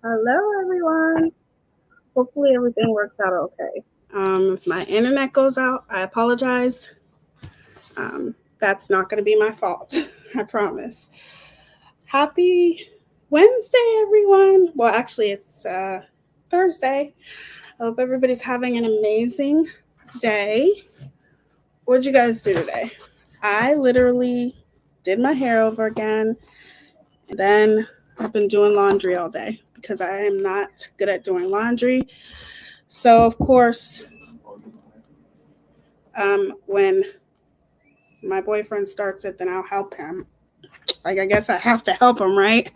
Hello, everyone. Hopefully, everything works out okay. If my internet goes out, I apologize. That's not going to be my fault. I promise. Happy Wednesday, everyone. Well, actually, it's Thursday. I hope everybody's having an amazing day. What'd you guys do today? I literally did my hair over again, and then I've been doing laundry all day because I am not good at doing laundry. So, of course, when my boyfriend starts it, then I'll help him. Like, I guess I have to help him, right?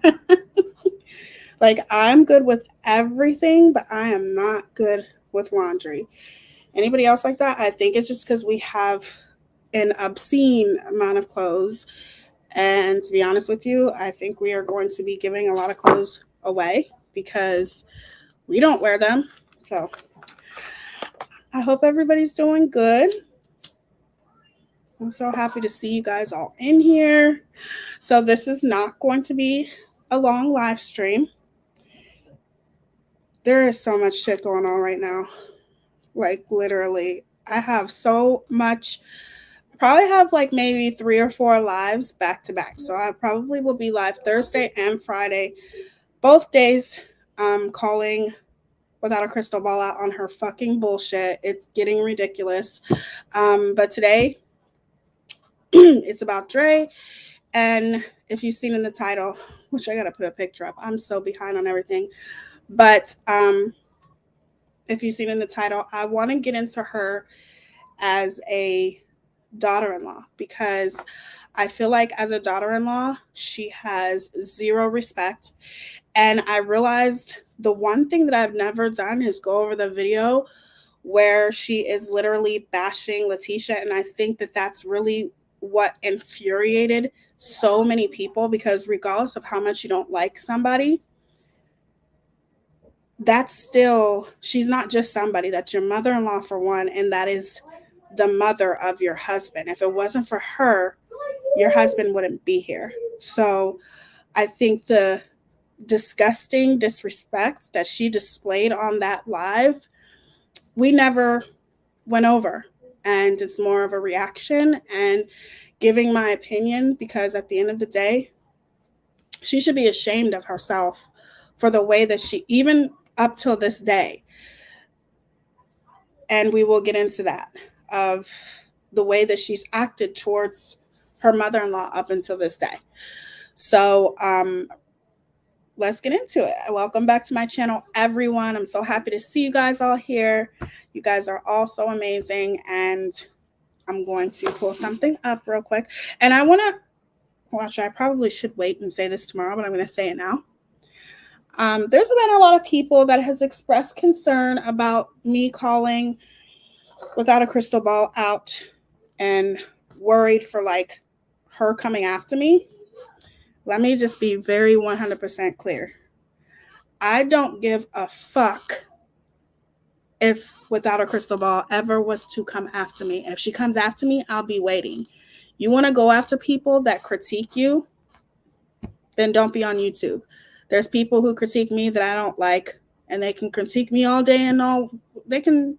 Like, I'm good with everything, but I am not good with laundry. Anybody else like that? I think it's just because we have an obscene amount of clothes. And to be honest with you, I think we are going to be giving a lot of clothes away because we don't wear them. So I hope everybody's doing good. I'm so happy to see you guys all in here. So, this is not going to be a long live stream. There is so much shit going on right now. Like, literally, I have so much. I probably have like maybe 3 or 4 lives back to back. So, I probably will be live Thursday and Friday, both days, calling without a crystal ball out on her fucking bullshit. It's getting ridiculous. But today, it's about Dre. And if you've seen in the title, which I gotta put a picture up, I'm so behind on everything. But if you've seen in the title, I want to get into her as a daughter-in-law because I feel like as a daughter-in-law, she has zero respect. And I realized the one thing that I've never done is go over the video where she is literally bashing Letitia, and I think that that's really what infuriated so many people because regardless of how much you don't like somebody, that's still, she's not just somebody, that's your mother-in-law for one, and that is the mother of your husband. If it wasn't for her, your husband wouldn't be here. So I think the disgusting disrespect that she displayed on that live, we never went over. And it's more of a reaction and giving my opinion because at the end of the day, she should be ashamed of herself for the way that she, even up till this day, and we will get into that, of the way that she's acted towards her mother in law up until this day. So, let's get into it. Welcome back to my channel, everyone. I'm so happy to see you guys all here. You guys are all so amazing. And I'm going to pull something up real quick. And I want to watch, I probably should wait and say this tomorrow, but I'm going to say it now. There's been a lot of people that has expressed concern about me calling without a crystal ball out and worried for like her coming after me. Let me just be very 100% clear. I don't give a fuck if without a crystal ball ever was to come after me. If she comes after me, I'll be waiting. You want to go after people that critique you, then don't be on YouTube. There's people who critique me that I don't like, and they can critique me all day and all. They can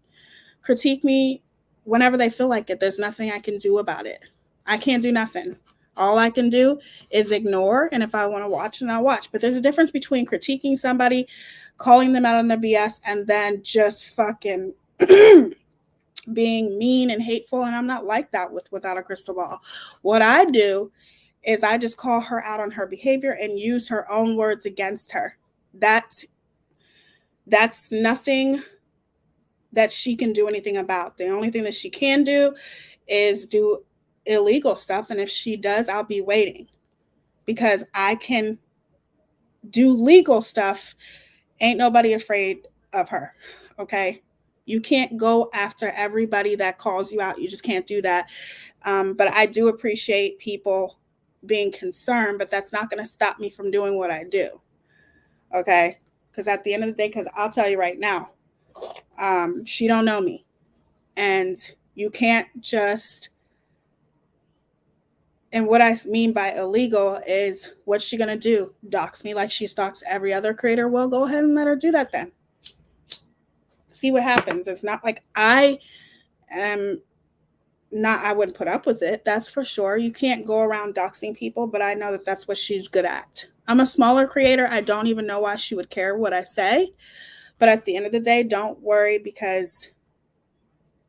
critique me whenever they feel like it. There's nothing I can do about it. I can't do nothing. All I can do is ignore, and if I want to watch, then I'll watch. But there's a difference between critiquing somebody, calling them out on their BS, and then just fucking being mean and hateful. And I'm not like that without a crystal ball. What I do is I just call her out on her behavior and use her own words against her. That's nothing that she can do anything about. The only thing that she can do is do illegal stuff. And if she does, I'll be waiting because I can do legal stuff. Ain't nobody afraid of her. Okay. You can't go after everybody that calls you out. You just can't do that. But I do appreciate people being concerned, but that's not going to stop me from doing what I do. Okay. Because at the end of the day, because I'll tell you right now, she don't know me. And you can't just And what I mean by illegal is, what's she going to do? Dox me like she stalks every other creator? Well, go ahead and let her do that then. See what happens. It's not like I am not, I wouldn't put up with it. That's for sure. You can't go around doxing people, but I know that that's what she's good at. I'm a smaller creator. I don't even know why she would care what I say. But at the end of the day, don't worry, because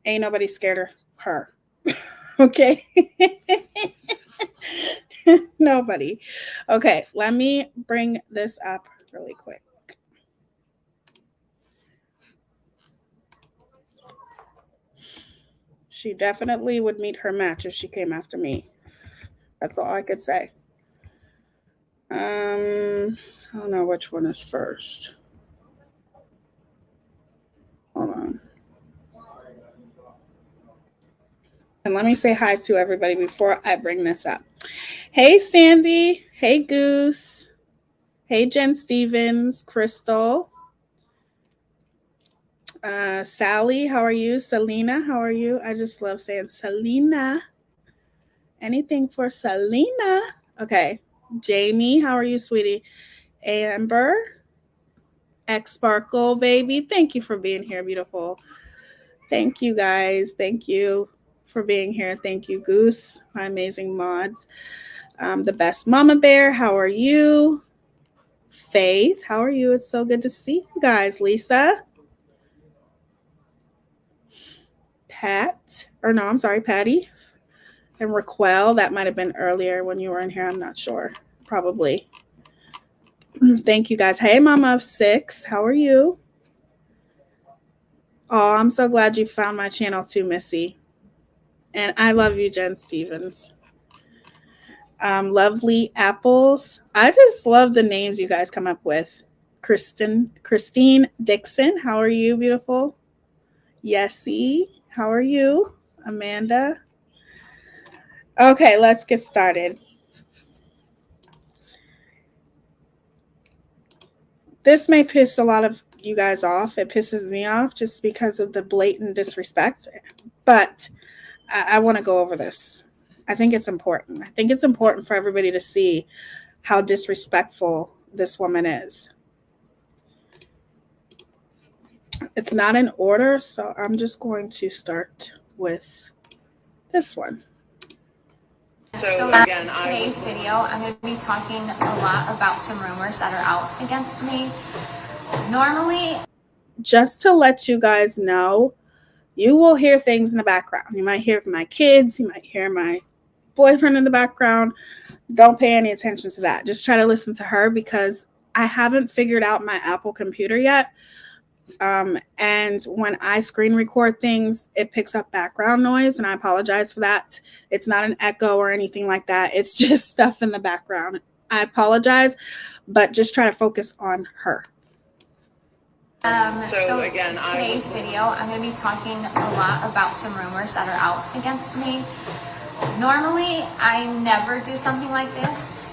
ain't nobody scared of her. Okay. Nobody. Okay, let me bring this up really quick. She definitely would meet her match if she came after me. That's all I could say. I don't know which one is first. Hold on. And let me say hi to everybody before I bring this up. Hey, Sandy. Hey, Goose. Hey, Jen Stevens. Crystal. Sally, how are you? Selena, how are you? I just love saying Selena. Anything for Selena. Okay. Jamie, how are you, sweetie? Amber. X Sparkle, baby. Thank you for being here, beautiful. Thank you, guys. Thank you for being here. Thank you, Goose, my amazing mods. The best mama bear, how are you? Faith, how are you? It's so good to see you guys. Lisa. Pat, or no, I'm sorry, Patty. And Raquel, that might have been earlier when you were in here. I'm not sure. Probably. Thank you, guys. Hey, Mama of Six, how are you? Oh, I'm so glad you found my channel too, Missy. And I love you, Jen Stevens. Lovely Apples. I just love the names you guys come up with. Christine Dixon, how are you, beautiful? Yessie, how are you? Amanda. Okay, let's get started. This may piss a lot of you guys off. It pisses me off just because of the blatant disrespect. But I want to go over this. I think it's important. I think it's important for everybody to see how disrespectful this woman is. It's not in order, so I'm just going to start with this one. So again, today's video, I'm going to be talking a lot about some rumors that are out against me. Normally, just to let you guys know, you will hear things in the background. You might hear my kids, you might hear my boyfriend in the background. Don't pay any attention to that. Just try to listen to her, because I haven't figured out my Apple computer yet. And when I screen record things, it picks up background noise, and I apologize for that. It's not an echo or anything like that. It's just stuff in the background. I apologize, but just try to focus on her. So again, today's video, I'm going to be talking a lot about some rumors that are out against me. Normally, I never do something like this.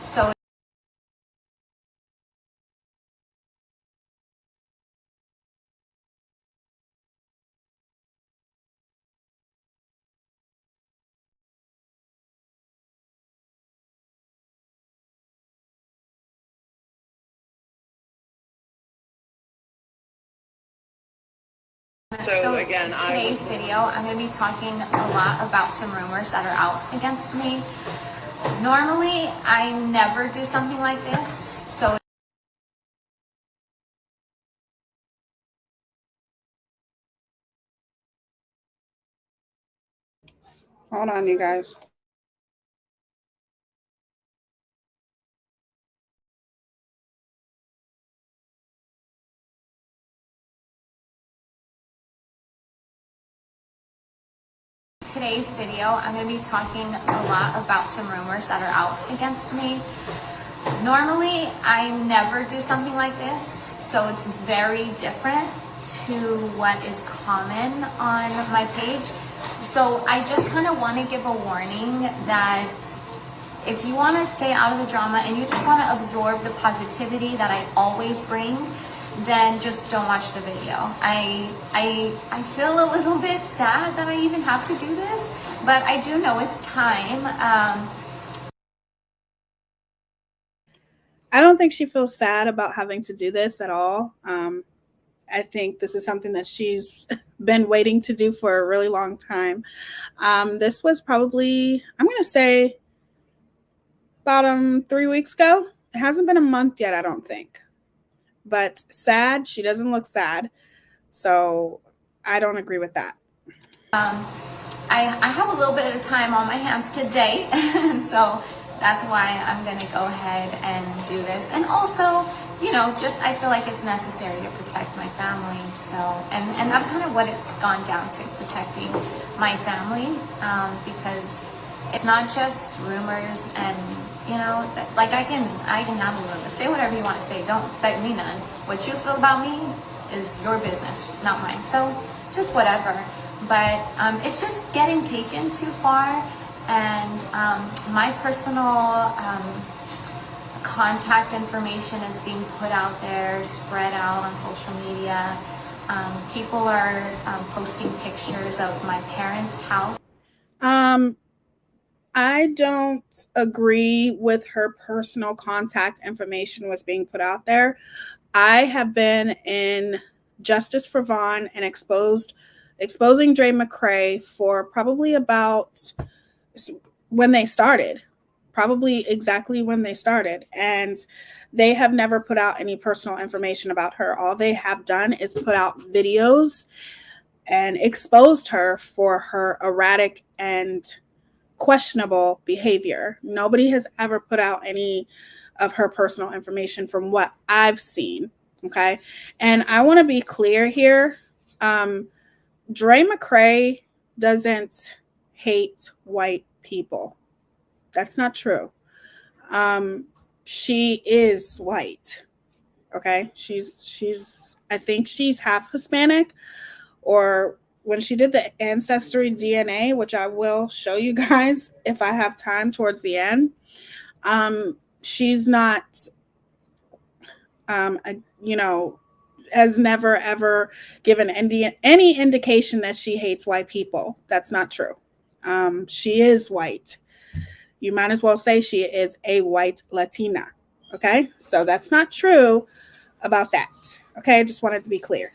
So again, today's video, I'm going to be talking a lot about some rumors that are out against me. Normally, I never do something like this. So hold on, you guys. today's video, I'm going to be talking a lot about some rumors that are out against me. Normally, I never do something like this, so it's very different to what is common on my page. So I just kind of want to give a warning that if you want to stay out of the drama and you just want to absorb the positivity that I always bring, then just don't watch the video. I feel a little bit sad that I even have to do this, but I do know it's time. I don't think she feels sad about having to do this at all. I think this is something that she's been waiting to do for a really long time. This was probably, I'm going to say, about 3 weeks ago. It hasn't been a month yet, I don't think. But sad, she doesn't look sad. So I don't agree with that. I have a little bit of time on my hands today, so that's why I'm going to go ahead and do this. And also, you know, just I feel like it's necessary to protect my family. So, and that's kind of what it's gone down to, protecting my family, because it's not just rumors and, you know, like I can handle rumors. Say whatever you want to say. Don't affect me none. What you feel about me is your business, not mine. So just whatever. But it's just getting taken too far, and my personal contact information is being put out there, spread out on social media. People are posting pictures of my parents' house. I don't agree with her personal contact information was being put out there. I have been in Justice for Vaughn and exposing Dre Mccray for probably about when they started, probably exactly when they started. And they have never put out any personal information about her. All they have done is put out videos and exposed her for her erratic and questionable behavior. Nobody has ever put out any of her personal information from what I've seen. Okay. And I want to be clear here. Dre Mccray doesn't hate white people. That's not true. She is white. Okay. I think she's half Hispanic, or when she did the ancestry DNA, which I will show you guys if I have time towards the end, she's not, has never ever given any indication that she hates white people. That's not true. She is white. You might as well say she is a white Latina. Okay, so that's not true about that. Okay, I just wanted to be clear.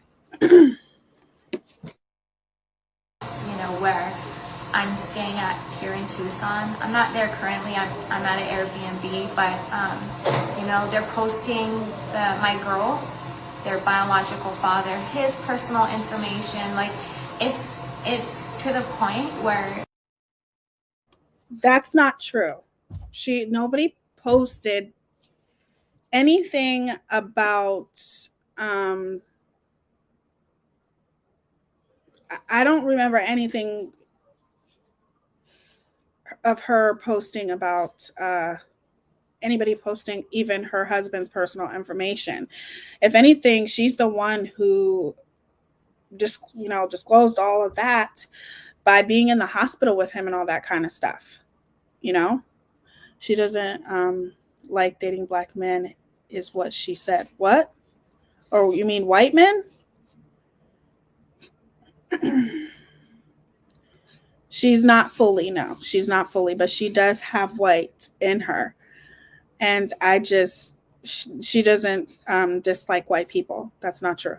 Where I'm staying at here in Tucson. I'm not there currently. I'm at an Airbnb, but they're posting my girls, their biological father, his personal information. Like it's to the point where that's not true. Nobody posted anything about I don't remember anything of her posting about anybody posting even her husband's personal information. If anything, she's the one who disclosed all of that by being in the hospital with him and all that kind of stuff. She doesn't like dating black men is what she said. What? Oh, you mean white men? She's not fully, no, she's not fully, but she does have white in her. And she doesn't dislike white people. That's not true.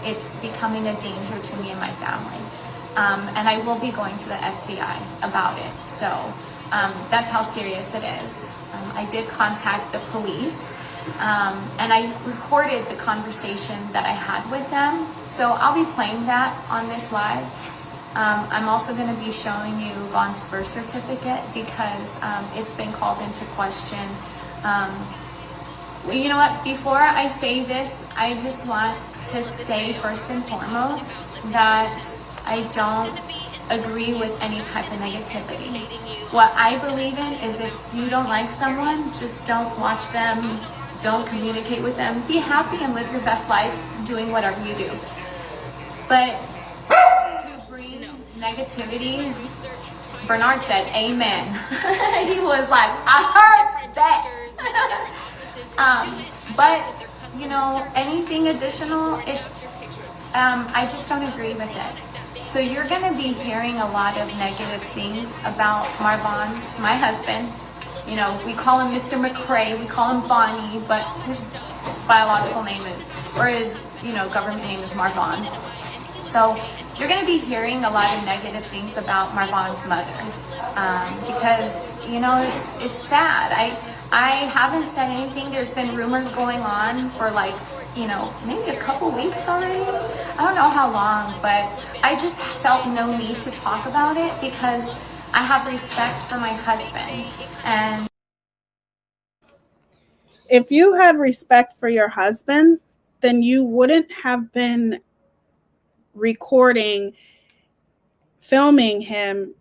It's becoming a danger to me and my family. And I will be going to the FBI about it. So that's how serious it is. I did contact the police, and I recorded the conversation that I had with them. So I'll be playing that on this live. I'm also going to be showing you Vaughn's birth certificate because it's been called into question. You know what? Before I say this, I just want to say first and foremost that I don't agree with any type of negativity. What I believe in is if you don't like someone, just don't watch them, don't communicate with them. Be happy and live your best life doing whatever you do. But to bring negativity, Bernard said, amen. He was like, I heard that. But anything additional, I just don't agree with it. So you're going to be hearing a lot of negative things about Marvon's, my husband. You know, we call him Mr. Mccray, we call him Bonnie, but his biological name is, or his, you know, government name is Marvon. So you're going to be hearing a lot of negative things about Marvon's mother, because, you know, it's sad. I haven't said anything. There's been rumors going on for like, you know, maybe a couple weeks already. I don't know how long, but I just felt no need to talk about it because I have respect for my husband. And if you had respect for your husband, then you wouldn't have been recording, filming him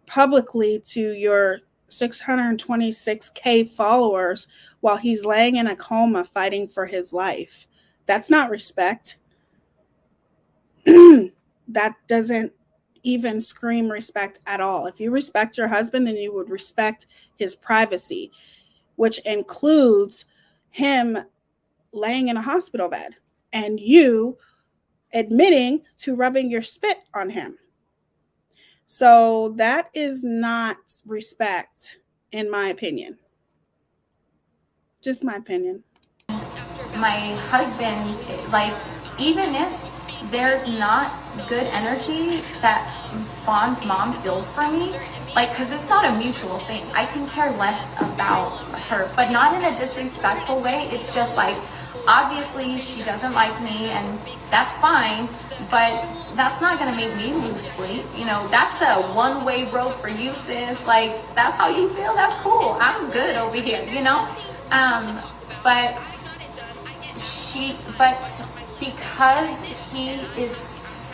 publicly to your 626K followers while he's laying in a coma fighting for his life. That's not respect. That doesn't even scream respect at all. If you respect your husband, then you would respect his privacy, which includes him laying in a hospital bed and you admitting to rubbing your spit on him. So that is not respect, in my opinion. Just my opinion. My husband, like, even if there's not good energy that Vaughn's mom feels for me, like, because it's not a mutual thing. I can care less about her, but not in a disrespectful way. It's just like, obviously she doesn't like me, and that's fine, but that's not going to make me lose sleep. You know, that's a one-way road for you, sis. Like, that's how you feel? That's cool. I'm good over here, you know? But because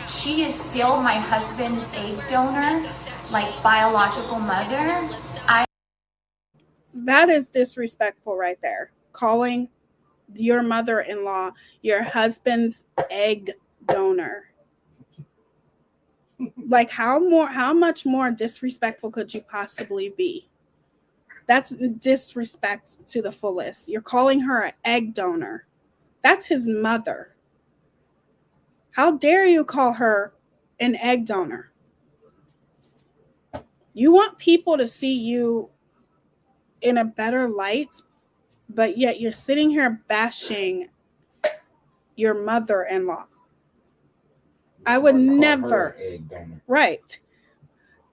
she is still my husband's egg donor, like biological mother. That is disrespectful right there. Calling your mother-in-law your husband's egg donor. Like, how much more disrespectful could you possibly be? That's disrespect to the fullest. You're calling her an egg donor. That's his mother. How dare you call her an egg donor? You want people to see you in a better light, but yet you're sitting here bashing your mother-in-law. I would never. Right.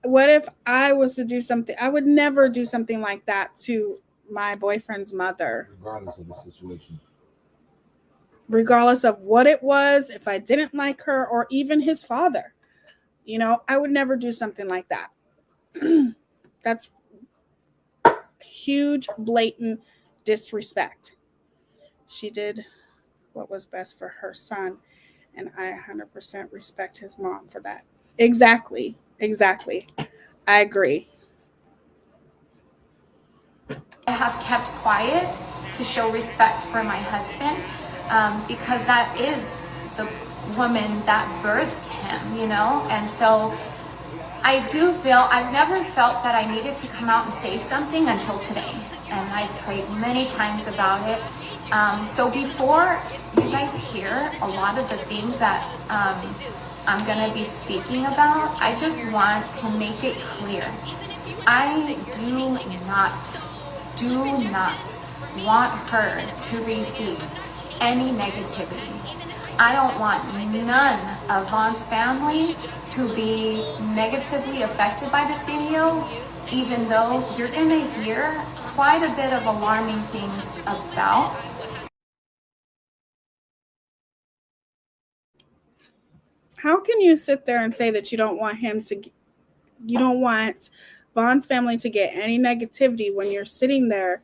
What if I was to do something? I would never do something like that to my boyfriend's mother. Regardless of the situation. Regardless of what it was, if I didn't like her, or even his father. You know, I would never do something like that. That's huge, blatant disrespect. She did what was best for her son, and I 100% respect his mom for that. Exactly. I agree. I have kept quiet to show respect for my husband, because that is the woman that birthed him, you know? And so I do feel, I've never felt that I needed to come out and say something until today. And I've prayed many times about it. So before you guys hear a lot of the things that I'm gonna be speaking about, I just want to make it clear. I do not want her to receive any negativity. I don't want none of Vaughn's family to be negatively affected by this video, even though you're gonna hear quite a bit of alarming things about. How can you sit there and say that you don't want Vaughn's family to get any negativity when you're sitting there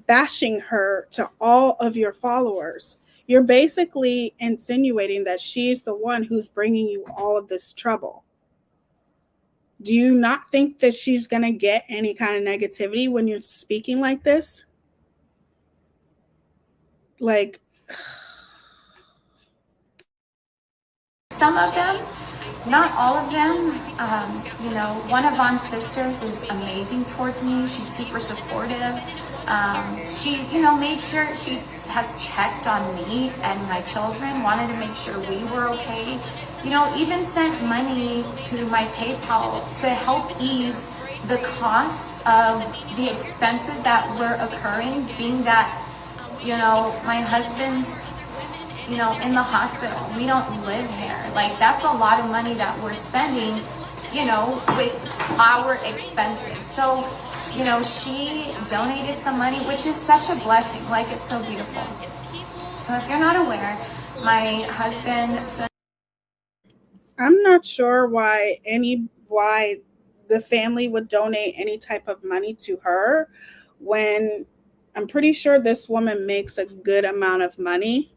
bashing her to all of your followers? You're basically insinuating that she's the one who's bringing you all of this trouble. Do you not think that she's going to get any kind of negativity when you're speaking like this? Like, some of them, not all of them. You know, one of Vaughn's sisters is amazing towards me. She's super supportive. She, you know, made sure she has checked on me and my children, wanted to make sure we were okay. even sent money to my PayPal to help ease the cost of the expenses that were occurring, being that, my husband's, in the hospital. We don't live here. Like, that's a lot of money that we're spending, with our expenses. So, she donated some money, which is such a blessing. Like, it's so beautiful. So if you're not aware, my husband said, I'm not sure why the family would donate any type of money to her when I'm pretty sure this woman makes a good amount of money.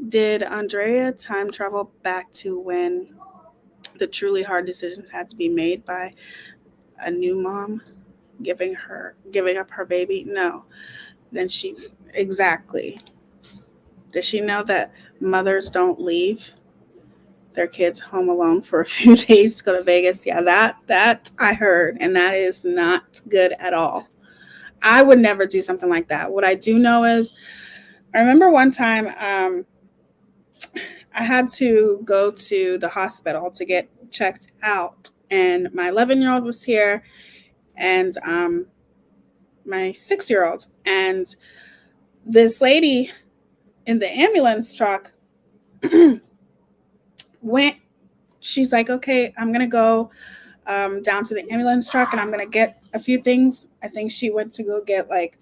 Did Andrea time travel back to when the truly hard decisions had to be made by a new mom giving up her baby? No. Then she exactly. Does she know that mothers don't leave their kids home alone for a few days to go to Vegas? Yeah, that I heard, and that is not good at all. I would never do something like that. What I do know is, I remember one time I had to go to the hospital to get checked out, and my 11-year-old was here, and my 6-year-old, and this lady in the ambulance truck went. She's like, okay, I'm gonna go down to the ambulance truck, and I'm gonna get a few things. I think she went to go get like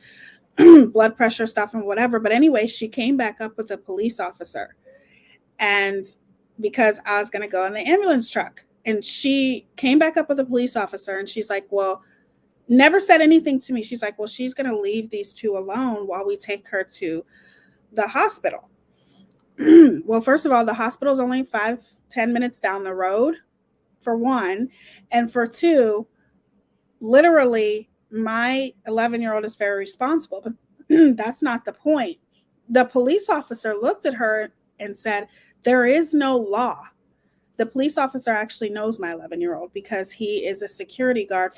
blood pressure stuff and whatever. But anyway, she came back up with a police officer, and because I was gonna go in the ambulance truck, and she came back up with a police officer, and she's like, well, never said anything to me. She's like, well, she's gonna leave these two alone while we take her to the hospital. Well, first of all, the hospital is only 5-10 minutes down the road, for one, and for two, literally my 11-year-old is very responsible, but that's not the point. The police officer looked at her and said, there is no law. The police officer actually knows my 11-year-old because he is a security guard.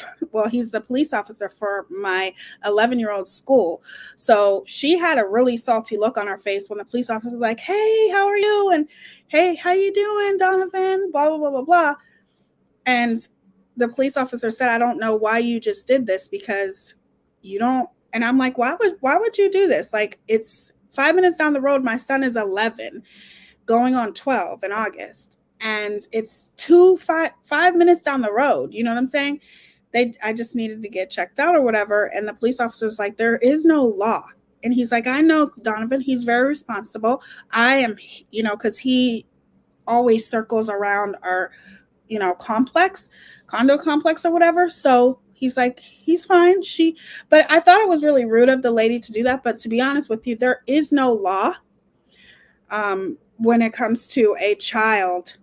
He's the police officer for my 11-year-old school. So she had a really salty look on her face when the police officer was like, hey, how are you? And hey, how you doing, Donovan? Blah, blah, blah, blah, blah. And the police officer said, I don't know why you just did this, because you don't. And I'm like, why would you do this? Like, it's 5 minutes down the road. My son is 11, going on 12 in August. And it's 5 minutes down the road. You know what I'm saying? I just needed to get checked out or whatever. And the police officer's like, there is no law. And he's like, I know, Donovan, he's very responsible. I am, because he always circles around our, condo complex or whatever. So he's like, he's fine. But I thought it was really rude of the lady to do that. But to be honest with you, there is no law when it comes to a child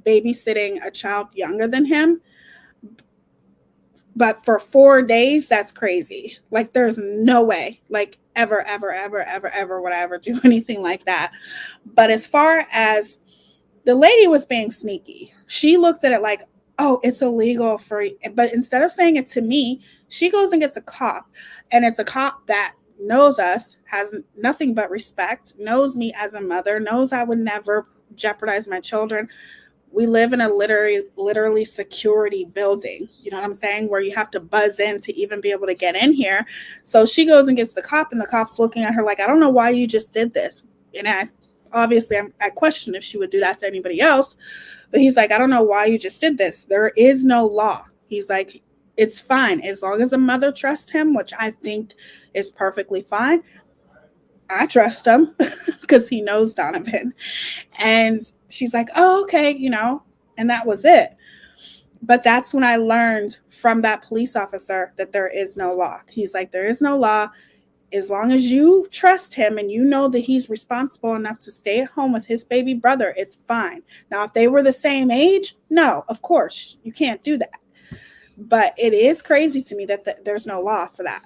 babysitting a child younger than him. But for 4 days, that's crazy. Like, there's no way, like, ever would I ever do anything like that. But as far as the lady was being sneaky, she looked at it like, oh, it's illegal but instead of saying it to me, she goes and gets a cop. And it's a cop that knows us, has nothing but respect, knows me as a mother, knows I would never jeopardize my children. We live in a literally security building, you know what I'm saying, where you have to buzz in to even be able to get in here. So she goes and gets the cop, and the cop's looking at her like, I don't know why you just did this. And I question if she would do that to anybody else, but he's like, I don't know why you just did this. There is no law. He's like, it's fine as long as the mother trusts him, which I think is perfectly fine. I trust him because he knows Donovan. And she's like, oh, okay, and that was it. But that's when I learned from that police officer that there is no law. He's like, there is no law. As long as you trust him and you know that he's responsible enough to stay at home with his baby brother, it's fine. Now, if they were the same age, no, of course, you can't do that. But it is crazy to me that there's no law for that.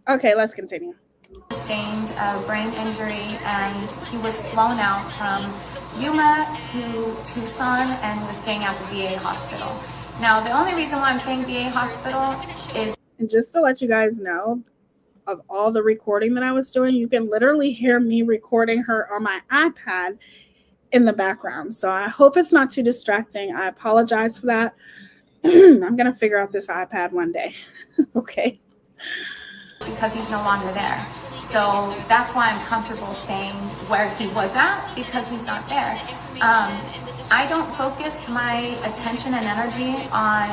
Okay, let's continue. Sustained a brain injury, and he was flown out from Yuma to Tucson and was staying at the VA hospital. Now, the only reason why I'm saying VA hospital is, and just to let you guys know, of all the recording that I was doing, you can literally hear me recording her on my iPad in the background. So I hope it's not too distracting. I apologize for that. I'm going to figure out this iPad one day. Okay. Because he's no longer there. So that's why I'm comfortable saying where he was at, because he's not there. I don't focus my attention and energy on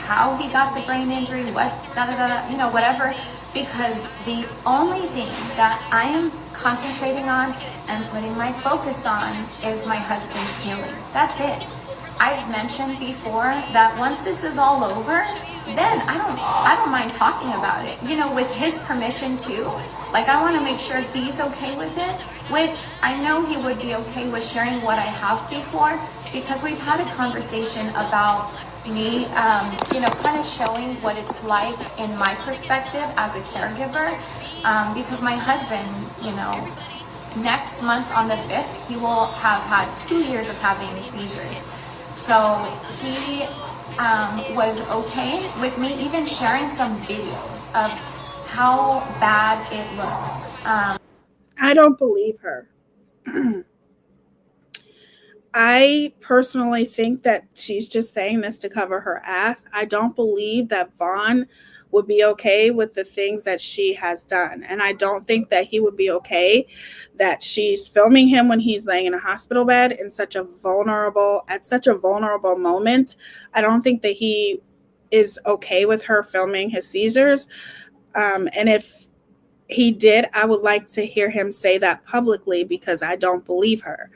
how he got the brain injury, whatever, because the only thing that I am concentrating on and putting my focus on is my husband's healing. That's it. I've mentioned before that once this is all over, then I don't mind talking about it, with his permission too. Like, I want to make sure he's okay with it, which I know he would be okay with sharing what I have before, because we've had a conversation about me, kind of showing what it's like in my perspective as a caregiver, because my husband, next month on the 5th, he will have had 2 years of having seizures. So he was okay with me even sharing some videos of how bad it looks. I don't believe her. I personally think that she's just saying this to cover her ass. I don't believe that Vaughn would be okay with the things that she has done. And I don't think that he would be okay that she's filming him when he's laying in a hospital bed at such a vulnerable moment. I don't think that he is okay with her filming his seizures. And if he did, I would like to hear him say that publicly, because I don't believe her.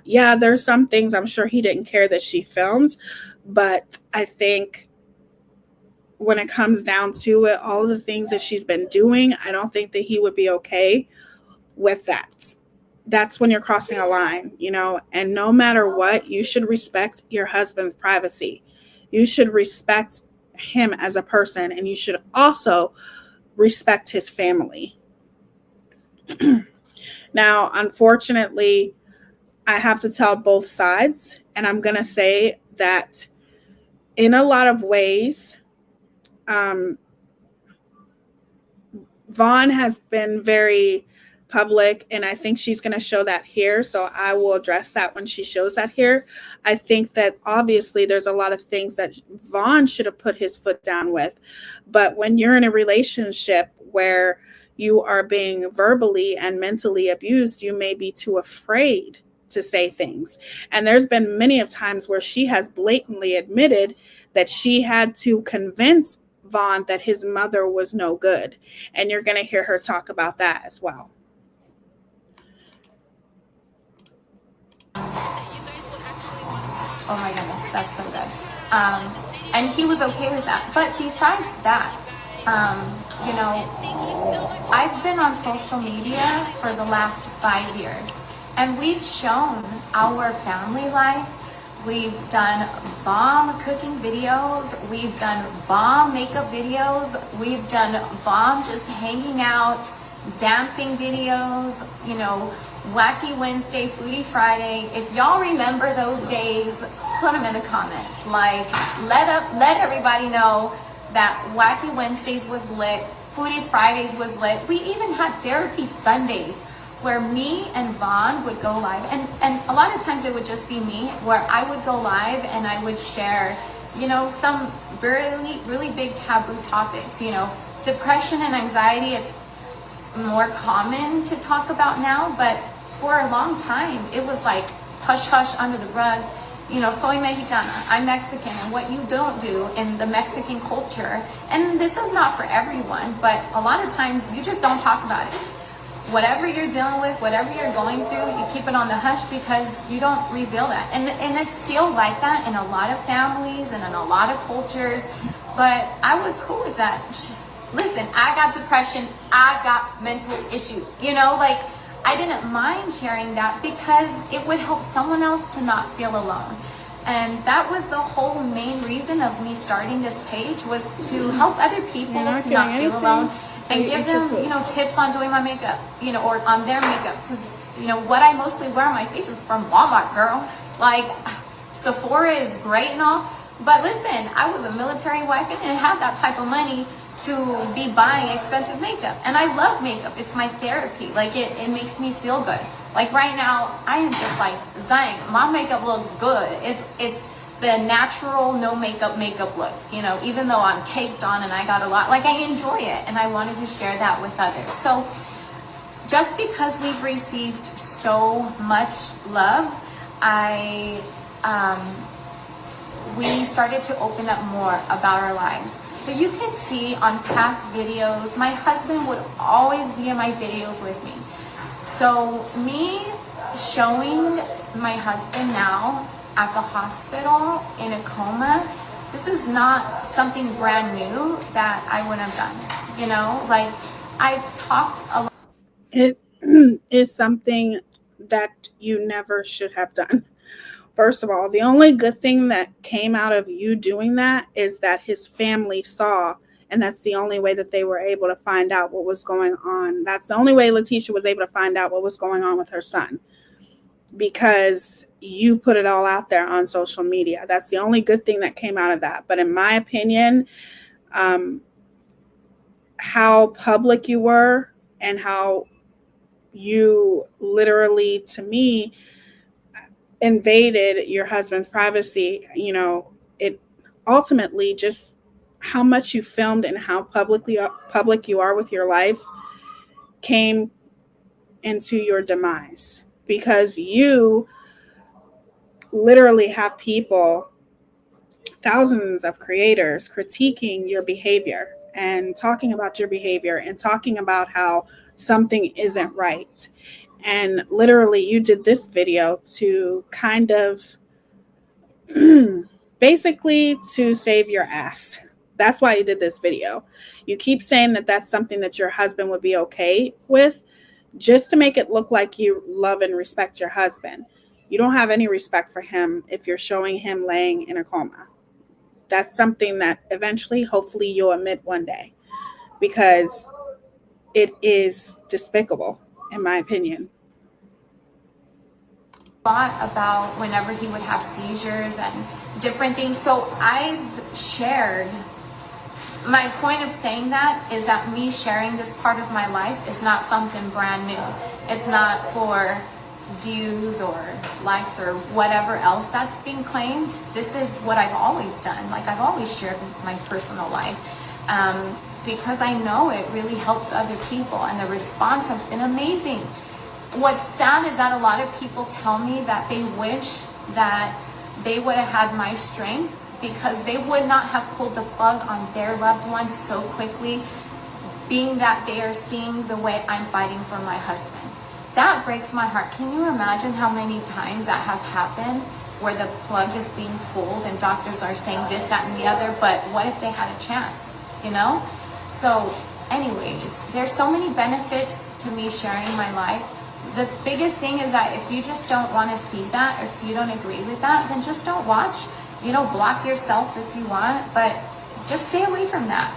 Yeah, there's some things I'm sure he didn't care that she films, but I think when it comes down to it, all of the things that she's been doing, I don't think that he would be okay with that. That's when you're crossing a line, and no matter what, you should respect your husband's privacy. You should respect him as a person, and you should also respect his family. Now, unfortunately, I have to tell both sides, and I'm going to say that in a lot of ways, Vaughn has been very public, and I think she's going to show that here. So I will address that when she shows that here. I think that obviously there's a lot of things that Vaughn should have put his foot down with. But when you're in a relationship where you are being verbally and mentally abused, you may be too afraid to say things. And there's been many of times where she has blatantly admitted that she had to convince Vaughn that his mother was no good. And you're going to hear her talk about that as well. Oh my goodness, that's so good. And he was okay with that. But besides that, I've been on social media for the last 5 years, and we've shown our family life. We've done bomb cooking videos. We've done bomb makeup videos. We've done bomb just hanging out, dancing videos, Wacky Wednesday, Foodie Friday. If y'all remember those days, put them in the comments. Like, let everybody know that Wacky Wednesdays was lit, Foodie Fridays was lit. We even had Therapy Sundays where me and Vaughn would go live. And a lot of times it would just be me, where I would go live and I would share, some really, really big taboo topics. Depression and anxiety, it's more common to talk about now, but for a long time it was like hush hush under the rug. Soy Mexicana, I'm Mexican, and what you don't do in the Mexican culture. And this is not for everyone, but a lot of times you just don't talk about it. Whatever you're dealing with, whatever you're going through, you keep it on the hush because you don't reveal that. And it's still like that in a lot of families and in a lot of cultures, but I was cool with that. Listen, I got depression, I got mental issues, I didn't mind sharing that because it would help someone else to not feel alone. And that was the whole main reason of me starting this page, was to help other people to not feel alone and give them, tips on doing my makeup, or on their makeup. Because, what I mostly wear on my face is from Walmart, girl. Like, Sephora is great and all, but listen, I was a military wife and didn't have that type of money to be buying expensive makeup. And I love makeup. It's my therapy. Like it makes me feel good. Like right now, I am just like, Zang, my makeup looks good. It's the natural, no makeup look, you know, even though I'm caked on and I got a lot, like I enjoy it. And I wanted to share that with others. So just because we've received so much love, we started to open up more about our lives. But you can see on past videos, my husband would always be in my videos with me. So me showing my husband now at the hospital in a coma, this is not something brand new that I wouldn't have done. You know, like I've talked a lot. It is something that you never should have done. First of all, the only good thing that came out of you doing that is that his family saw, and that's the only way that they were able to find out what was going on. That's the only way Letitia was able to find out what was going on with her son, because you put it all out there on social media. That's the only good thing that came out of that. But in my opinion, how public you were and how you literally, to me, invaded your husband's privacy, you know, it ultimately just how much you filmed and how public you are with your life came into your demise, because you literally have people, thousands of creators, critiquing your behavior and talking about your behavior and talking about how something isn't right. And literally, you did this video to kind of basically to save your ass. That's why you did this video. You keep saying that that's something that your husband would be okay with, just to make it look like you love and respect your husband. You don't have any respect for him if you're showing him laying in a coma. That's something that eventually, hopefully, you'll admit one day, because it is despicable, in my opinion. Lot about whenever he would have seizures and different things. So I've shared, my point of saying that is that me sharing this part of my life is not something brand new. It's not for views or likes or whatever else that's being claimed. This is what I've always done. Like I've always shared my personal life because I know it really helps other people, and the response has been amazing. What's sad is that a lot of people tell me that they wish that they would have had my strength, because they would not have pulled the plug on their loved ones so quickly, being that they are seeing the way I'm fighting for my husband. That breaks my heart. Can you imagine how many times that has happened, where the plug is being pulled and doctors are saying this, that, and the other, but what if they had a chance, you know? So anyways, there's so many benefits to me sharing my life. The biggest thing is that if you just don't want to see that, or if you don't agree with that, then just don't watch. You know, block yourself if you want, but just stay away from that.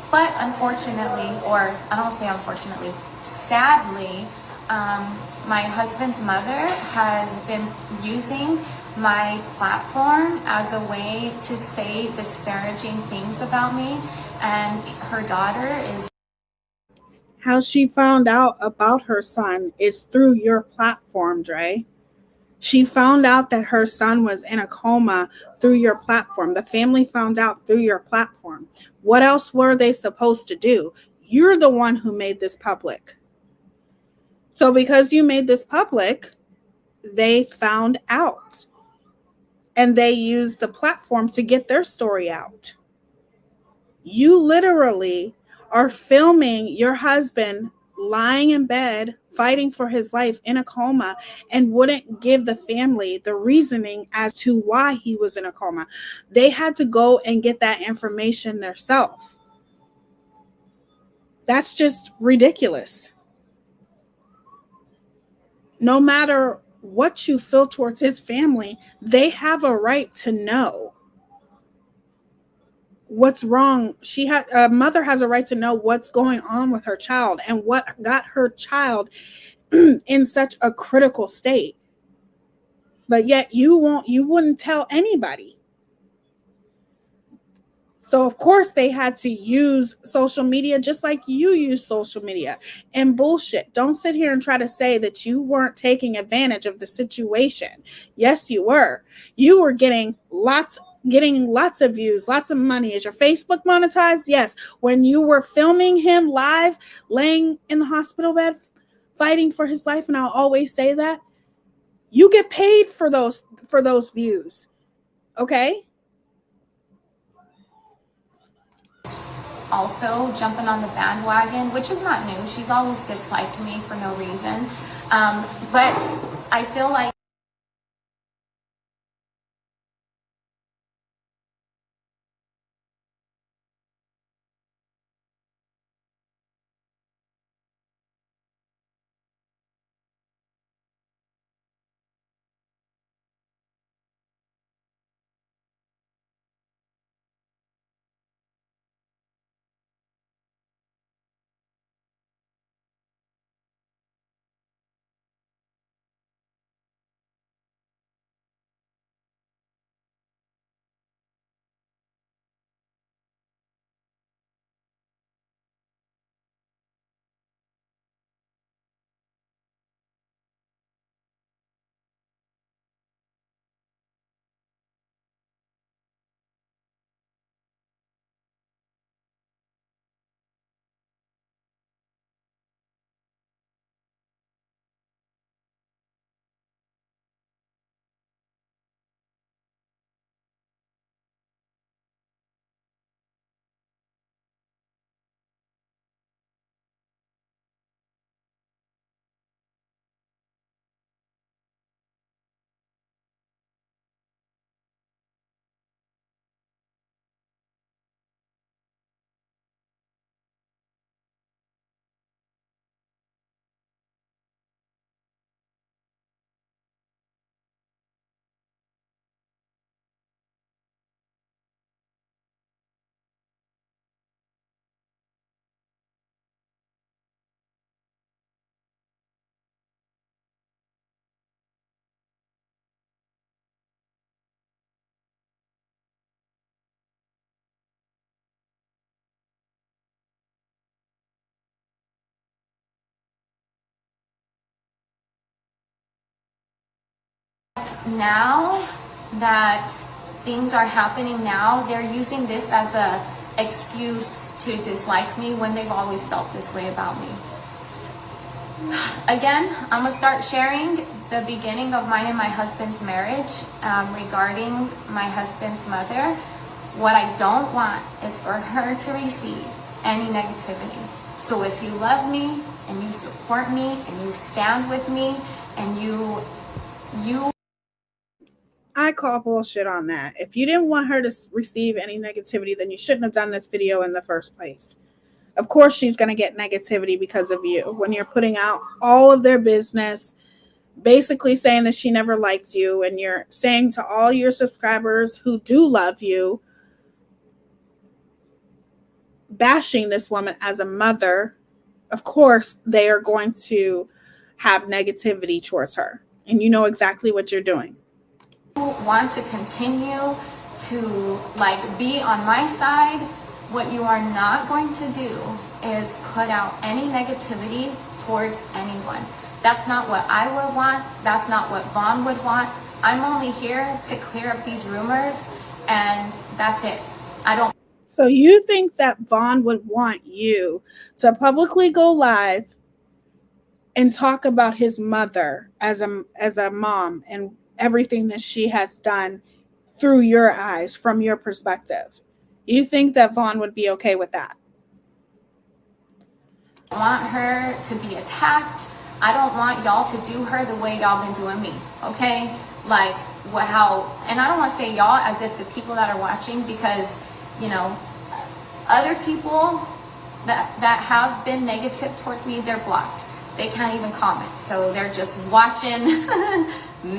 But unfortunately, or I don't say unfortunately, sadly, my husband's mother has been using my platform as a way to say disparaging things about me, and her daughter is... How she found out about her son is through your platform, Dre. She found out that her son was in a coma through your platform. The family found out through your platform. What else were they supposed to do? You're the one who made this public. So because you made this public, they found out. And they used the platform to get their story out. You literally are filming your husband lying in bed, fighting for his life in a coma, and wouldn't give the family the reasoning as to why he was in a coma. They had to go and get that information themselves. That's just ridiculous. No matter what you feel towards his family, they have a right to know what's wrong. A mother has a right to know what's going on with her child and what got her child in such a critical state. But yet you wouldn't tell anybody. So, of course, they had to use social media just like you use social media. And bullshit. Don't sit here and try to say that you weren't taking advantage of the situation. Yes, you were. You were getting lots of views, lots of money. Is your Facebook monetized? Yes. When you were filming him live, laying in the hospital bed, fighting for his life, and I'll always say that, you get paid for those views. Okay? Also jumping on the bandwagon, which is not new. She's always disliked me for no reason. But I feel like now that things are happening now, they're using this as a excuse to dislike me when they've always felt this way about me. Again, I'm gonna start sharing the beginning of mine and my husband's marriage regarding my husband's mother. What I don't want is for her to receive any negativity. So if you love me and you support me and you stand with me and you I call bullshit on that. If you didn't want her to receive any negativity, then you shouldn't have done this video in the first place. Of course, she's going to get negativity because of you. When you're putting out all of their business, basically saying that she never liked you, and you're saying to all your subscribers who do love you, bashing this woman as a mother, of course, they are going to have negativity towards her. And you know exactly what you're doing. want to continue to like be on my side, what you are not going to do is put out any negativity towards anyone. That's not what I would want. That's not what Vaughn would want. I'm only here to clear up these rumors, and that's it. I don't. So you think that Vaughn would want you to publicly go live and talk about his mother as a mom and everything that she has done through your eyes, from your perspective? You think that Vaughn would be okay with that? I want her to be attacked. I don't want y'all to do her the way y'all been doing me, okay? Like how, and I don't want to say y'all as if the people that are watching, because, you know, other people that have been negative towards me, they're blocked. They can't even comment. So they're just watching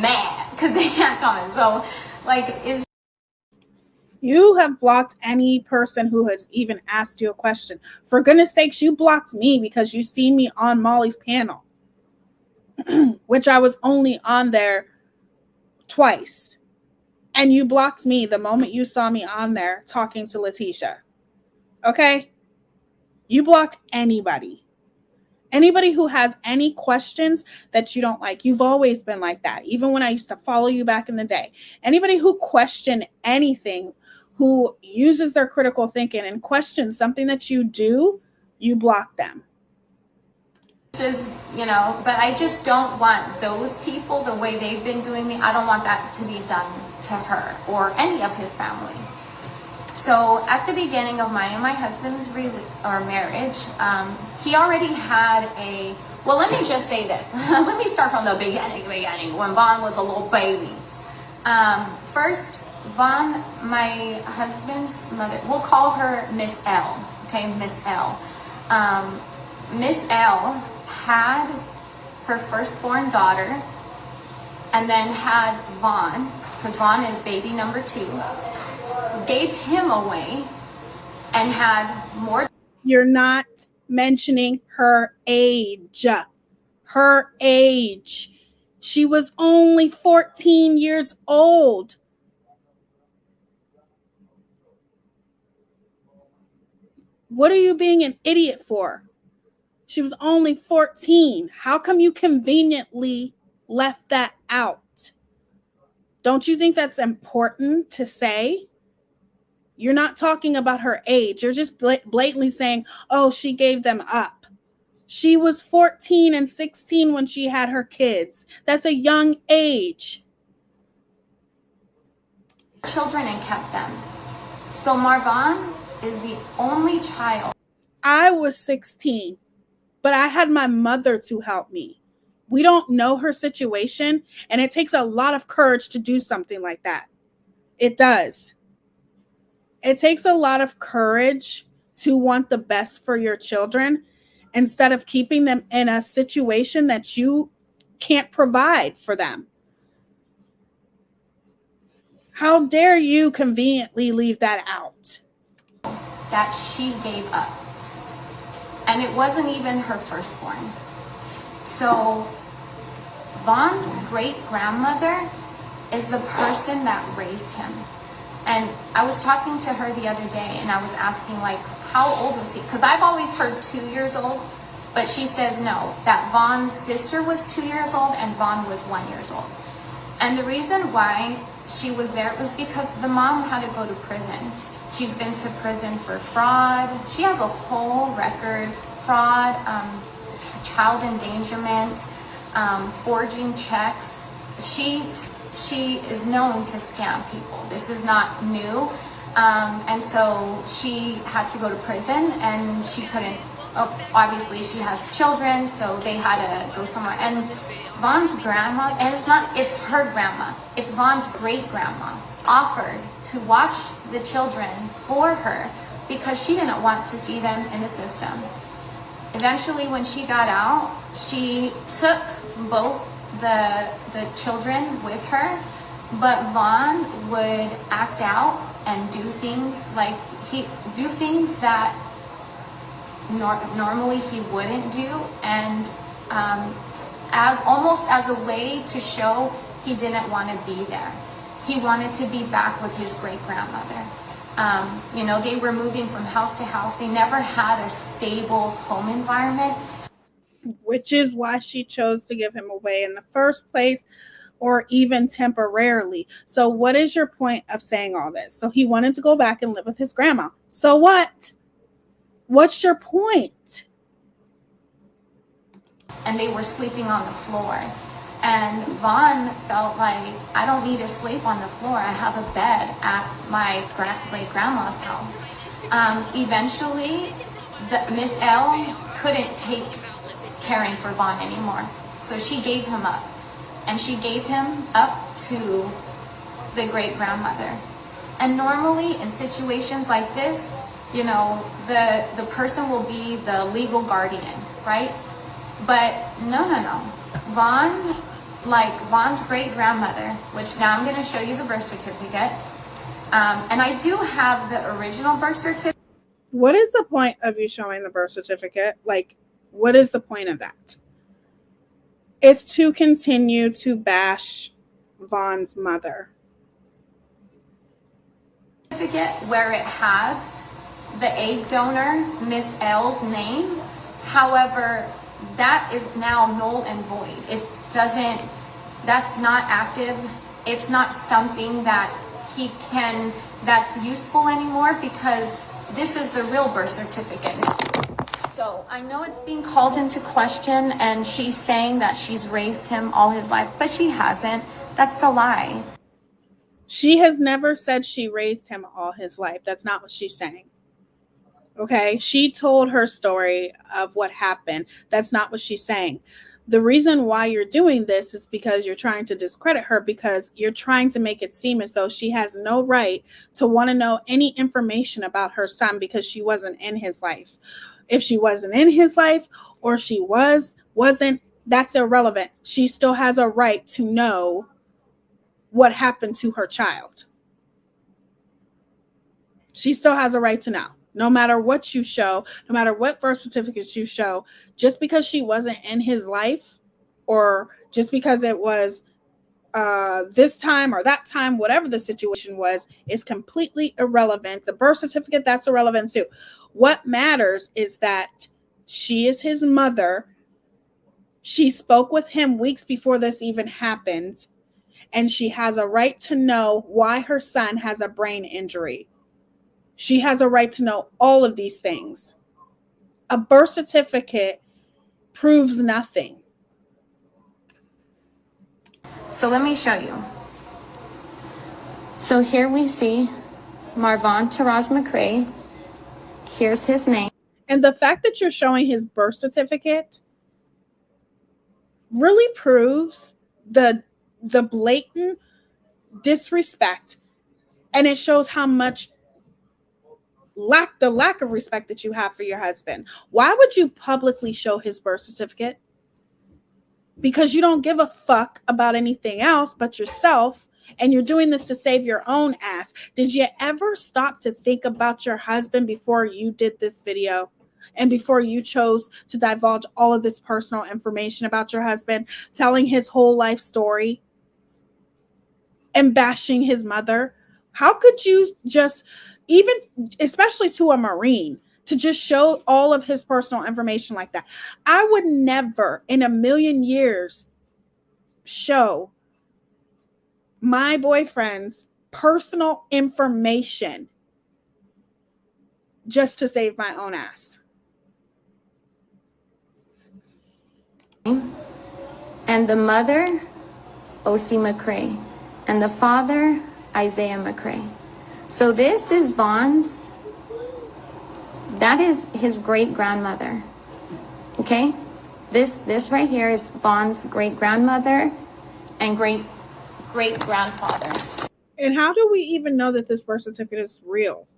mad because they can't comment. So like, it's. You have blocked any person who has even asked you a question. For goodness sakes, you blocked me because you see me on Molly's panel, which I was only on there twice. And you blocked me the moment you saw me on there talking to Letitia. Okay? You block anybody. Anybody who has any questions that you don't like. You've always been like that. Even when I used to follow you back in the day. Anybody who questions anything, who uses their critical thinking and questions something that you do, you block them. Just, but I just don't want those people, the way they've been doing me, I don't want that to be done to her or any of his family. So at the beginning of mine and my husband's marriage, he already had well, let me just say this. Let me start from the beginning, when Vaughn was a little baby. First, Vaughn, my husband's mother, we'll call her Miss L, okay, Miss L. Miss L had her firstborn daughter and then had Vaughn, because Vaughn is baby number 2, gave him away and had more. You're not mentioning her age. Her age. She was only 14 years old. What are you being an idiot for? She was only 14. How come you conveniently left that out? Don't you think that's important to say? You're not talking about her age. You're just blatantly saying, oh, she gave them up. She was 14 and 16 when she had her kids. That's a young age. Children and kept them. So Marvon is the only child. I was 16, but I had my mother to help me. We don't know her situation, and it takes a lot of courage to do something like that. It does. It takes a lot of courage to want the best for your children instead of keeping them in a situation that you can't provide for them. How dare you conveniently leave that out? That she gave up. And it wasn't even her firstborn. So Vaughn's great-grandmother is the person that raised him. And I was talking to her the other day, and I was asking, like, how old was he? Because I've always heard 2 years old, but she says no, that Vaughn's sister was 2 years old and Vaughn was 1 year old. And the reason why she was there was because the mom had to go to prison. She's been to prison for fraud. She has a whole record: fraud, child endangerment, forging checks. She is known to scam people. This is not new. And so she had to go to prison, and she couldn't, obviously she has children, so they had to go somewhere. And Vaughn's grandma, and it's her grandma, it's Vaughn's great-grandma, offered to watch the children for her because she didn't want to see them in the system. Eventually, when she got out, she took both the children with her, but Vaughn would act out and do things that normally he wouldn't do, and almost as a way to show he didn't want to be there. He wanted to be back with his great-grandmother. They were moving from house to house. They never had a stable home environment. Which is why she chose to give him away in the first place, or even temporarily. So what is your point of saying all this? So he wanted to go back and live with his grandma. So what? What's your point? And they were sleeping on the floor. And Vaughn felt like, I don't need to sleep on the floor. I have a bed at my great-grandma's house. Eventually, Miss L couldn't take caring for Vaughn anymore. So she gave him up. And she gave him up to the great-grandmother. And normally, in situations like this, the person will be the legal guardian, right? But no. Vaughn's great-grandmother, which now I'm going to show you the birth certificate. And I do have the original birth certificate. What is the point of you showing the birth certificate? What is the point of that? It's to continue to bash Vaughn's mother. certificate where it has the egg donor, Miss L's name. However, that is now null and void. It doesn't, that's not active. It's not something that that's useful anymore, because this is the real birth certificate now. So I know it's being called into question, and she's saying that she's raised him all his life, but she hasn't. That's a lie. She has never said she raised him all his life. That's not what she's saying. Okay? She told her story of what happened. That's not what she's saying. The reason why you're doing this is because you're trying to discredit her, because you're trying to make it seem as though she has no right to want to know any information about her son because she wasn't in his life. If she wasn't in his life, or she wasn't, that's irrelevant. She still has a right to know what happened to her child. She still has a right to know. No matter what you show, no matter what birth certificates you show, just because she wasn't in his life, or just because it was this time or that time, whatever the situation was, is completely irrelevant. The birth certificate, that's irrelevant too. What matters is that she is his mother. She spoke with him weeks before this even happened, and she has a right to know why her son has a brain injury. She has a right to know all of these things. A birth certificate proves nothing. So let me show you. So here we see Marvon Taraz Mccray. Here's his name. And the fact that you're showing his birth certificate really proves the blatant disrespect, and it shows how much lack of respect that you have for your husband. Why would you publicly show his birth certificate? Because you don't give a fuck about anything else but yourself, and you're doing this to save your own ass. Did you ever stop to think about your husband before you did this video, and before you chose to divulge all of this personal information about your husband, telling his whole life story and bashing his mother? How could you just, even especially to a Marine, to just show all of his personal information like that? I would never in a million years show my boyfriend's personal information just to save my own ass. And the mother, O.C. Mccray, and the father, Isaiah Mccray. So this is Vaughn's, that is his great-grandmother, okay? This right here is Vaughn's great-grandmother and great-grandfather. And how do we even know that this birth certificate is real?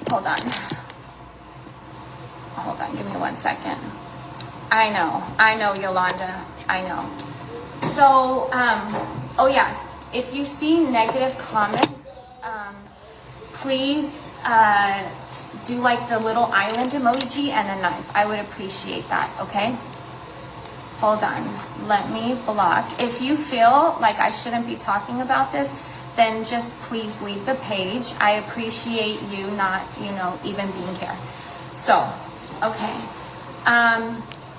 Hold on, give me 1 second. I know, Yolanda, I know. So, oh yeah, if you see negative comments, please do like the little island emoji and a knife. I would appreciate that, okay? Hold on, let me block. If you feel like I shouldn't be talking about this, then just please leave the page. I appreciate you not, even being here. So, okay.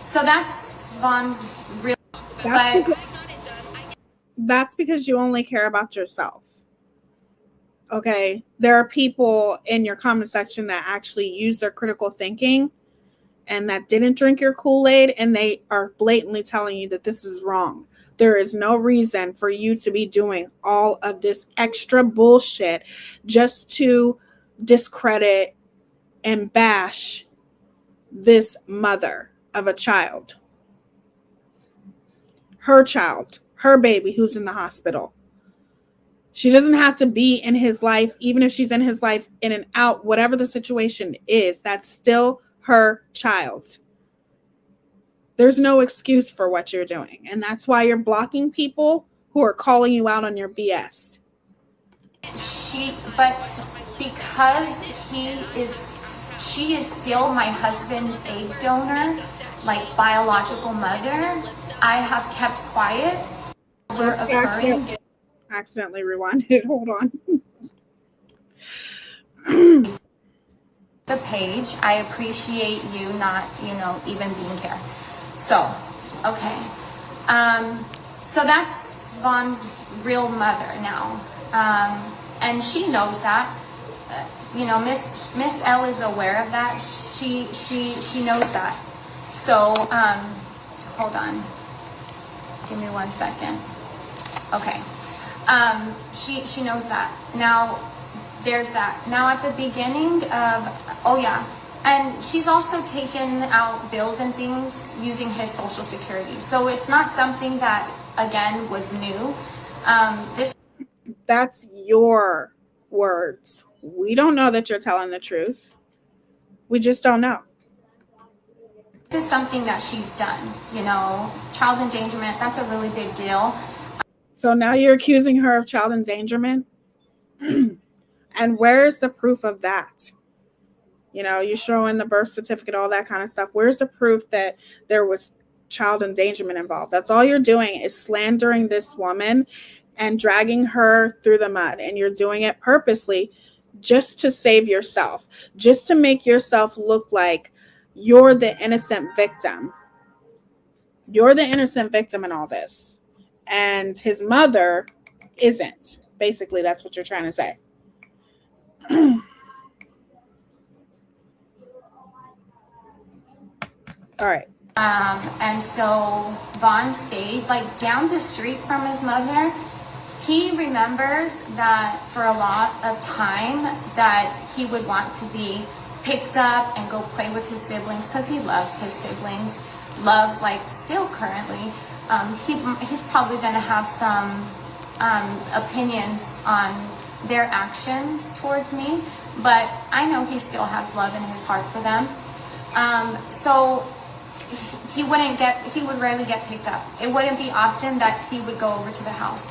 So that's Vaughn's real, that's because you only care about yourself. Okay? There are people in your comment section that actually use their critical thinking and that didn't drink your Kool-Aid, and they are blatantly telling you that this is wrong. There is no reason for you to be doing all of this extra bullshit just to discredit and bash this mother of a child. Her child, her baby who's in the hospital. She doesn't have to be in his life, even if she's in his life in and out, whatever the situation is, that's still her child. There's no excuse for what you're doing. And that's why you're blocking people who are calling you out on your BS. But because she is still my husband's egg donor, like biological mother, I have kept quiet over occurring. Accidentally rewinded. Hold on. The page. I appreciate you not, even being here. So, okay. So that's Vaughn's real mother now. And she knows that. Miss L is aware of that. She knows that. So, hold on. Give me 1 second. Okay. She knows that. Now, there's that. Now at the beginning of, and she's also taken out bills and things using his Social Security. So it's not something that, again, was new. That's your words. We don't know that you're telling the truth. We just don't know. This is something that she's done, child endangerment. That's a really big deal. So now you're accusing her of child endangerment? And where's the proof of that? You're showing the birth certificate, all that kind of stuff. Where's the proof that there was child endangerment involved? That's all you're doing is slandering this woman and dragging her through the mud. And you're doing it purposely just to save yourself, just to make yourself look like you're the innocent victim. You're the innocent victim in all this. And his mother isn't. Basically, that's what you're trying to say. All right. And so Vaughn stayed down the street from his mother. He remembers that for a lot of time that he would want to be picked up and go play with his siblings because he loves his siblings, still currently. He's probably going to have some opinions on their actions towards me, but I know he still has love in his heart for them. So he would rarely get picked up. It wouldn't be often that he would go over to the house.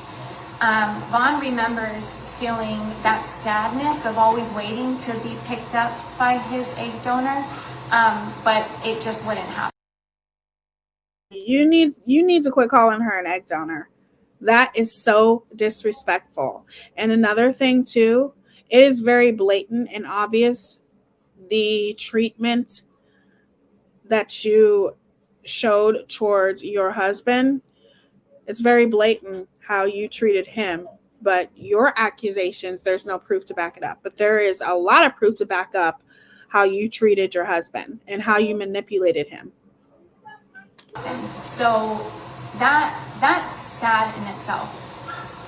Vaughn remembers feeling that sadness of always waiting to be picked up by his egg donor, but it just wouldn't happen. You need to quit calling her an egg donor. That is so disrespectful. And another thing too, it is very blatant and obvious the treatment that you showed towards your husband. It's very blatant how you treated him, but your accusations, there's no proof to back it up. But there is a lot of proof to back up how you treated your husband and how you manipulated him. So that's sad in itself.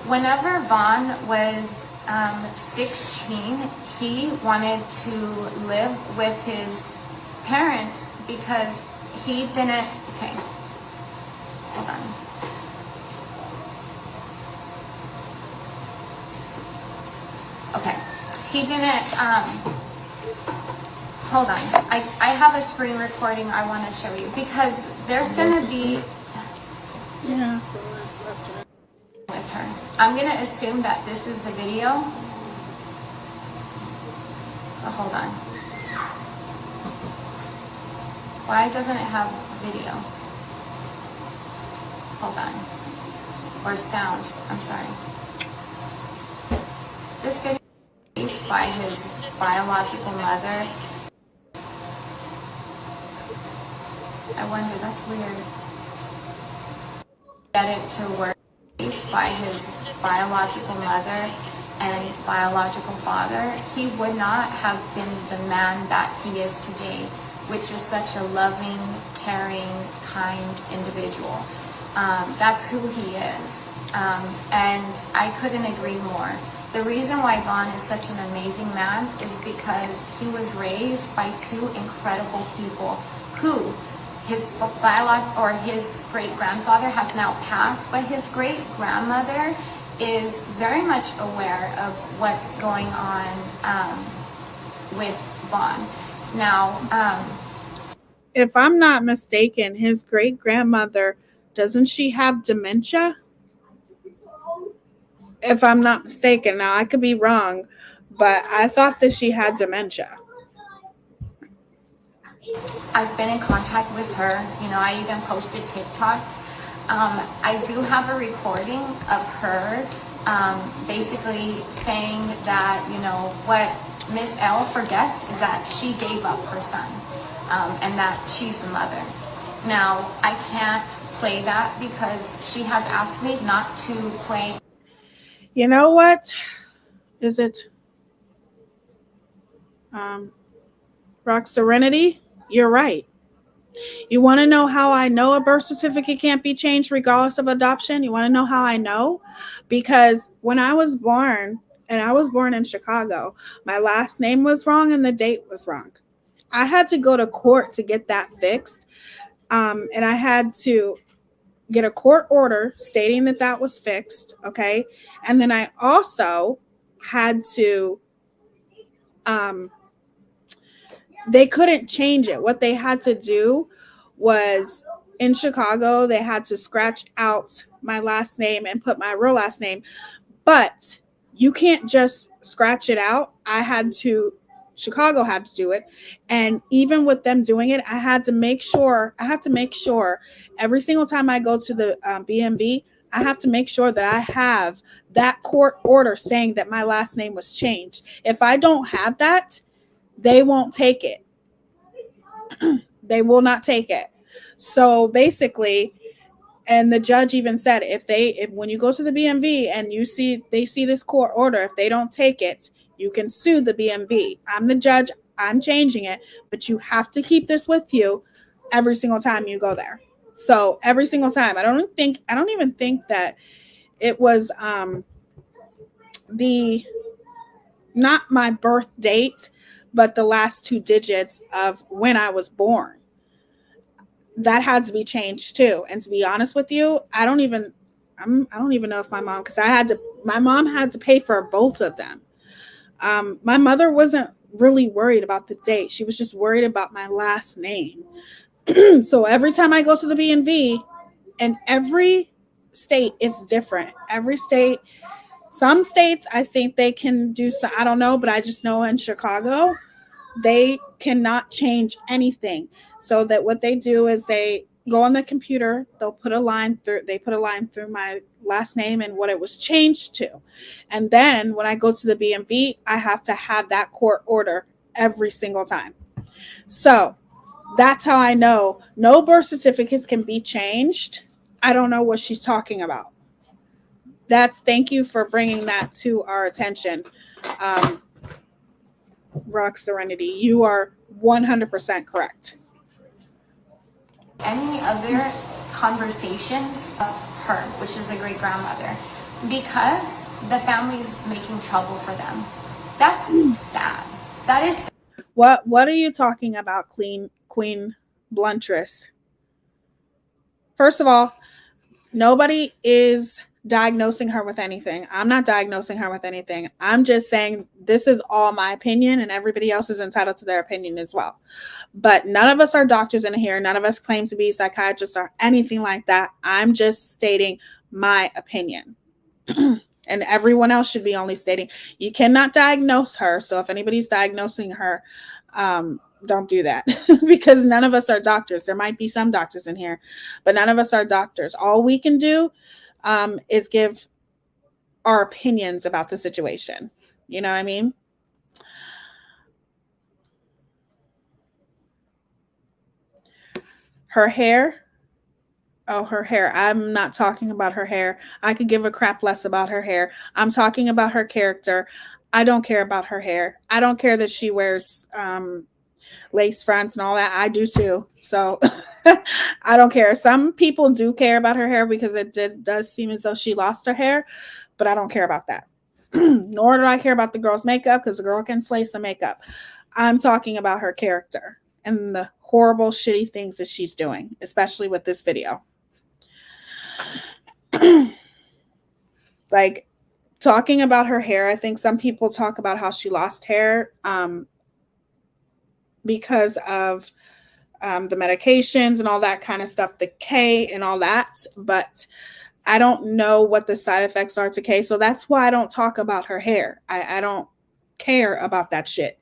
Whenever Vaughn was 16, he wanted to live with his parents because he didn't, okay, hold on. Okay, he didn't, hold on. I have a screen recording I want to show you because there's going to be, with her. I'm going to assume that this is the video. Oh, hold on. Why doesn't it have video? Hold on. Or sound. I'm sorry. This video is released by his biological mother. I wonder, that's weird. Get it to work by his biological mother and biological father. He would not have been the man that he is today, which is such a loving, caring, kind individual. That's who he is. And I couldn't agree more. The reason why Vaughn is such an amazing man is because he was raised by two incredible people who his great-grandfather has now passed, but his great-grandmother is very much aware of what's going on with Vaughn. Now, if I'm not mistaken, his great-grandmother, doesn't she have dementia? If I'm not mistaken. Now, I could be wrong, but I thought that she had dementia. I've been in contact with her. You know, I even posted TikToks. I do have a recording of her basically saying that, you know, what Miss L forgets is that she gave up her son and that she's the mother. Now, I can't play that because she has asked me not to play. You know what? Is it Rock Serenity? You're right. You want to know how I know a birth certificate can't be changed regardless of adoption? You want to know how I know? Because when I was born, and I was born in Chicago, my last name was wrong and the date was wrong. I had to go to court to get that fixed. And I had to get a court order stating that that was fixed. Okay. And then I also had to, they couldn't change it. What they had to do was in Chicago, they had to scratch out my last name and put my real last name. But you can't just scratch it out. Chicago had to do it. And even with them doing it, I have to make sure every single time I go to the BMV, I have to make sure that I have that court order saying that my last name was changed. If I don't have that, they won't take it. They will not take it. So basically, and the judge even said if when you go to the BMV and they see this court order, if they don't take it, you can sue the BMV. I'm the judge, I'm changing it, but you have to keep this with you every single time you go there. So every single time. I don't even think that it was the not my birth date, but the last two digits of when I was born. That had to be changed too. And to be honest with you, I don't even know if my mom, because my mom had to pay for both of them. My mother wasn't really worried about the date. She was just worried about my last name. So every time I go to the B&V, and every state is different. Every state, some states, I think they can do so. I don't know, but I just know in Chicago, they cannot change anything. So that what they do is they go on the computer, they put a line through my last name and what it was changed to. And then when I go to the BMV, I have to have that court order every single time. So that's how I know no birth certificates can be changed. I don't know what she's talking about. Thank you for bringing that to our attention. Rock Serenity, you are 100% correct. Any other conversations of her, which is a great grandmother, because the family's making trouble for them. That's sad. That is. What are you talking about, Queen Bluntress? First of all, nobody is diagnosing her with anything. I'm not diagnosing her with anything. I'm just saying this is all my opinion, and everybody else is entitled to their opinion as well. But none of us are doctors in here. None of us claim to be psychiatrists or anything like that. I'm just stating my opinion. And everyone else should be only stating. You cannot diagnose her. So if anybody's diagnosing her, don't do that because none of us are doctors. There might be some doctors in here, but none of us are doctors. All we can do is give our opinions about the situation. You know what I mean? Her hair. Oh, her hair. I'm not talking about her hair. I could give a crap less about her hair. I'm talking about her character. I don't care about her hair. I don't care that she wears lace fronts and all that. I do too. So I don't care. Some people do care about her hair because it does seem as though she lost her hair, but I don't care about that. Nor do I care about the girl's makeup because the girl can slay some makeup. I'm talking about her character and the horrible, shitty things that she's doing, especially with this video. Like talking about her hair, I think some people talk about how she lost hair because of the medications and all that kind of stuff, the K and all that. But I don't know what the side effects are to K. So that's why I don't talk about her hair. I don't care about that shit.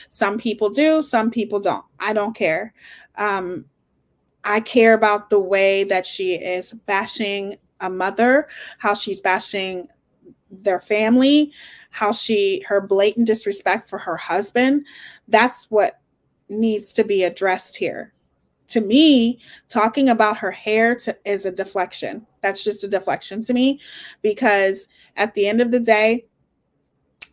Some people do, some people don't. I don't care. I care about the way that she is bashing a mother, how she's bashing their family, her blatant disrespect for her husband. That's what needs to be addressed here. To me, talking about her hair is a deflection. That's just a deflection to me, because at the end of the day,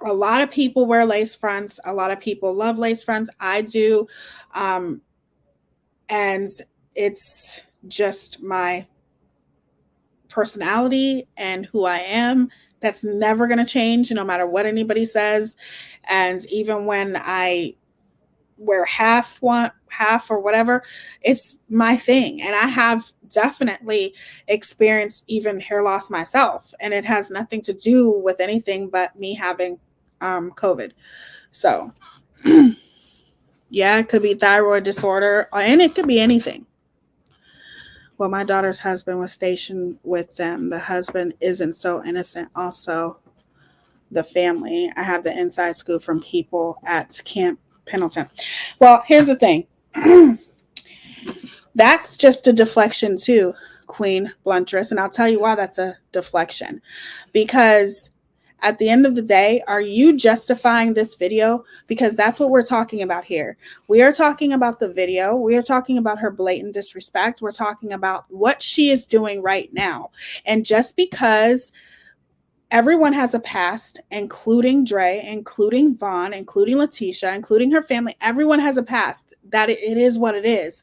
a lot of people wear lace fronts. A lot of people love lace fronts. I do. And it's just my personality and who I am. That's never going to change no matter what anybody says. And even when I wear half or whatever, it's my thing. And I have definitely experienced even hair loss myself, and it has nothing to do with anything but me having COVID. So yeah, it could be thyroid disorder, and it could be anything. Well, my daughter's husband was stationed with them. The husband isn't so innocent. Also, the family. I have the inside scoop from people at Camp Pendleton. Well, here's the thing. That's just a deflection too, Queen Bluntress. And I'll tell you why that's a deflection. Because at the end of the day, are you justifying this video? Because that's what we're talking about here. We are talking about the video. We are talking about her blatant disrespect. We're talking about what she is doing right now. And just because everyone has a past, including Dre, including Vaughn, including Letitia, including her family, everyone has a past. That it is what it is.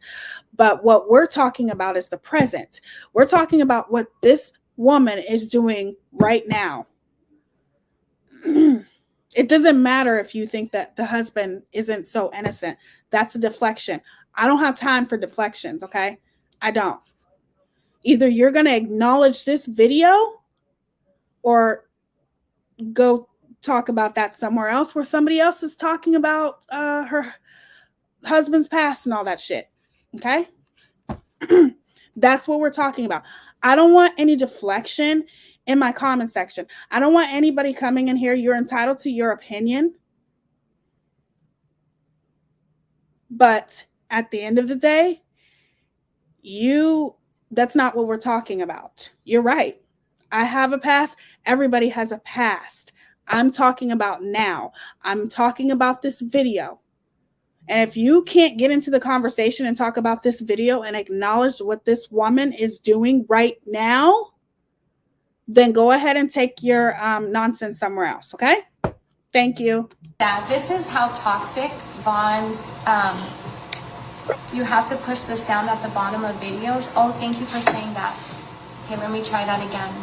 But what we're talking about is the present. We're talking about what this woman is doing right now. It doesn't matter if you think that the husband isn't so innocent. That's a deflection. I don't have time for deflections, okay? I don't. Either you're going to acknowledge this video or go talk about that somewhere else where somebody else is talking about her husband's past and all that shit, okay? That's what we're talking about. I don't want any deflection in my comment section. I don't want anybody coming in here. You're entitled to your opinion. But at the end of the day, that's not what we're talking about. You're right. I have a past. Everybody has a past. I'm talking about now. I'm talking about this video. And if you can't get into the conversation and talk about this video and acknowledge what this woman is doing right now, then go ahead and take your nonsense somewhere else, okay? Thank you. Yeah, this is how toxic Vaughn's, you have to push the sound at the bottom of videos. Oh, thank you for saying that. Okay, let me try that again.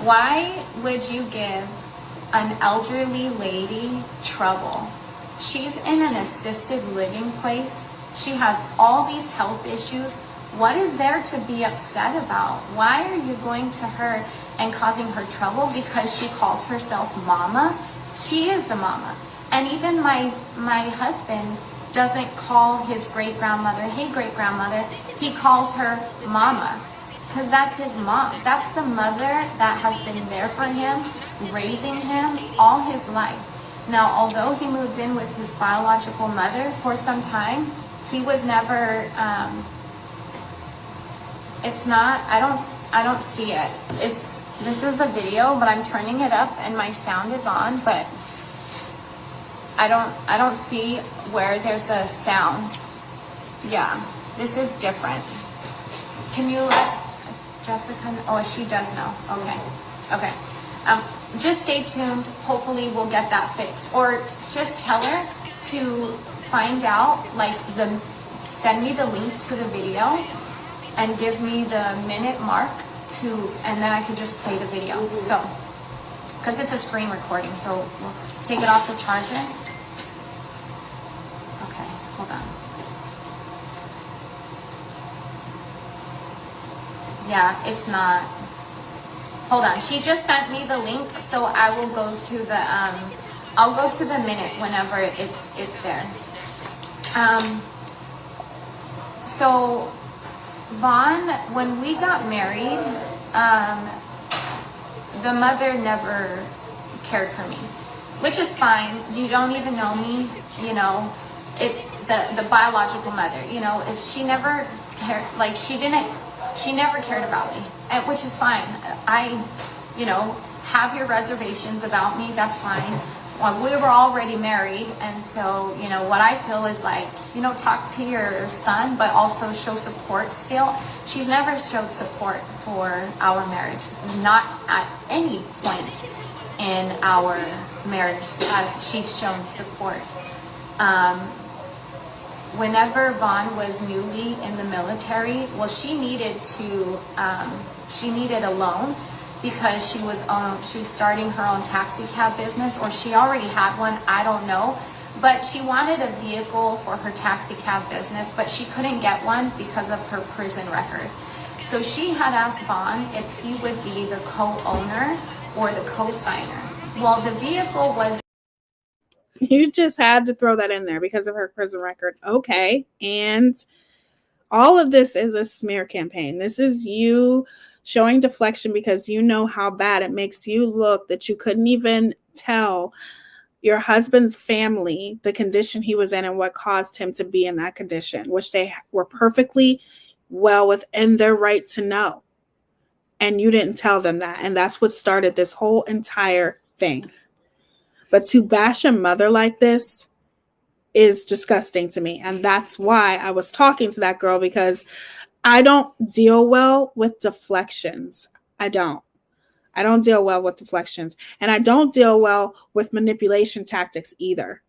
Why would you give an elderly lady trouble? She's in an assisted living place. She has all these health issues. What is there to be upset about? Why are you going to her and causing her trouble because she calls herself mama? She is the mama. And even my husband doesn't call his great-grandmother, hey great-grandmother. He calls her mama because that's his mom. That's the mother that has been there for him, raising him all his life. Now, although he moved in with his biological mother for some time, he was never, it's not, I don't see it. This is the video, but I'm turning it up and my sound is on, but I don't see where there's a sound. Yeah, this is different. Can you let Jessica know? Oh, she does know. Okay. Just stay tuned. Hopefully we'll get that fixed. Or just tell her to find out, send me the link to the video and give me the minute mark and then I could just play the video. So, because it's a screen recording, so we'll take it off the charger. Okay, hold on. Yeah, it's not. Hold on, she just sent me the link, so I will go to the I'll go to the minute whenever it's there. So Vaughn, when we got married, the mother never cared for me. which is fine. You don't even know me, you know. It's the biological mother, you know. She never cared, like she never cared about me, which is fine. I, you know, have your reservations about me, that's fine. Well, we were already married, and so, you know, what I feel is like, you know, talk to your son, but also show support still. She's never showed support for our marriage, not at any point in our marriage has she shown support. Whenever Vaughn was newly in the military, well, she needed a loan because she's starting her own taxi cab business, or she already had one, I don't know. But she wanted a vehicle for her taxi cab business, but she couldn't get one because of her prison record. So she had asked Vaughn if he would be the co-owner or the co-signer. Well, the vehicle was... You just had to throw that in there because of her prison record. Okay. And all of this is a smear campaign. This is you showing deflection because you know how bad it makes you look that you couldn't even tell your husband's family the condition he was in and what caused him to be in that condition, which they were perfectly well within their right to know. And you didn't tell them that. And that's what started this whole entire thing. But to bash a mother like this is disgusting to me. And that's why I was talking to that girl, because I don't deal well with deflections. I don't deal well with deflections. And I don't deal well with manipulation tactics either.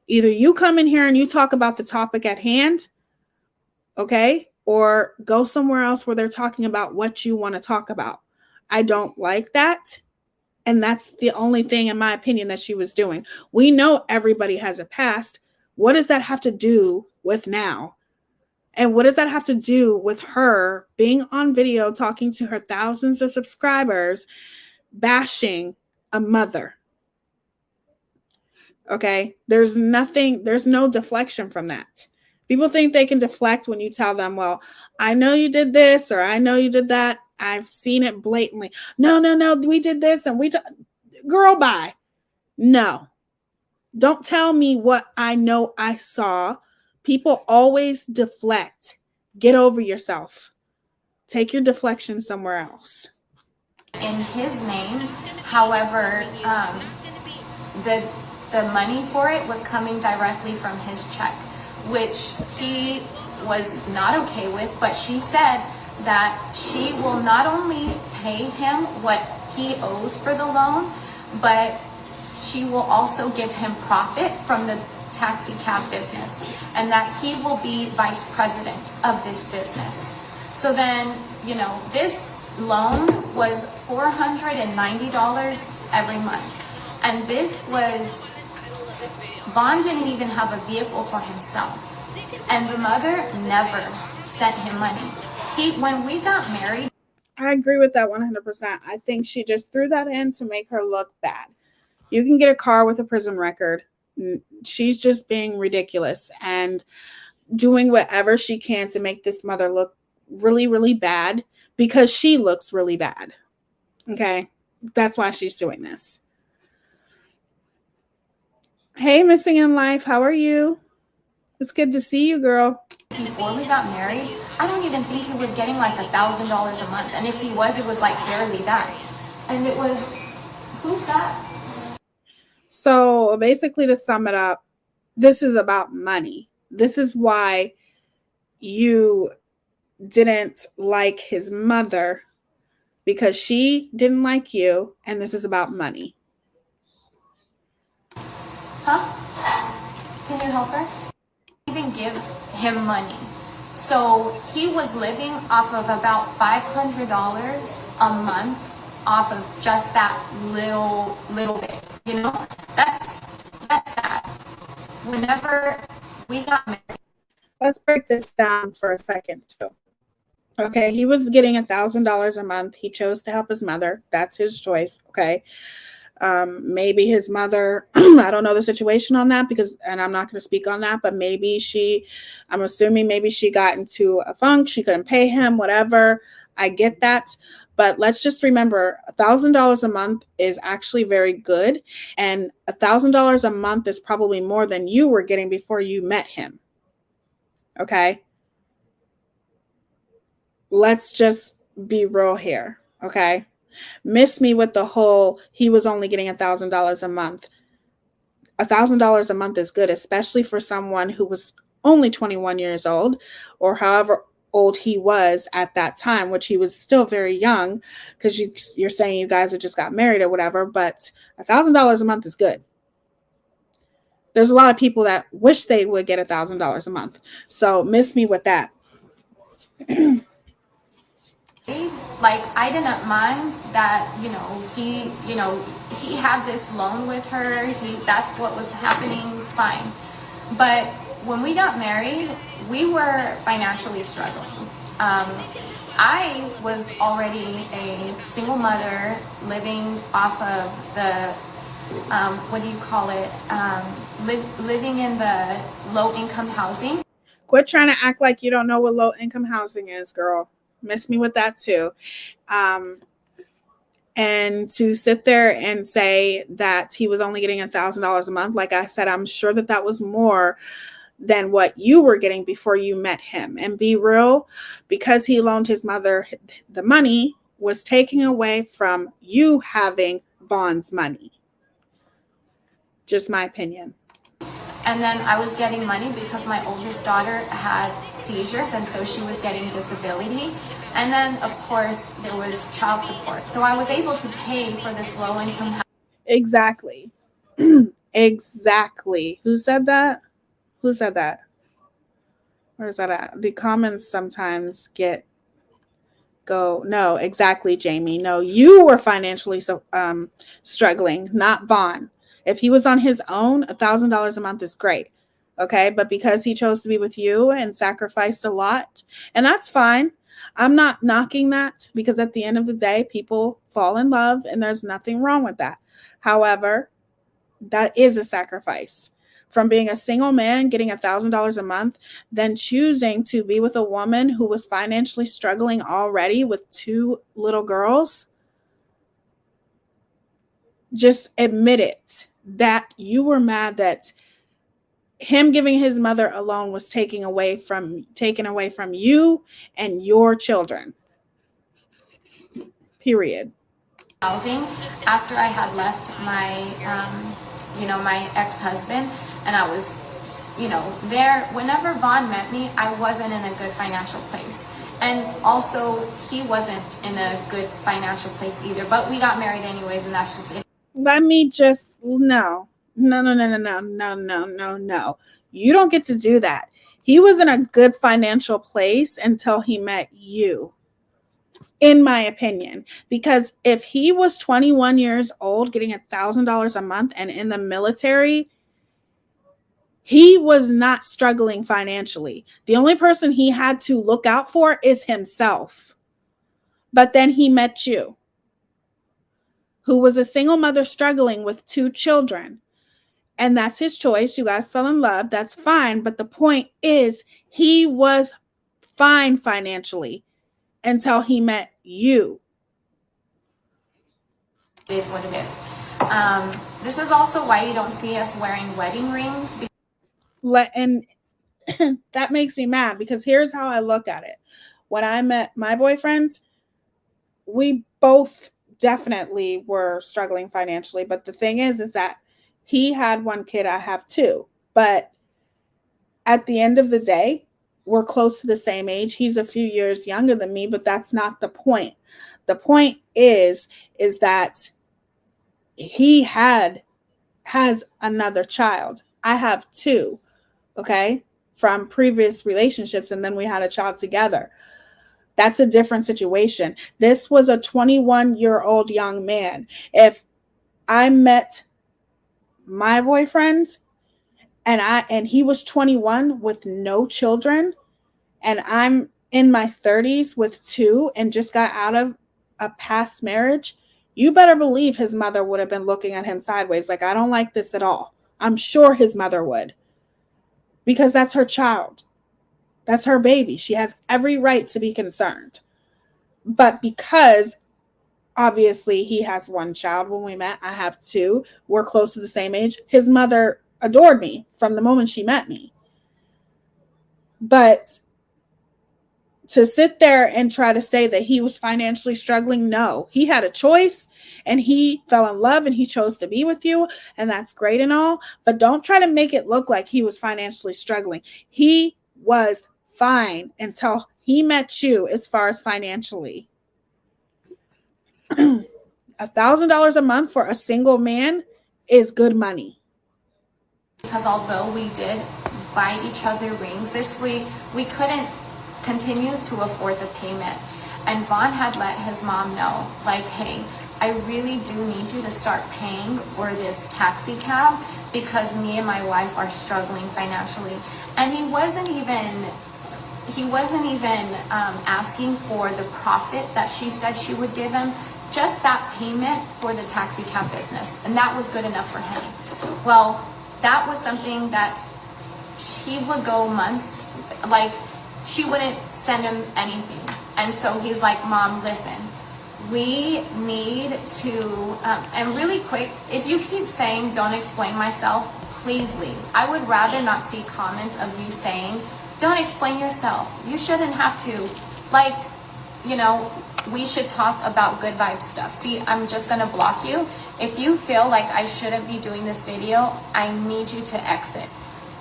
Either you come in here and you talk about the topic at hand, okay? Or go somewhere else where they're talking about what you want to talk about. I don't like that. And that's the only thing, in my opinion, that she was doing. We know everybody has a past. What does that have to do with now? And what does that have to do with her being on video talking to her thousands of subscribers, bashing a mother? Okay, there's no deflection from that. People think they can deflect when you tell them, well, I know you did this or I know you did that. I've seen it blatantly. No, we did this and girl, bye. No, don't tell me what I know I saw. People always deflect. Get over yourself. Take your deflection somewhere else. In his name, however, the money for it was coming directly from his check, which he was not okay with, but she said that she will not only pay him what he owes for the loan, but she will also give him profit from the taxi cab business, and that he will be vice president of this business. So then, you know, this loan was $490 every month. And this was, Vaughn didn't even have a vehicle for himself. And the mother never sent him money. When we got married. I agree with that 100%. I think she just threw that in to make her look bad. You can get a car with a prison record. She's just being ridiculous and doing whatever she can to make this mother look really, really bad because she looks really bad. Okay? That's why she's doing this. Hey, Missing in Life. How are you? It's good to see you, girl. Before we got married, I don't even think he was getting like $1,000 a month. And if he was, it was like barely that. And it was, who's that? So basically, to sum it up, this is about money. This is why you didn't like his mother, because she didn't like you, and this is about money. Huh? Can you help her? Even give him money. So he was living off of about $500 a month off of just that little bit, you know. That's sad. Whenever we got married, let's break this down for a second too. Okay, he was getting $1,000 a month. He chose to help his mother. That's his choice. Okay. Maybe his mother, I don't know the situation on that and I'm not going to speak on that, but I'm assuming maybe she got into a funk. She couldn't pay him, whatever. I get that. But let's just remember $1,000 a month is actually very good. And $1,000 a month is probably more than you were getting before you met him. Okay. Let's just be real here. Okay. Miss me with the whole he was only getting $1,000 a month. $1,000 a month is good, especially for someone who was only 21 years old, or however old he was at that time, which he was still very young, because you're saying you guys had just got married or whatever, but $1,000 a month is good. There's a lot of people that wish they would get $1,000 a month. So miss me with that. Like, I didn't mind that, he had this loan with her. That's what was happening, fine. But when we got married, we were financially struggling. I was already a single mother living off of the, living in the low-income housing. Quit trying to act like you don't know what low-income housing is, girl. Miss me with that too. And to sit there and say that he was only getting $1,000 a month, like I said, I'm sure that was more than what you were getting before you met him. And be real, because he loaned his mother the money was taking away from you having Vaughn's money. Just my opinion. And then I was getting money because my oldest daughter had seizures, and so she was getting disability. And then, of course, there was child support. So I was able to pay for this low-income house. Exactly. Exactly. Who said that? Who said that? Where's that at? The comments sometimes no, exactly, Jamie. No, you were financially struggling, not Vaughn. If he was on his own, $1,000 a month is great. Okay. But because he chose to be with you and sacrificed a lot, and that's fine. I'm not knocking that, because at the end of the day, people fall in love and there's nothing wrong with that. However, that is a sacrifice from being a single man getting $1,000 a month, then choosing to be with a woman who was financially struggling already with 2 little girls. Just admit it, that you were mad that him giving his mother a loan was taken away from you and your children. Period. Housing after I had left my, my ex-husband, and I was, there. Whenever Vaughn met me, I wasn't in a good financial place. And also, he wasn't in a good financial place either. But we got married anyways, and that's just it. Let me just, no. You don't get to do that. He was in a good financial place until he met you, in my opinion. Because if he was 21 years old getting $1,000 a month and in the military, he was not struggling financially. The only person he had to look out for is himself. But then he met you, who was a single mother struggling with 2 children. And that's his choice. You guys fell in love. That's fine. But the point is, he was fine financially until he met you. It is what it is. This is also why you don't see us wearing wedding rings. And that makes me mad, because here's how I look at it. When I met my boyfriends, we both definitely were struggling financially. But the thing is that he had 1 kid, I have 2. But at the end of the day, we're close to the same age. He's a few years younger than me, but that's not the point. The point is that he has another child. I have 2, okay, from previous relationships, and then we had a child together. That's a different situation. This was a 21-year-old young man. If I met my boyfriend and he was 21 with no children, and I'm in my 30s with 2 and just got out of a past marriage, you better believe his mother would have been looking at him sideways like, I don't like this at all. I'm sure his mother would, because that's her child. That's her baby. She has every right to be concerned. But because obviously he has one child, when we met, I have two, we're close to the same age. His mother adored me from the moment she met me. But to sit there and try to say that he was financially struggling, no, he had a choice and he fell in love and he chose to be with you, and that's great and all, but don't try to make it look like he was financially struggling. He was fine until he met you. As far as financially, $1,000 a month for a single man is good money. Because although we did buy each other rings this week, we couldn't continue to afford the payment. And Vaughn had let his mom know, like, hey, I really do need you to start paying for this taxi cab because me and my wife are struggling financially. And he wasn't even asking for the profit that she said she would give him, just that payment for the taxi cab business. And that was good enough for him. Well, that was something that he would go months, like, she wouldn't send him anything. And so he's like, Mom, listen, we need to, and really quick, if you keep saying, don't explain myself, please leave. I would rather not see comments of you saying, don't explain yourself. You shouldn't have to. Like, you know, we should talk about good vibe stuff. See, I'm just going to block you. If you feel like I shouldn't be doing this video, I need you to exit.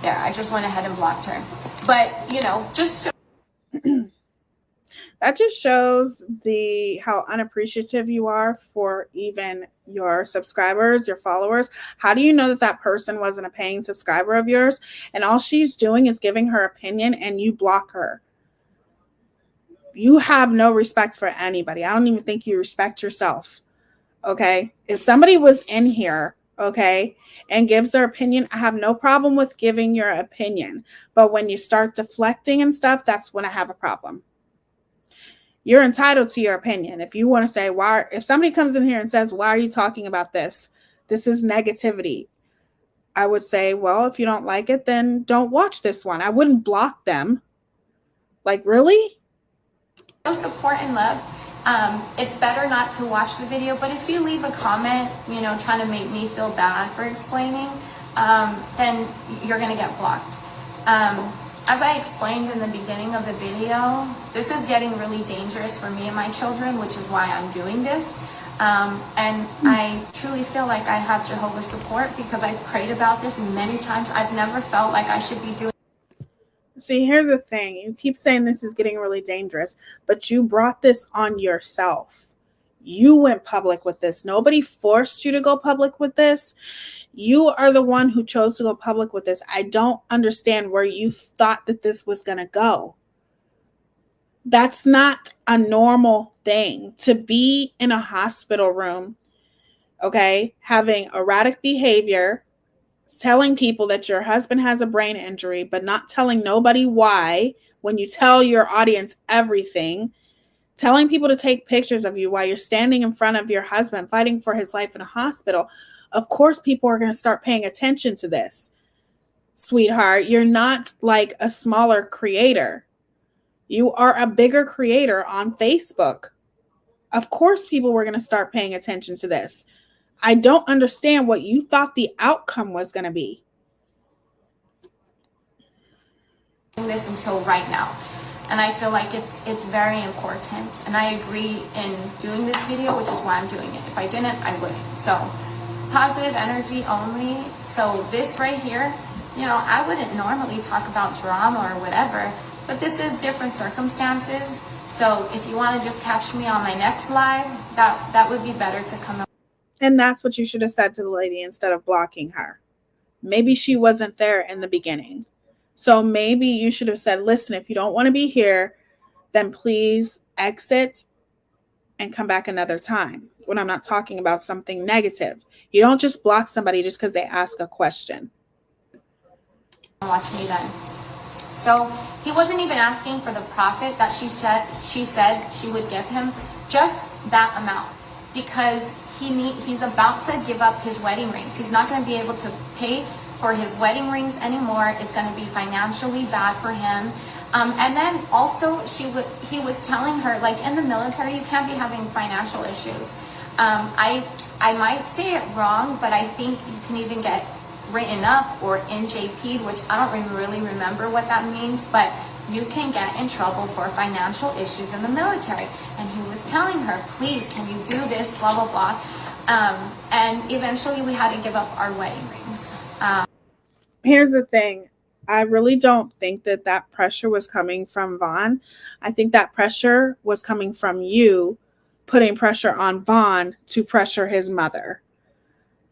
There, I just went ahead and blocked her. But, you know, just that just shows how unappreciative you are for even your subscribers, your followers. How do you know that person wasn't a paying subscriber of yours and all she's doing is giving her opinion and you block her? You have no respect for anybody. I don't even think you respect yourself. Okay? If somebody was in here, okay, and gives their opinion, I have no problem with giving your opinion. But when you start deflecting and stuff, that's when I have a problem. You're entitled to your opinion. If you want to say, if somebody comes in here and says, why are you talking about this? This is negativity. I would say, well, if you don't like it, then don't watch this one. I wouldn't block them. Like, really? Support and love. It's better not to watch the video, but if you leave a comment, you know, trying to make me feel bad for explaining, then you're going to get blocked. As I explained in the beginning of the video, this is getting really dangerous for me and my children, which is why I'm doing this. And I truly feel like I have Jehovah's support because I've prayed about this many times. I've never felt like I should be doing. See, here's the thing. You keep saying this is getting really dangerous, but you brought this on yourself. You went public with this. Nobody forced you to go public with this. You are the one who chose to go public with this. I don't understand where you thought that this was going to go. That's not a normal thing to be in a hospital room, okay, having erratic behavior, telling people that your husband has a brain injury, but not telling nobody why when you tell your audience everything, telling people to take pictures of you while you're standing in front of your husband fighting for his life in a hospital. Of course, people are going to start paying attention to this. Sweetheart, you're not like a smaller creator. You are a bigger creator on Facebook. Of course, people were going to start paying attention to this. I don't understand what you thought the outcome was going to be. This until right now. And I feel like it's very important. And I agree in doing this video, which is why I'm doing it. If I didn't, I wouldn't. So positive energy only. So this right here, you know, I wouldn't normally talk about drama or whatever, but this is different circumstances. So if you want to just catch me on my next live, that would be better to come up. And that's what you should have said to the lady instead of blocking her. Maybe she wasn't there in the beginning. So maybe you should have said, listen, if you don't want to be here, then please exit and come back another time when I'm not talking about something negative. You don't just block somebody just because they ask a question. Watch me then. So he wasn't even asking for the profit that she said she would give him, just that amount, because he's about to give up his wedding rings. He's not going to be able to pay for his wedding rings anymore. It's going to be financially bad for him. And then also he was telling her, like, in the military, you can't be having financial issues. I might say it wrong, but I think you can even get written up or NJP'd, which I don't really remember what that means, but you can get in trouble for financial issues in the military. And he was telling her, please, can you do this, blah, blah, blah. And eventually we had to give up our wedding rings. Here's the thing. I really don't think that that pressure was coming from Vaughn. I think that pressure was coming from you putting pressure on Vaughn to pressure his mother,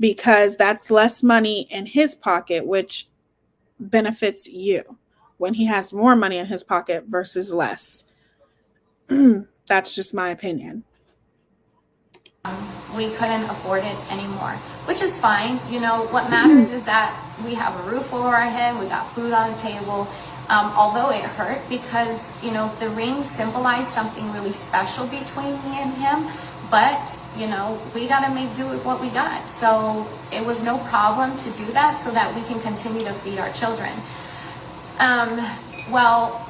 because that's less money in his pocket, which benefits you when he has more money in his pocket versus less. That's just my opinion. We couldn't afford it anymore, which is fine. You know, what matters is that we have a roof over our head, we got food on the table. Although it hurt because, you know, the ring symbolized something really special between me and him, but, you know, we got to make do with what we got. So it was no problem to do that so that we can continue to feed our children. Well,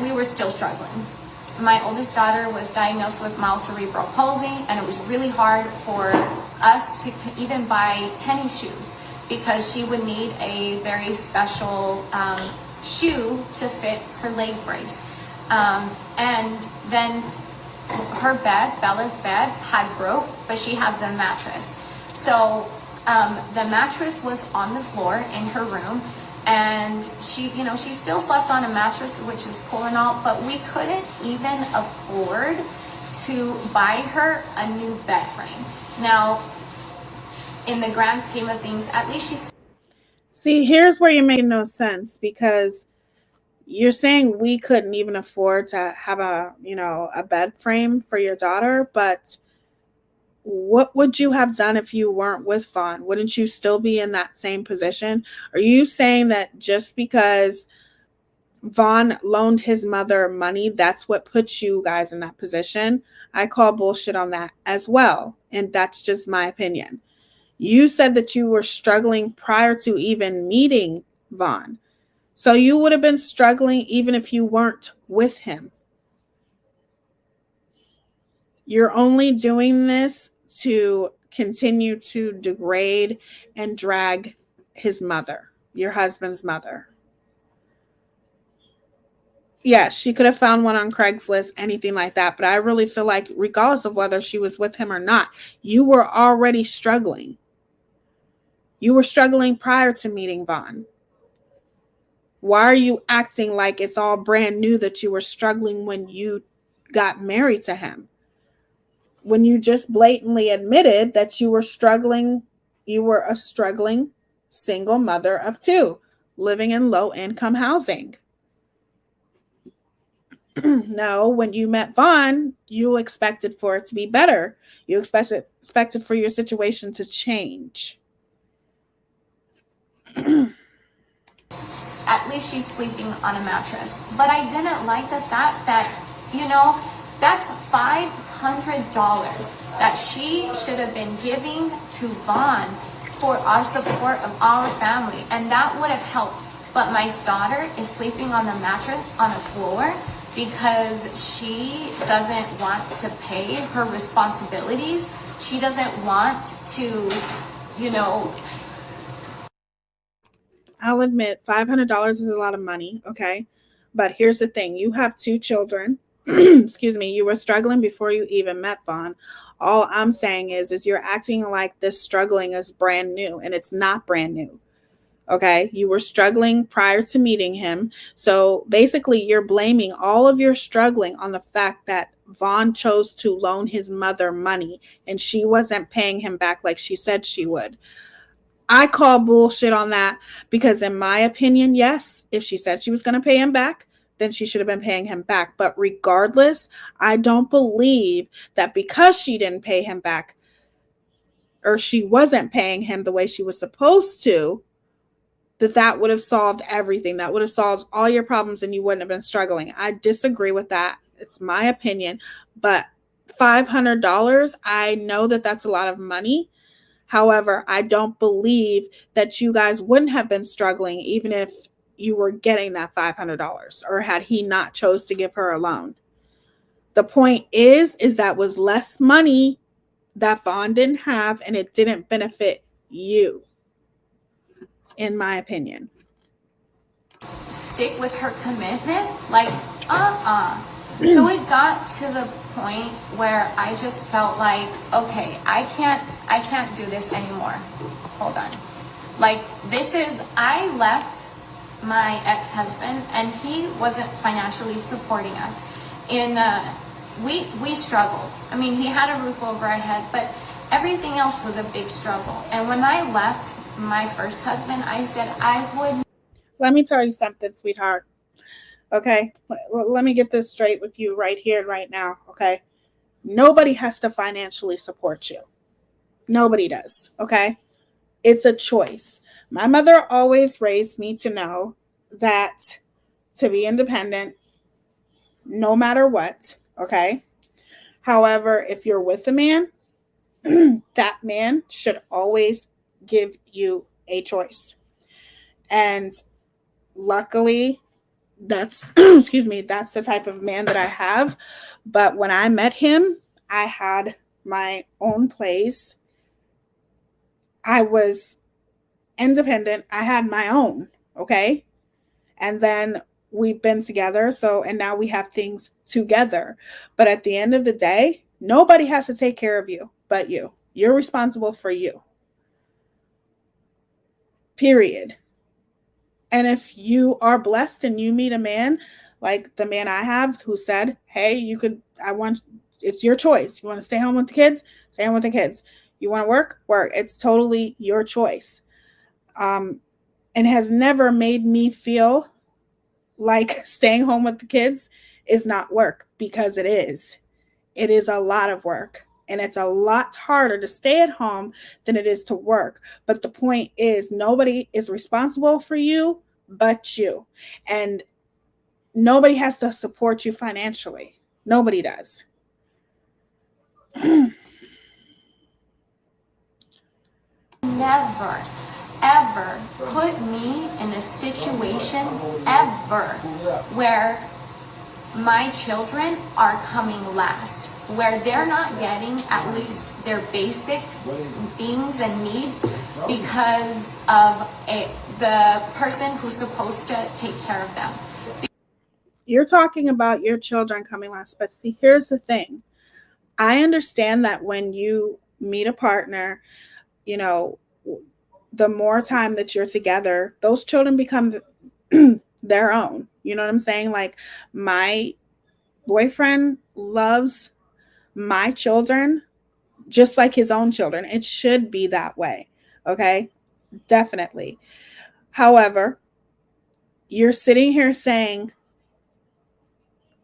we were still struggling. My oldest daughter was diagnosed with mild cerebral palsy, and it was really hard for us to even buy tennis shoes because she would need a very special shoe to fit her leg brace. And then her bed, Bella's bed, had broke, but she had the mattress. So the mattress was on the floor in her room, and she, you know, she still slept on a mattress, which is cool and all, but we couldn't even afford to buy her a new bed frame. Now, in the grand scheme of things, at least she's... See, here's where you're making no sense, because you're saying we couldn't even afford to have a, you know, a bed frame for your daughter, but what would you have done if you weren't with Vaughn? Wouldn't you still be in that same position? Are you saying that just because Vaughn loaned his mother money, that's what puts you guys in that position? I call bullshit on that as well. And that's just my opinion. You said that you were struggling prior to even meeting Vaughn. So you would have been struggling even if you weren't with him. You're only doing this to continue to degrade and drag his mother, your husband's mother. Yeah, she could have found one on Craigslist, anything like that. But I really feel like, regardless of whether she was with him or not, you were already struggling. You were struggling prior to meeting Vaughn. Why are you acting like it's all brand new that you were struggling when you got married to him? When you just blatantly admitted that you were struggling, you were a struggling single mother of two, living in low-income housing. No, when you met Vaughn, you expected for it to be better. You expected for your situation to change. At least she's sleeping on a mattress. But I didn't like the fact that, you know, that's $500 that she should have been giving to Vaughn for our support of our family, and that would have helped. But my daughter is sleeping on the mattress on the floor because she doesn't want to pay her responsibilities. She doesn't want to, you know... I'll admit $500 is a lot of money, okay? But here's the thing. You have two children. Excuse me. You were struggling before you even met Vaughn. All I'm saying is you're acting like this struggling is brand new, and it's not brand new. Okay? You were struggling prior to meeting him. So basically, you're blaming all of your struggling on the fact that Vaughn chose to loan his mother money, and she wasn't paying him back like she said she would. I call bullshit on that because, in my opinion, yes, if she said she was going to pay him back, then she should have been paying him back. But regardless, I don't believe that because she didn't pay him back, or she wasn't paying him the way she was supposed to, that would have solved everything. That would have solved all your problems and you wouldn't have been struggling. I disagree with that. It's my opinion. But $500, I know that that's a lot of money. However, I don't believe that you guys wouldn't have been struggling even if you were getting that $500, or had he not chose to give her a loan. The point is that was less money that Vaughn didn't have, and it didn't benefit you, in my opinion. Stick with her commitment, like so it got to the point where I just felt like, okay, I can't do this anymore. Hold on. Like, I left my ex-husband, and he wasn't financially supporting us. We struggled. I mean, he had a roof over our head, but everything else was a big struggle. And when I left my first husband, I said I would. Let me tell you something, sweetheart. Okay? Let me get this straight with you right here, right now. Okay? Nobody has to financially support you. Nobody does. Okay? It's a choice. My mother always raised me to know that to be independent, no matter what. Okay? However, if you're with a man, that man should always give you a choice. And luckily, that's excuse me, that's the type of man that I have. But when I met him, I had my own place. I was independent. I had my own, okay? And then we've been together, and now we have things together. But at the end of the day, nobody has to take care of you but you. You're responsible for you. Period. And if you are blessed and you meet a man like the man I have, who said, hey, it's your choice. You want to stay home with the kids? Stay home with the kids. You want to work? Work. It's totally your choice. And has never made me feel like staying home with the kids is not work, because it is. It is a lot of work. And it's a lot harder to stay at home than it is to work. But the point is, nobody is responsible for you but you. And nobody has to support you financially. Nobody does. Never, ever put me in a situation ever where my children are coming last, where they're not getting at least their basic things and needs because of the person who's supposed to take care of them. You're talking about your children coming last, but see, here's the thing. I understand that when you meet a partner, the more time that you're together, those children become their own. You know what I'm saying? Like, my boyfriend loves my children just like his own children. It should be that way. Okay? Definitely. However, you're sitting here saying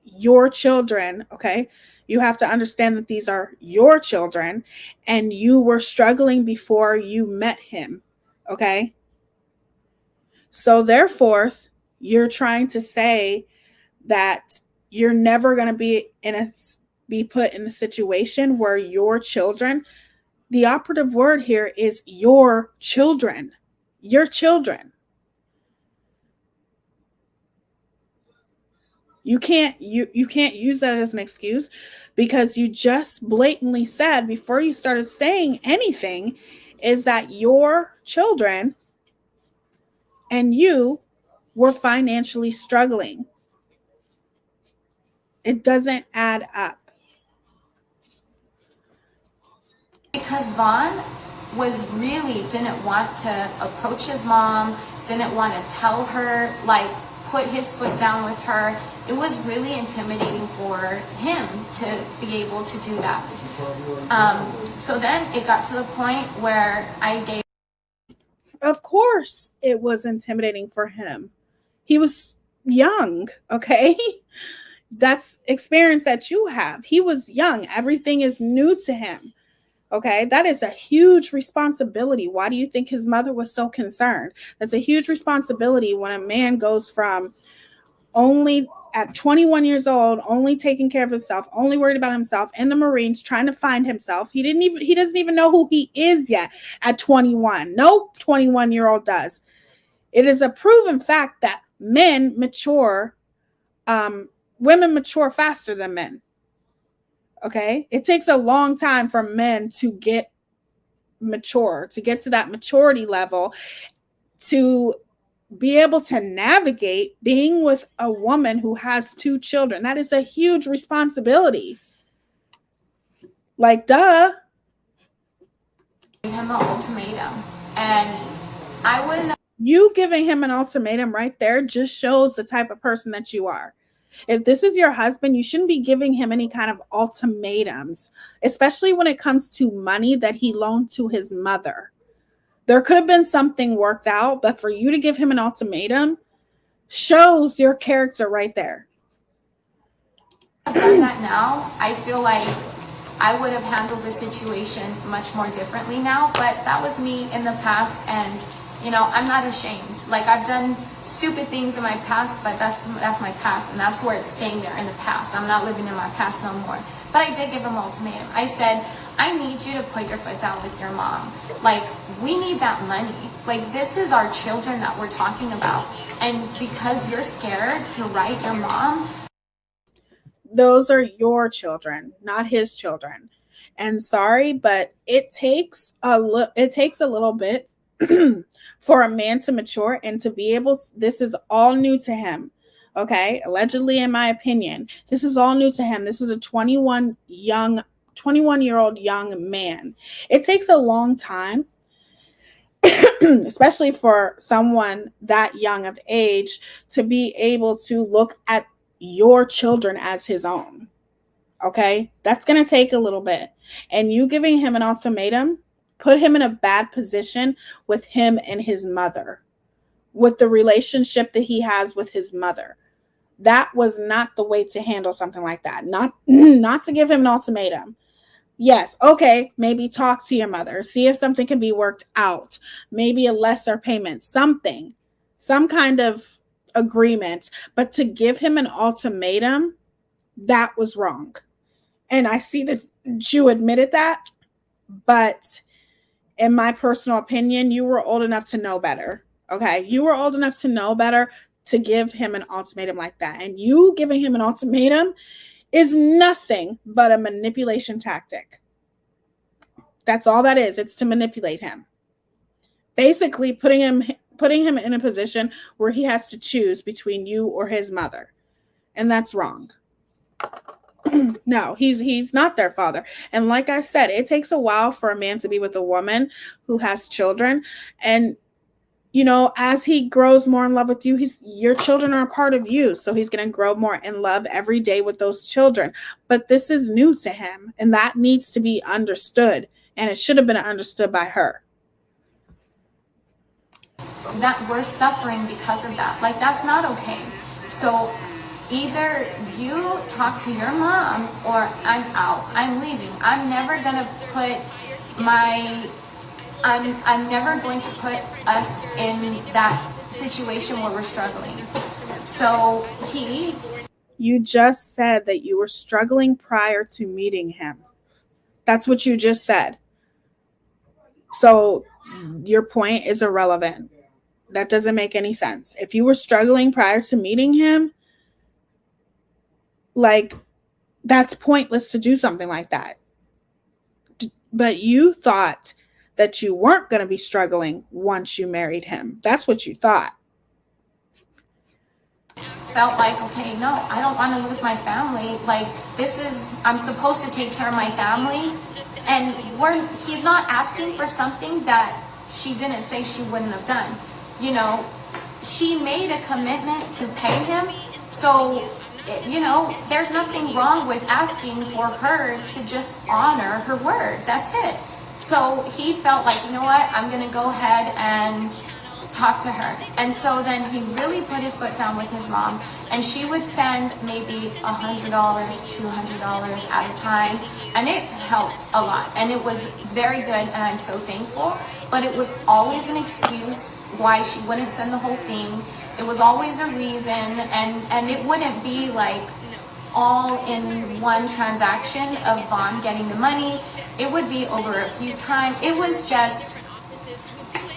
your children, okay? You have to understand that these are your children, and you were struggling before you met him, okay? So therefore, you're trying to say that you're never going to be put in a situation where your children, the operative word here is your children. Your children. You can't use that as an excuse, because you just blatantly said before you started saying anything is that your children and you were financially struggling. It doesn't add up. Because Vaughn didn't want to approach his mom, didn't want to tell her, like, put his foot down with her. It was really intimidating for him to be able to do that. So then it got to the point where I gave. Of course it was intimidating for him. He was young, okay? That's experience that you have. He was young. Everything is new to him. Okay, that is a huge responsibility. Why do you think his mother was so concerned? That's a huge responsibility when a man goes from only at 21 years old, only taking care of himself, only worried about himself, in the Marines, trying to find himself. He doesn't even know who he is yet at 21. No 21-year-old does. It is a proven fact that men mature, women mature faster than men. Okay? It takes a long time for men to get mature, to get to that maturity level, to be able to navigate being with a woman who has 2 children. That is a huge responsibility. Like, duh. Him an ultimatum, and I wouldn't. You giving him an ultimatum right there just shows the type of person that you are. If this is your husband, you shouldn't be giving him any kind of ultimatums, especially when it comes to money that he loaned to his mother. There could have been something worked out, but for you to give him an ultimatum shows your character right there. I've done that now. I feel like I would have handled the situation much more differently now, but that was me in the past, and you know, I'm not ashamed. Like, I've done stupid things in my past, but that's my past, and that's where it's staying there, in the past. I'm not living in my past no more. But I did give him an ultimatum. I said, I need you to put your foot down with your mom. Like, we need that money. Like, this is our children that we're talking about. And because you're scared to write your mom, those are your children, not his children. And sorry, but it takes a little bit for a man to mature and to be able to, this is all new to him. Okay. Allegedly, in my opinion, this is all new to him. This is a 21-year-old young man. It takes a long time, especially for someone that young of age, to be able to look at your children as his own. Okay. That's going to take a little bit. And you giving him an ultimatum put him in a bad position with him and his mother, with the relationship that he has with his mother. That was not the way to handle something like that. Not to give him an ultimatum. Yes, okay, maybe talk to your mother. See if something can be worked out. Maybe a lesser payment, something, some kind of agreement. But to give him an ultimatum, that was wrong. And I see that you admitted that, but in my personal opinion, you were old enough to know better. Okay. You were old enough to know better to give him an ultimatum like that. And you giving him an ultimatum is nothing but a manipulation tactic. That's all that is. It's to manipulate him. Basically putting him in a position where he has to choose between you or his mother. And that's wrong. No, he's not their father. And like I said, it takes a while for a man to be with a woman who has children. And, you know, as he grows more in love with you, your children are a part of you. So he's going to grow more in love every day with those children. But this is new to him, and that needs to be understood. And it should have been understood by her. That we're suffering because of that. Like, that's not okay. So either you talk to your mom or I'm out. I'm leaving. I'm never going to put I'm never going to put us in that situation where we're struggling. So You just said that you were struggling prior to meeting him. That's what you just said. So your point is irrelevant. That doesn't make any sense. If you were struggling prior to meeting him, like, that's pointless to do something like that. But you thought that you weren't going to be struggling once you married him. That's what you thought. Felt like, okay, no, I don't want to lose my family. Like, I'm supposed to take care of my family. And he's not asking for something that she didn't say she wouldn't have done. You know, she made a commitment to pay him. So, you know, there's nothing wrong with asking for her to just honor her word. That's it. So he felt like, you know what, I'm going to go ahead and talk to her. And so then he really put his foot down with his mom, and she would send maybe $100, $200 at a time, and it helped a lot, and it was very good, and I'm so thankful. But it was always an excuse why she wouldn't send the whole thing. It was always a reason, and it wouldn't be like all in one transaction of Vaughn getting the money. It would be over a few times. It was just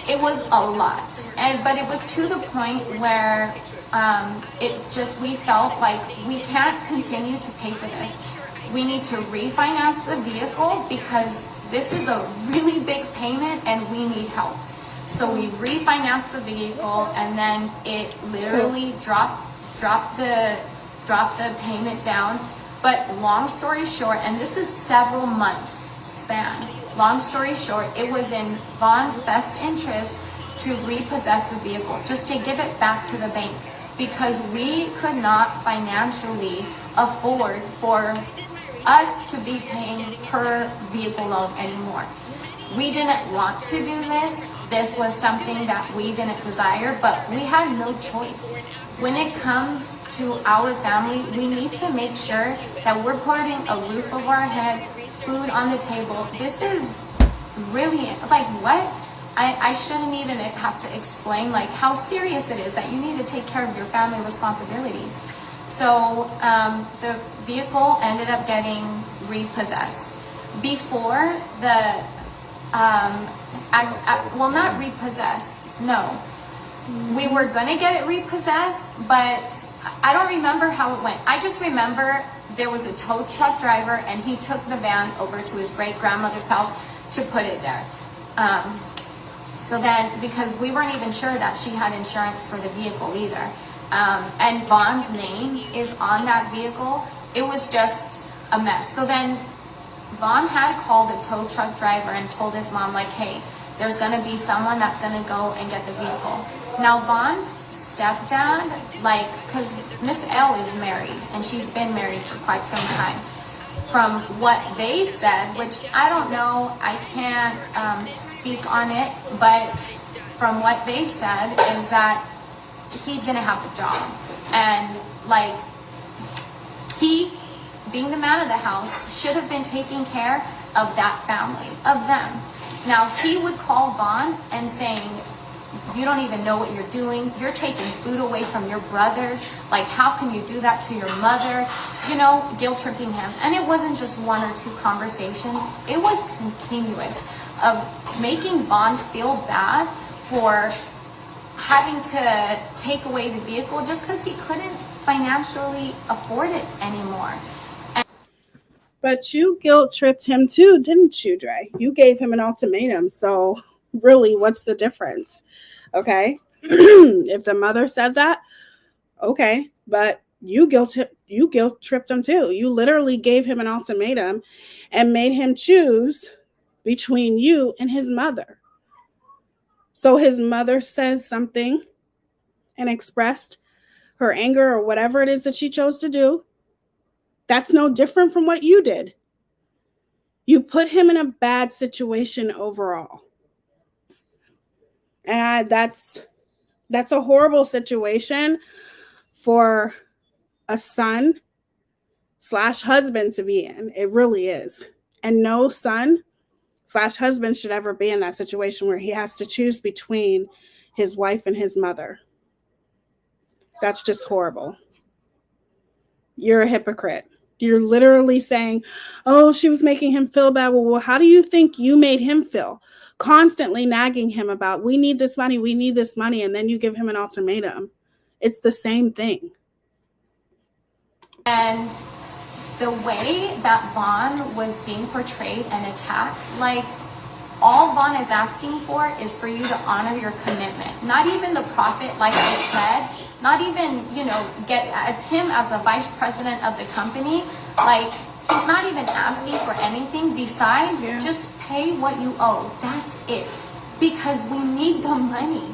It was a lot, but it was to the point where we felt like we can't continue to pay for this. We need to refinance the vehicle because this is a really big payment and we need help. So we refinanced the vehicle, and then it literally dropped the payment down. But long story short, and this is several months span, long story short, it was in Vaughn's best interest to repossess the vehicle, just to give it back to the bank, because we could not financially afford for us to be paying per vehicle loan anymore. We didn't want to do this. This was something that we didn't desire, but we had no choice. When it comes to our family, we need to make sure that we're putting a roof over our head, food on the table. This is really, like, what? I shouldn't even have to explain, like, how serious it is that you need to take care of your family responsibilities. So the vehicle ended up getting repossessed. Before the, well, not repossessed, no. We were gonna get it repossessed, but I don't remember how it went. I just remember there was a tow truck driver and he took the van over to his great-grandmother's house to put it there. So then, because we weren't even sure that she had insurance for the vehicle either. And Vaughn's name is on that vehicle. It was just a mess. So then Vaughn had called a tow truck driver and told his mom, like, hey, there's gonna be someone that's gonna go and get the vehicle. Now Vaughn's stepdad, like, cause Miss L is married and she's been married for quite some time. From what they said, which I don't know, I can't speak on it, but from what they said is that he didn't have a job. And like, he, being the man of the house, should have been taking care of that family, of them. Now he would call Vaughn and saying, you don't even know what you're doing. You're taking food away from your brothers. Like, how can you do that to your mother? You know, guilt tripping him. And it wasn't just one or two conversations. It was continuous of making Vaughn feel bad for having to take away the vehicle just because he couldn't financially afford it anymore. But you guilt tripped him too, didn't you, Dre? You gave him an ultimatum. So really, what's the difference? Okay. If the mother said that, okay, but you guilt tripped him too. You literally gave him an ultimatum and made him choose between you and his mother. So his mother says something and expressed her anger or whatever it is that she chose to do. That's no different from what you did. You put him in a bad situation overall. And that's a horrible situation for a son / husband to be in. It really is. And no son / husband should ever be in that situation where he has to choose between his wife and his mother. That's just horrible. You're a hypocrite. You're literally saying, oh, she was making him feel bad. Well, how do you think you made him feel? Constantly nagging him about, we need this money, and then you give him an ultimatum. It's the same thing. And the way that Vaughn was being portrayed and attacked, like, all Vaughn is asking for is for you to honor your commitment. Not even the profit, like I said, not even, get as him as the vice president of the company. Like, he's not even asking for anything besides just pay what you owe. That's it. Because we need the money.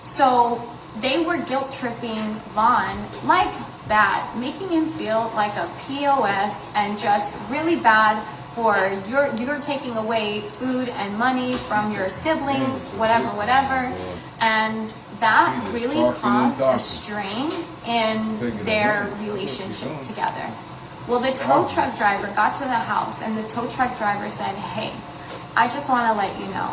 So they were guilt tripping Vaughn like bad, making him feel like a POS and just really bad for you're taking away food and money from your siblings, whatever. And that really caused a strain in their relationship together. Well, the tow truck driver got to the house and the tow truck driver said, hey, I just want to let you know,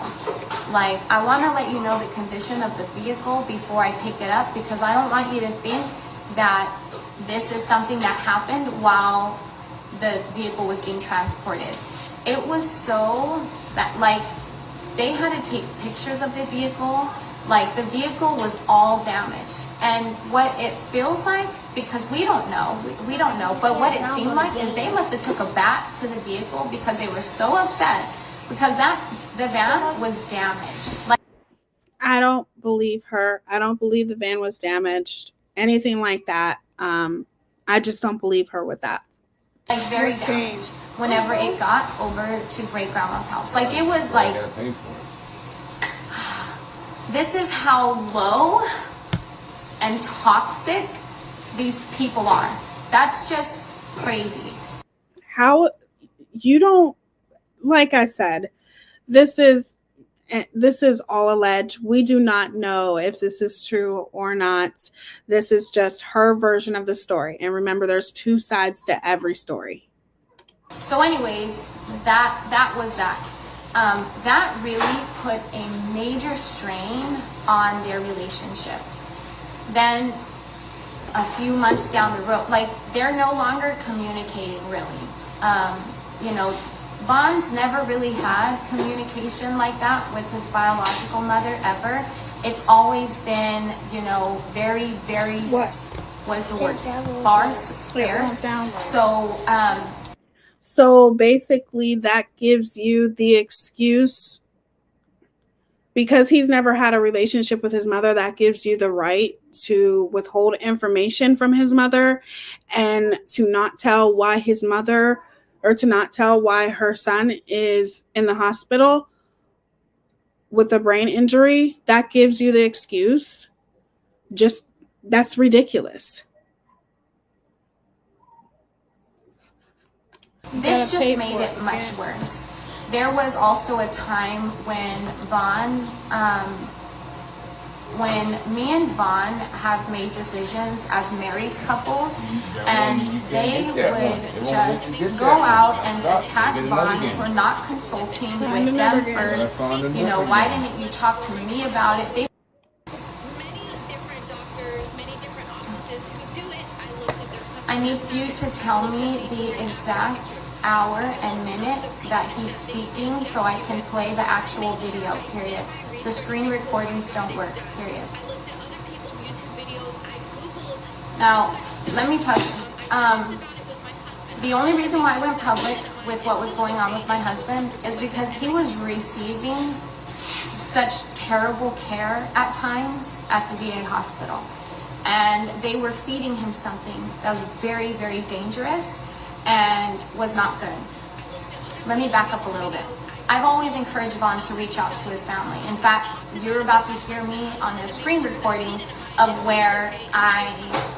like, I want to let you know the condition of the vehicle before I pick it up, because I don't want you to think that this is something that happened while the vehicle was being transported. It was so that, like, they had to take pictures of the vehicle. Like, the vehicle was all damaged. And what it feels like, because we don't know, but what it seemed like is they must have took a bat to the vehicle because they were so upset because the van was damaged. Like, I don't believe her. I don't believe the van was damaged. Anything like that. I just don't believe her with that. Like, very damaged whenever it got over to great grandma's house. Like, it was like, this is how low and toxic these people are. That's just crazy. How you don't, like I said, this is all alleged. We do not know if this is true or not. This is just her version of the story. And remember, there's two sides to every story. So anyways, that was that. That really put a major strain on their relationship. Then a few months down the road, like, they're no longer communicating really. Vaughn's never really had communication like that with his biological mother ever. It's always been, very, very, what's the word? Sparse. So basically that gives you the excuse, because he's never had a relationship with his mother, that gives you the right to withhold information from his mother and to not tell why his mother, or to not tell why her son is in the hospital with a brain injury. That gives you the excuse. That's ridiculous. This just made it much worse. There was also a time when me and Vaughn have made decisions as married couples, and they would just go out and attack Vaughn for not consulting with them first. Why didn't you talk to me about it? I need you to tell me the exact hour and minute that he's speaking so I can play the actual video, period. The screen recordings don't work, period. Now, let me tell you, the only reason why I went public with what was going on with my husband is because he was receiving such terrible care at times at the VA hospital. And they were feeding him something that was very, very dangerous and was not good. Let me back up a little bit. I've always encouraged Vaughn to reach out to his family. In fact, you're about to hear me on a screen recording of where I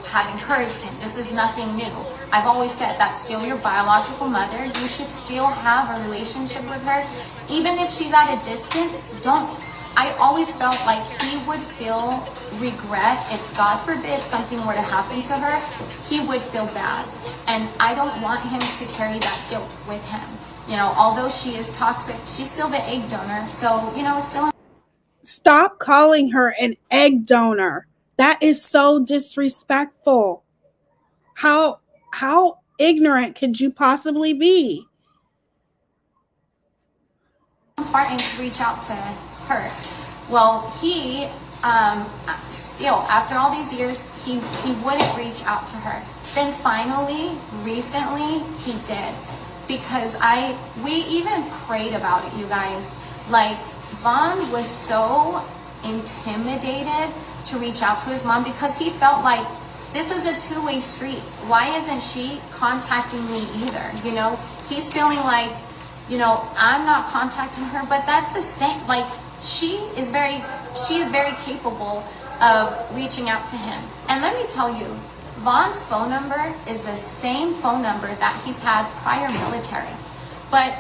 have encouraged him. This is nothing new. I've always said that's still your biological mother. You should still have a relationship with her. Even if she's at a distance, I always felt like he would feel regret if, God forbid, something were to happen to her. He would feel bad. And I don't want him to carry that guilt with him. Although she is toxic, she's still the egg donor. So, it's still... Stop calling her an egg donor. That is so disrespectful. How ignorant could you possibly be? Important to reach out to her. Well, he still, after all these years, he wouldn't reach out to her. Then finally, recently, he did. Because we even prayed about it, you guys. Like, Vaughn was so intimidated to reach out to his mom because he felt like this is a two-way street. Why isn't she contacting me either? He's feeling like, I'm not contacting her, but that's the same. Like, she is very capable of reaching out to him. And let me tell you, Vaughn's phone number is the same phone number that he's had prior military. But,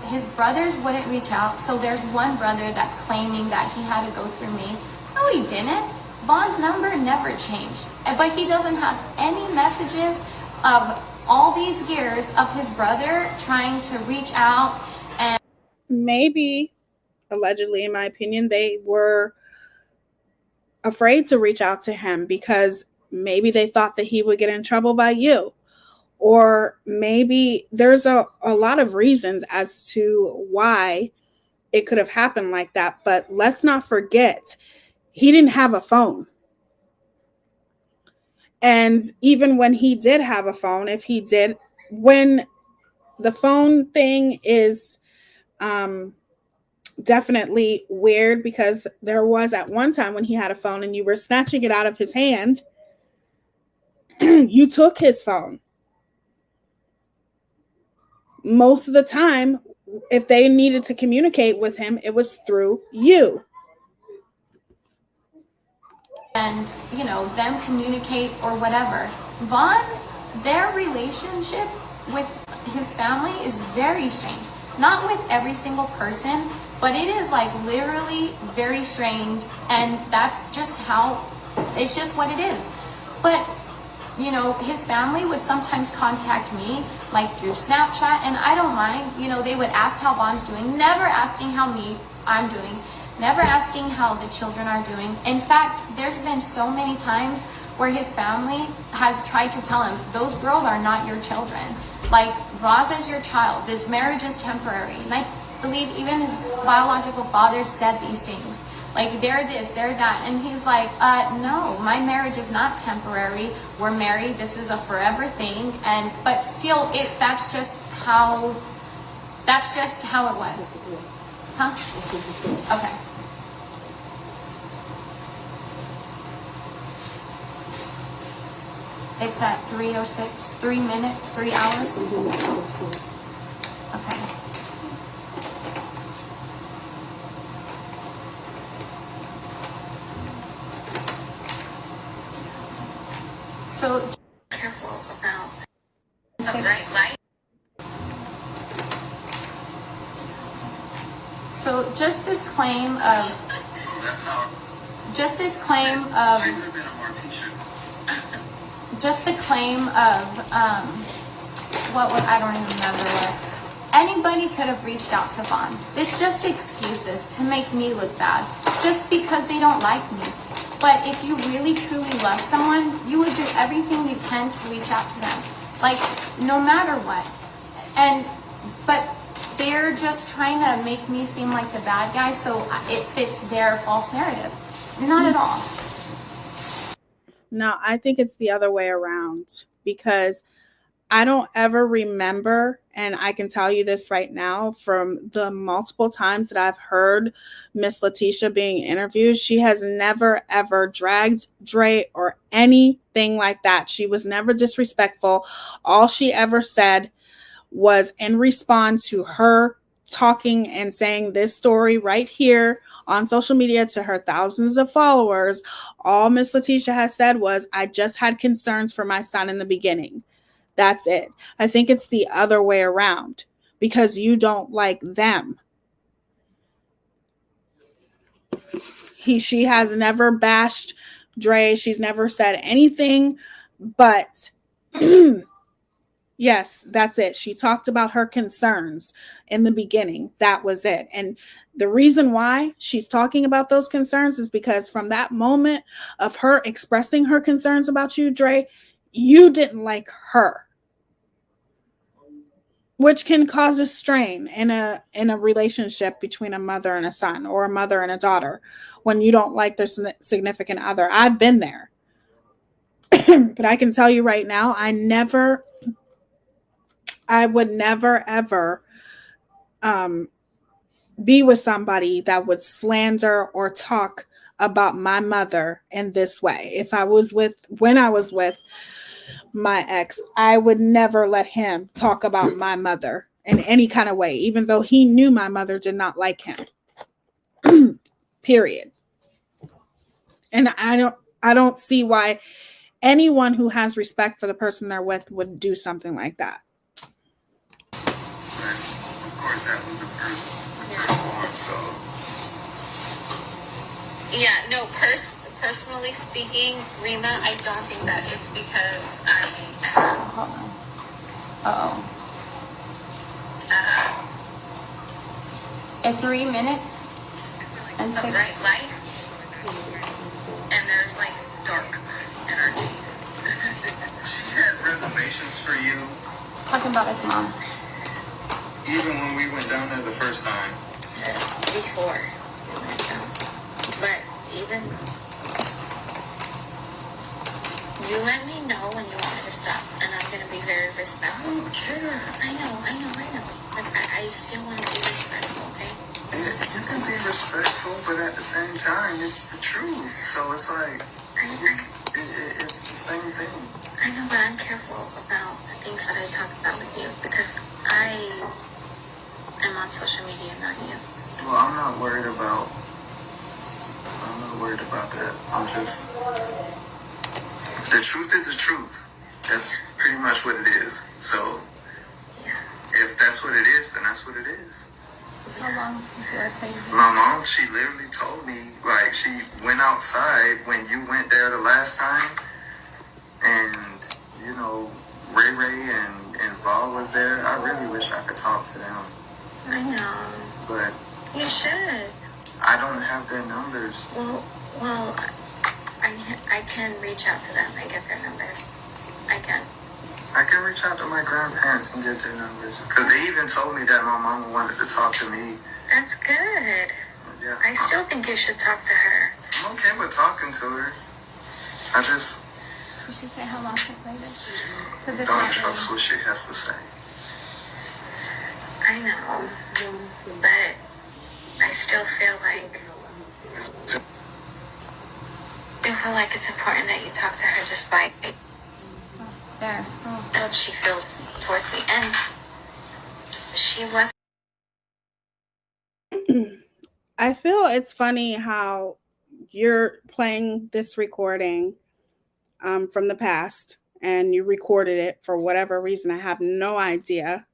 his brothers wouldn't reach out. So there's one brother that's claiming that he had to go through me. No, he didn't. Vaughn's number never changed. But he doesn't have any messages of all these years of his brother trying to reach out. And maybe, allegedly, in my opinion, they were afraid to reach out to him because maybe they thought that he would get in trouble by you. Or maybe there's a lot of reasons as to why it could have happened like that. But let's not forget, he didn't have a phone. And even when he did have a phone, if he did, when the phone thing is definitely weird, because there was at one time when he had a phone and you were snatching it out of his hand, you took his phone. Most of the time, if they needed to communicate with him, it was through you. And, you know, them communicate or whatever. Vaughn, their relationship with his family is very strange. Not with every single person, but it is like literally very strange, and that's just how, it's just what it is. But, you know, his family would sometimes contact me, like through Snapchat, and I don't mind. You know, they would ask how Vaughn's doing, never asking how I'm doing, never asking how the children are doing. In fact, there's been so many times where his family has tried to tell him, those girls are not your children. Like, Roz is your child. This marriage is temporary. And I believe even his biological father said these things. Like, they're this, they're that. And he's like, no, my marriage is not temporary. We're married. This is a forever thing. And, but still, that's just how it was. Huh? Okay. It's at 3:06, 3 minutes, 3 hours. Okay. So careful about the bright light. So just this claim of, just this claim of, just the claim of, what was, I don't even remember what. Anybody could have reached out to Vaughn. It's just excuses to make me look bad, just because they don't like me. But if you really truly love someone, you would do everything you can to reach out to them, like no matter what. But they're just trying to make me seem like the bad guy, so it fits their false narrative. Not at all. No, I think it's the other way around, because I don't ever remember, and I can tell you this right now, from the multiple times that I've heard Miss Letitia being interviewed, she has never, ever dragged Dre or anything like that. She was never disrespectful. All she ever said was in response to her talking and saying this story right here on social media to her thousands of followers. All Miss Letitia has said was, I just had concerns for my son in the beginning. That's it. I think it's the other way around, because you don't like them. She has never bashed Dre. She's never said anything, but yes, that's it. She talked about her concerns in the beginning. That was it. And the reason why she's talking about those concerns is because from that moment of her expressing her concerns about you, Dre, you didn't like her, which can cause a strain in a relationship between a mother and a son, or a mother and a daughter, when you don't like their significant other. I've been there. But I can tell you right now, I would never, ever be with somebody that would slander or talk about my mother in this way. When I was with my ex, I would never let him talk about my mother in any kind of way, even though he knew my mother did not like him. Period. And I don't see why anyone who has respect for the person they're with would do something like that. Of course, that was the firstborn, so. Yeah, no, personally speaking, Rima, I don't think that it's because I At 3 minutes and 6. a bright light, and there's like dark energy. She had reservations for you. Talking about his mom. Even when we went down there the first time, before we went down. But even you let me know when you want me to stop, and I'm gonna be very I respectful. don't care. I know. Like I still want to be respectful, okay? Yeah, you can be respectful, but at the same time, it's the truth. So it's like, it's the same thing. I know, but I'm careful about the things that I talk about with you because I am on social media, not you. Well, I'm not worried about that. I'm just, the truth is the truth. That's pretty much what it is. So Yeah. if that's what it is, then that's what it is. How long you were crazy? My mom, she literally told me, like, she went outside when you went there the last time, and, you know, Ray and Val was there. I really wish I could talk to them, I know. but You should. I don't have their numbers. Well, I can reach out to them. I get their numbers. I can. I can reach out to my grandparents and get their numbers, because they even told me that my mama wanted to talk to me. That's good. Yeah, I still think you should talk to her. I'm okay with talking to her. I just You should say how long she played it. Because it's don't not trust really. what she has to say. I know. But I still feel like it's important that you talk to her despite There. Oh, what she feels towards me. And she was. I feel it's funny how you're playing this recording from the past and you recorded it for whatever reason. I have no idea.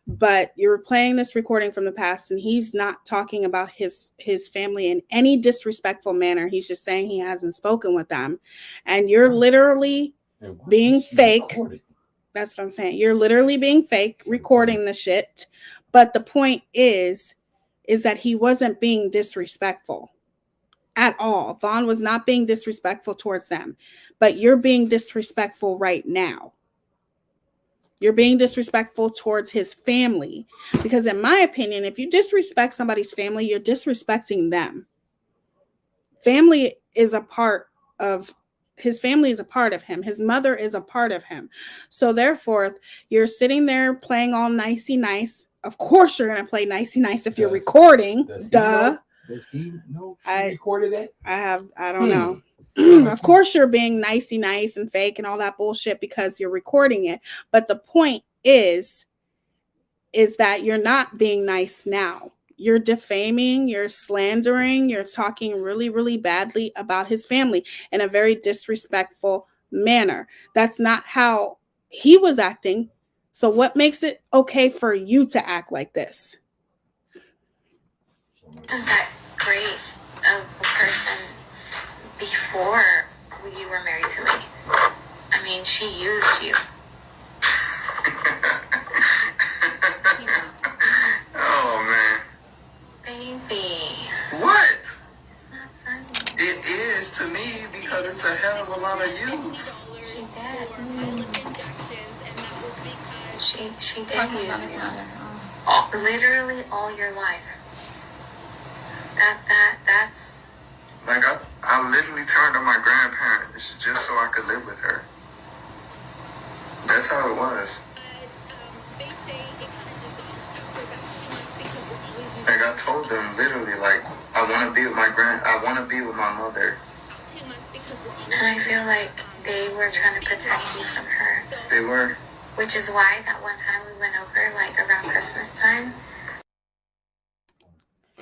But you're playing this recording from the past and he's not talking about his family in any disrespectful manner. He's just saying he hasn't spoken with them. And you're literally being fake. That's what I'm saying. You're literally being fake, recording the shit. But the point is that he wasn't being disrespectful at all. Vaughn was not being disrespectful towards them. But you're being disrespectful right now. You're being disrespectful towards his family. Because in my opinion, if you disrespect somebody's family, you're disrespecting them. Family is a part of his family is a part of him. His mother is a part of him. So therefore, you're sitting there playing all nicey nice. Of course you're going to play nicey nice if you're recording. Duh. Does he know she recorded that? I don't know. Of course you're being nicey nice and fake and all that bullshit because you're recording it. But the point is that you're not being nice now. You're defaming, you're slandering, you're talking really, really badly about his family in a very disrespectful manner. That's not how he was acting. So what makes it okay for you to act like this? Isn't that great of a person before you were married to me? I mean, she used you. Oh man. Baby. What? It's not funny. It is to me because it's a hell of a lot of use. She did. She did talking about use his you. mother. Oh. Literally all your life. That's Like I literally turned on my grandparents just so I could live with her. That's how it was. Like I told them literally, like I want to be with my mother. and I feel like they were trying to protect you from her. They were. Which is why that one time we went over, like around Christmas time.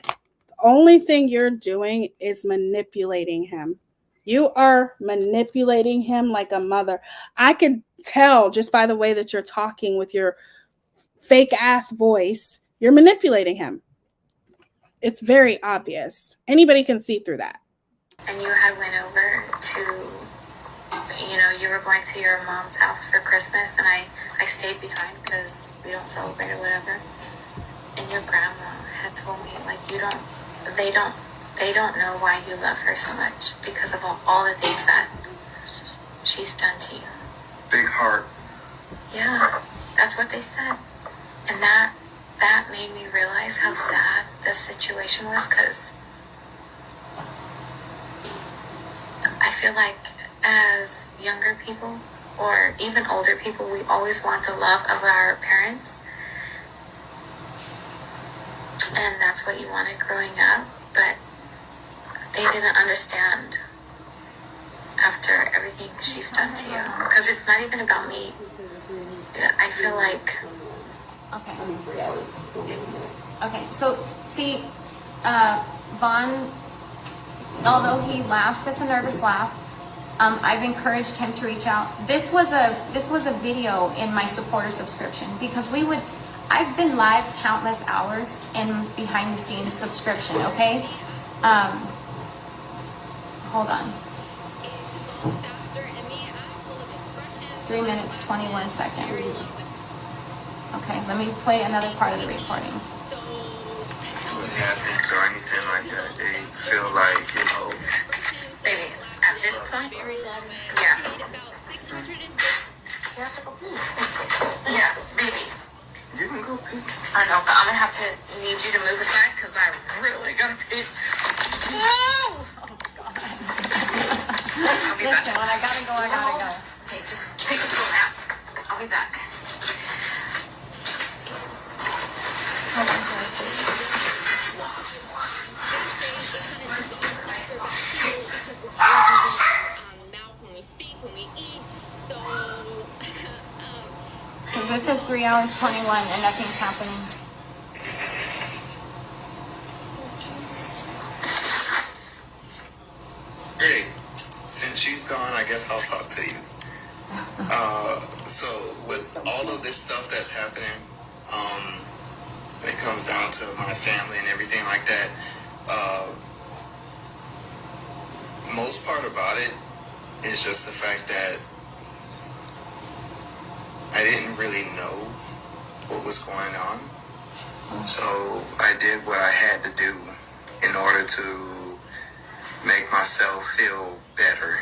The only thing you're doing is manipulating him. You are manipulating him like a mother. I could tell just by the way that you're talking with your fake ass voice, you're manipulating him. It's very obvious. Anybody can see through that. And you had went over to, you were going to your mom's house for Christmas, and I stayed behind because we don't celebrate or whatever. And your grandma had told me, like, they don't know why you love her so much because of all the things that she's done to you. Big heart. Yeah, that's what they said. And that that made me realize how sad the situation was, because I feel like as younger people or even older people, we always want the love of our parents. And that's what you wanted growing up, but they didn't understand after everything she's done to you. Because it's not even about me. I feel like... Okay, so see, Vaughn, although he laughs, it's a nervous laugh. I've encouraged him to reach out. This was a video in my supporter subscription, because I've been live countless hours in behind the scenes subscription, okay? Hold on. 3 minutes, 21 seconds. Okay, let me play another part of the recording. What happens or anything like that, they feel like, you know... Baby, at this point, yeah. You have to go pee. Yeah, baby. You can go pee. I know, but I'm gonna need you to move aside, because I really gotta pee. Oh God. Listen, when I gotta go, I gotta go. Okay, just take a little nap. I'll be back. Hold on, Joy. Because this is 3 hours 21 and nothing's happening. Hey, since she's gone, I guess I'll talk to you. So with all of this stuff that's happening, when it comes down to my family and everything like that, most part about it is just the fact that I didn't really know what was going on. So I did what I had to do in order to make myself feel better.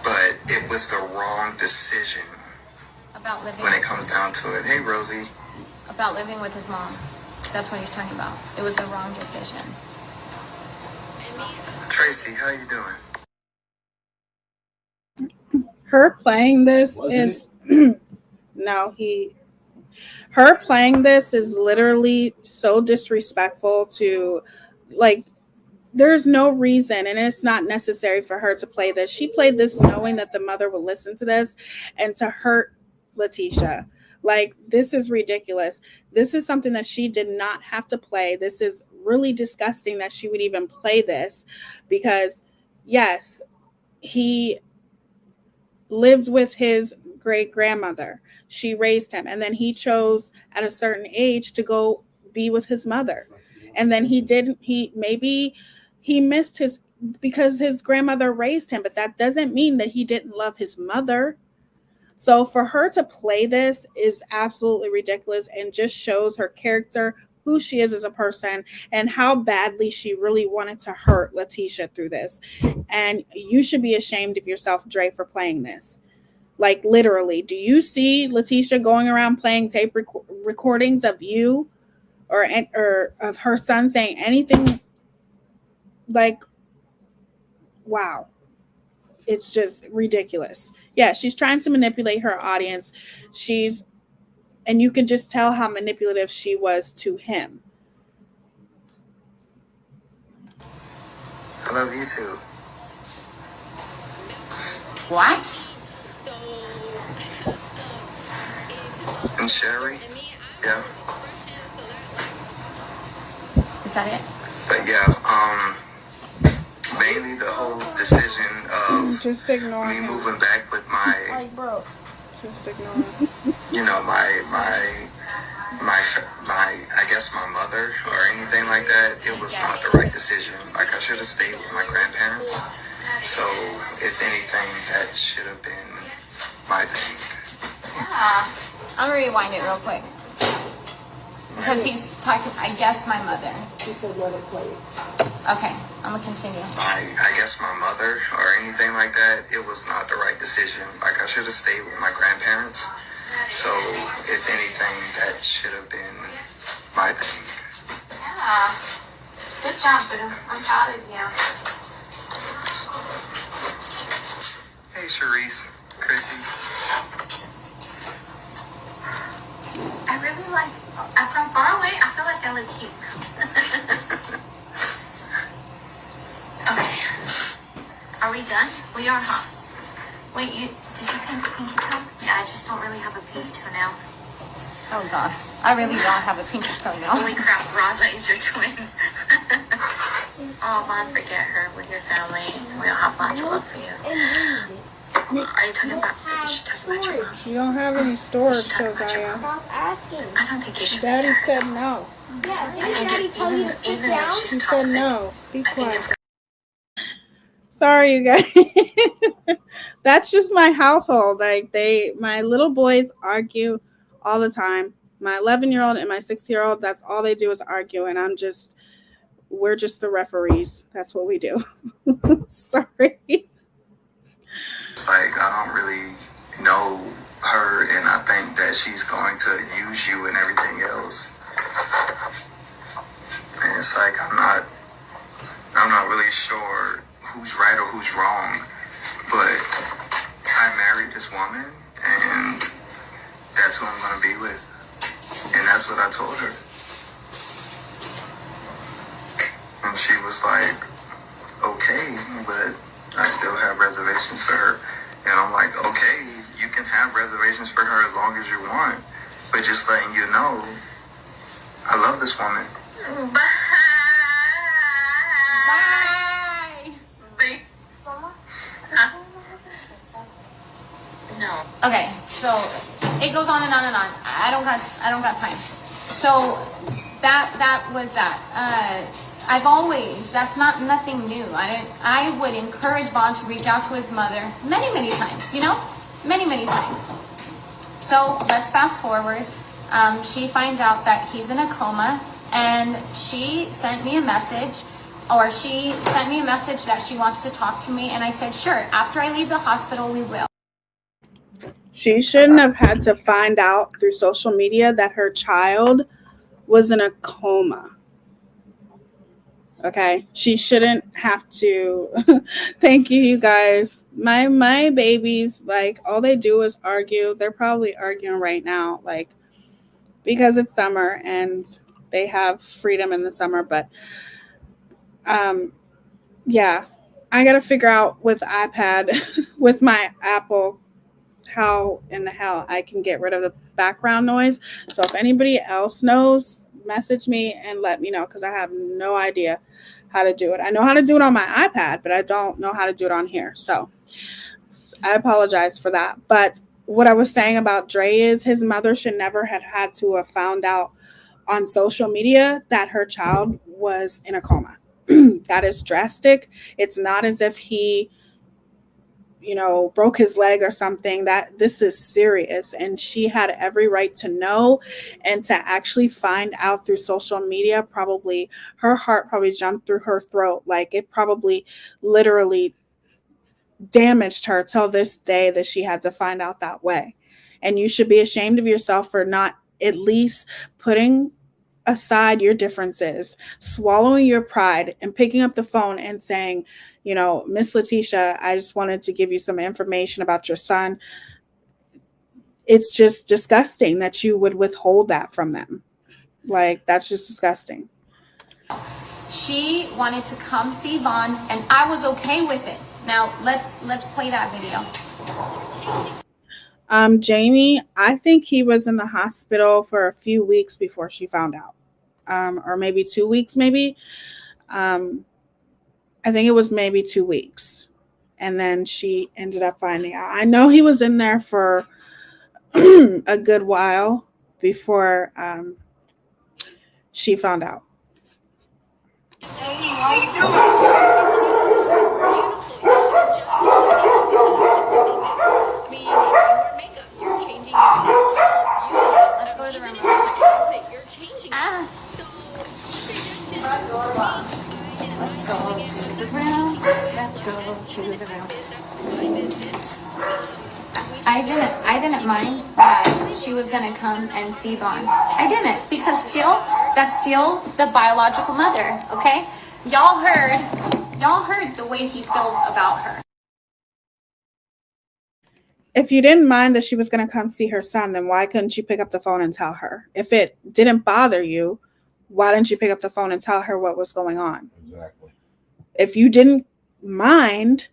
But it was the wrong decision About living. when it comes down to it. Hey, Rosie. About living with his mom. That's what he's talking about. It was the wrong decision. Tracy, how you doing? Her playing this is her playing this is literally so disrespectful to, like, there's no reason, and it's not necessary for her to play this. She played this knowing that the mother would listen to this and to hurt Letitia. Like, this is ridiculous. This is something that she did not have to play. This is really disgusting that she would even play this, because yes, he lives with his great grandmother. She raised him, and then he chose at a certain age to go be with his mother. And then maybe he missed his, because his grandmother raised him, but that doesn't mean that he didn't love his mother. So for her to play this is absolutely ridiculous, and just shows her character, who she is as a person, and how badly she really wanted to hurt Letitia through this. And you should be ashamed of yourself, Dre, for playing this. Like, literally, do you see Letitia going around playing tape recordings of you or of her son saying anything? Like, wow. It's just ridiculous. Yeah, she's trying to manipulate her audience. And you can just tell how manipulative she was to him. I love you too. What? And Sherry? Yeah. Is that it? But yeah, mainly the whole decision of Just ignore me him. moving back with my, Like, bro, just ignore him. you know, my I guess my mother or anything like that. It was not the right decision. Like, I should have stayed with my grandparents. So if anything, that should have been my thing. Yeah. I'm gonna rewind it real quick. Because he's talking, I guess my mother. He said let it play. Okay, I'm gonna continue. I guess my mother or anything like that, it was not the right decision. Like, I should have stayed with my grandparents. So, if anything, that should have been my thing. Yeah. Good job, Boo. I'm proud of you. Hey, Sharice, Chrissy. I really like, from far away, I feel like I look cute. Okay. Are we done? We are, huh? Wait, did you paint the pinky toe? Yeah, I just don't really have a pinky toenail. Oh gosh, I really don't have a pinky toenail. Holy crap, Raza is your twin. Oh, Mom, forget her with your family. We all have lots of love for you. Are you talking about, you should talk about your mom. You don't have any storage, Talk about your Josiah. mom. Stop asking. I don't think you should. Daddy forget her. said no. Yeah, I didn't think Daddy tell you to sit even down? though she's He toxic, said no. Be I think quiet. it's Sorry, you guys. That's just my household. Like my little boys argue all the time. My 11-year-old and my 6-year-old, that's all they do is argue, and we're just the referees. That's what we do. Sorry. It's like, I don't really know her, and I think that she's going to use you and everything else. And it's like, I'm not really sure who's right or who's wrong, but I married this woman, and that's who I'm going to be with. And that's what I told her. And she was like, okay, but I still have reservations for her. And I'm like, okay, you can have reservations for her as long as you want, but just letting you know, I love this woman. Bye. Bye. Huh? No. Okay, so it goes on and on and on. I don't got time. So that was that. That's nothing new. I would encourage Bond to reach out to his mother many times, many times. So let's fast forward. She finds out that he's in a coma, and she sent me a message that she wants to talk to me, and I said, sure, after I leave the hospital, we will. She shouldn't have had to find out through social media that her child was in a coma. Okay, she shouldn't have to. Thank you, you guys. My babies, like, all they do is argue. They're probably arguing right now, like, because it's summer and they have freedom in the summer. But yeah, I gotta figure out with iPad, with my Apple, how in the hell I can get rid of the background noise. So if anybody else knows, message me and let me know, because I have no idea how to do it. I know how to do it on my iPad, but I don't know how to do it on here. So I apologize for that. But what I was saying about Dre is his mother should never have had to have found out on social media that her child was in a coma. That is drastic. It's not as if he broke his leg or something. That this is serious, and she had every right to know, and to actually find out through social media. Probably her heart probably jumped through her throat. Like, it probably literally damaged her till this day that she had to find out that way. And you should be ashamed of yourself for not at least putting aside your differences, swallowing your pride, and picking up the phone and saying, Miss Letitia, I just wanted to give you some information about your son. It's just disgusting that you would withhold that from them. Like, that's just disgusting. She wanted to come see Bond, and I was okay with it. Now let's play that video. Jamie, I think he was in the hospital for a few weeks before she found out. Or maybe 2 weeks, maybe. I think it was maybe 2 weeks. And then she ended up finding out. I know he was in there for a good while before she found out. Let's go to the room. Let's go to the room. Let's go to the room. I didn't mind that she was gonna come and see Vaughn. I didn't, because that's still the biological mother, okay? Y'all heard the way he feels about her. If you didn't mind that she was going to come see her son, then why couldn't you pick up the phone and tell her? If it didn't bother you, why didn't you pick up the phone and tell her what was going on? Exactly. If you didn't mind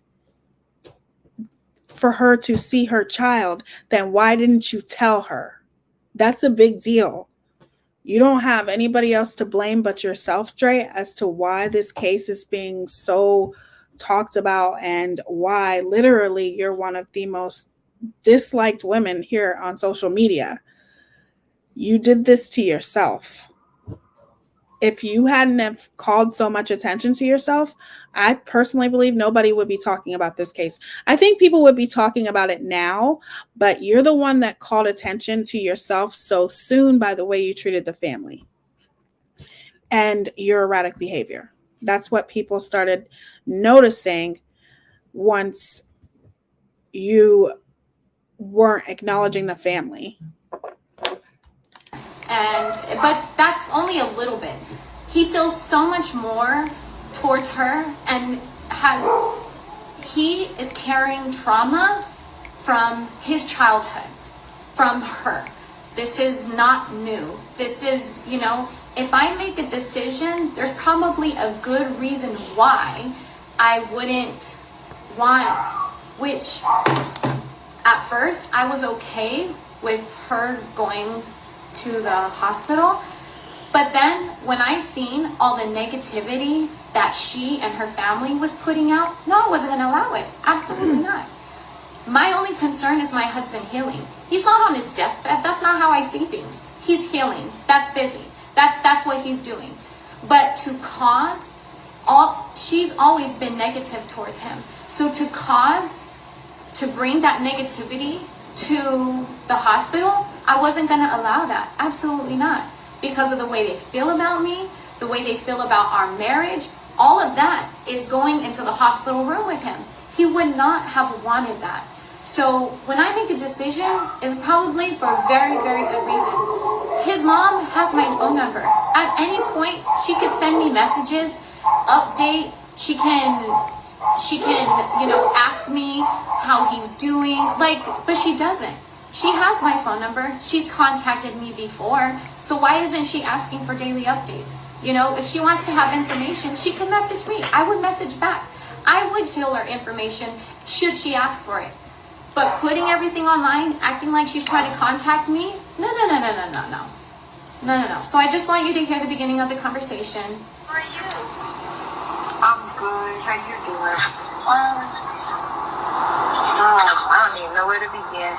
for her to see her child, then why didn't you tell her? That's a big deal. You don't have anybody else to blame but yourself, Dre, as to why this case is being so talked about and why literally you're one of the most disliked women here on social media. You did this to yourself. If you hadn't have called so much attention to yourself, I personally believe nobody would be talking about this case. I think people would be talking about it now, but you're the one that called attention to yourself so soon by the way you treated the family and your erratic behavior. That's what people started noticing once you weren't acknowledging the family. But that's only a little bit. He feels so much more towards her, and he is carrying trauma from his childhood, from her. This is not new. This is, if I make a decision, there's probably a good reason why I wouldn't want, which at first I was okay with her going to the hospital. But then when I seen all the negativity that she and her family was putting out, no, I wasn't going to allow it. Absolutely not. My only concern is my husband healing. He's not on his deathbed. That's not how I see things. He's healing. That's busy. That's what he's doing. But she's always been negative towards him. So to bring that negativity to the hospital, I wasn't going to allow that. Absolutely not. Because of the way they feel about me, the way they feel about our marriage, all of that is going into the hospital room with him. He would not have wanted that. So when I make a decision, it's probably for a very, very good reason. His mom has my phone number. At any point, she could send me messages, update. She can ask me how he's doing, but she doesn't. She has my phone number. She's contacted me before. So why isn't she asking for daily updates? If she wants to have information, she can message me. I would message back. I would tell her information should she ask for it. But putting everything online, acting like she's trying to contact me, no. So I just want you to hear the beginning of the conversation. How are you? I'm good. How you doing? I don't even know where to begin.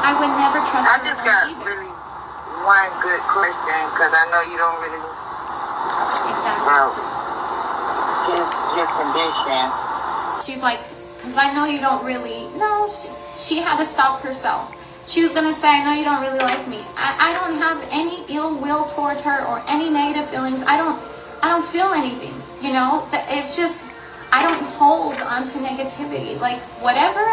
I would never trust I her just got either. really one good question, because I know you don't really Exactly. his condition. She's like, because I know you don't really. No, she had to stop herself. She was gonna say, I know you don't really like me. I don't have any ill will towards her or any negative feelings. I don't feel anything. It's just I don't hold onto negativity. Whatever.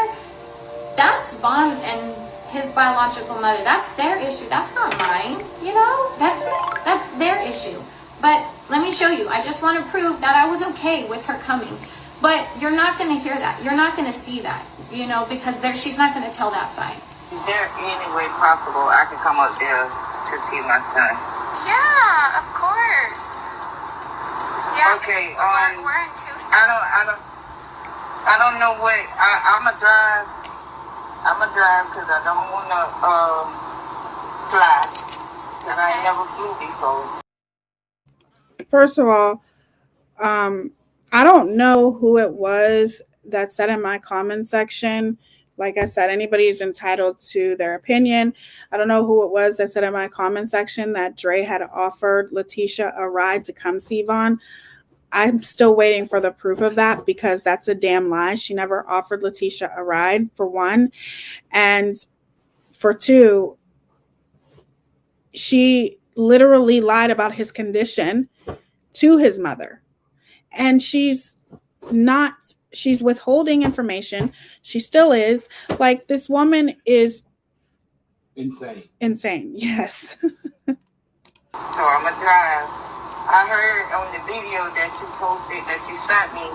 That's Vaughn and his biological mother. That's their issue. That's not mine. That's their issue. But let me show you. I just want to prove that I was okay with her coming. But you're not going to hear that. You're not going to see that, because she's not going to tell that side. Is there any way possible I could come up there to see my son? Yeah, of course. Yeah. Okay. We're in Tucson. I don't know what I'ma drive. Because I don't want to fly. Because I ain't never flew before. First of all, I don't know who it was that said in my comment section. Like I said, anybody is entitled to their opinion. I don't know who it was that said in my comment section that Dre had offered Letitia a ride to come see Vaughn. I'm still waiting for the proof of that, because that's a damn lie. She never offered Letitia a ride, for one. And for two, she literally lied about his condition to his mother. And she's she's withholding information. She still is. Like, this woman is insane. Yes. So I'm gonna drive. I heard on the video that you posted, that you sent me,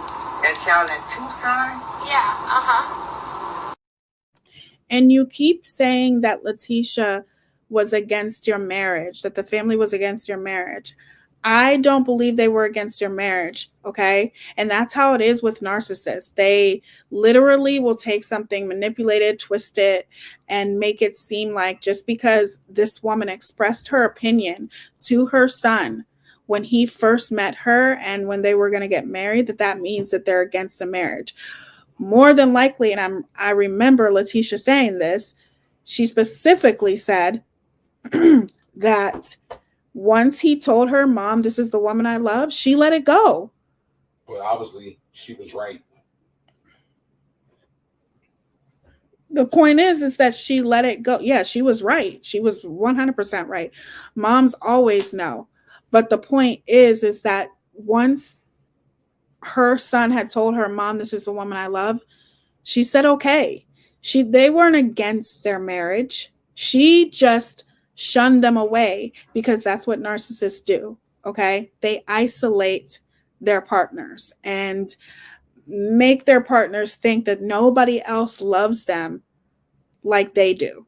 that y'all in Tucson. Yeah. And you keep saying that Letitia was against your marriage, that the family was against your marriage. I don't believe they were against your marriage, okay? And that's how it is with narcissists. They literally will take something, manipulate it, twist it, and make it seem like just because this woman expressed her opinion to her son when he first met her and when they were going to get married, that means that they're against the marriage. More than likely, and I remember Letitia saying this, she specifically said that once he told her, Mom, this is the woman I love, she let it go. But obviously, she was right. The point is that she let it go. Yeah, she was right. She was 100% right. Moms always know. But the point is that once her son had told her, Mom, this is the woman I love, she said, okay. They weren't against their marriage. She just shunned them away because that's what narcissists do. Okay. They isolate their partners and make their partners think that nobody else loves them like they do.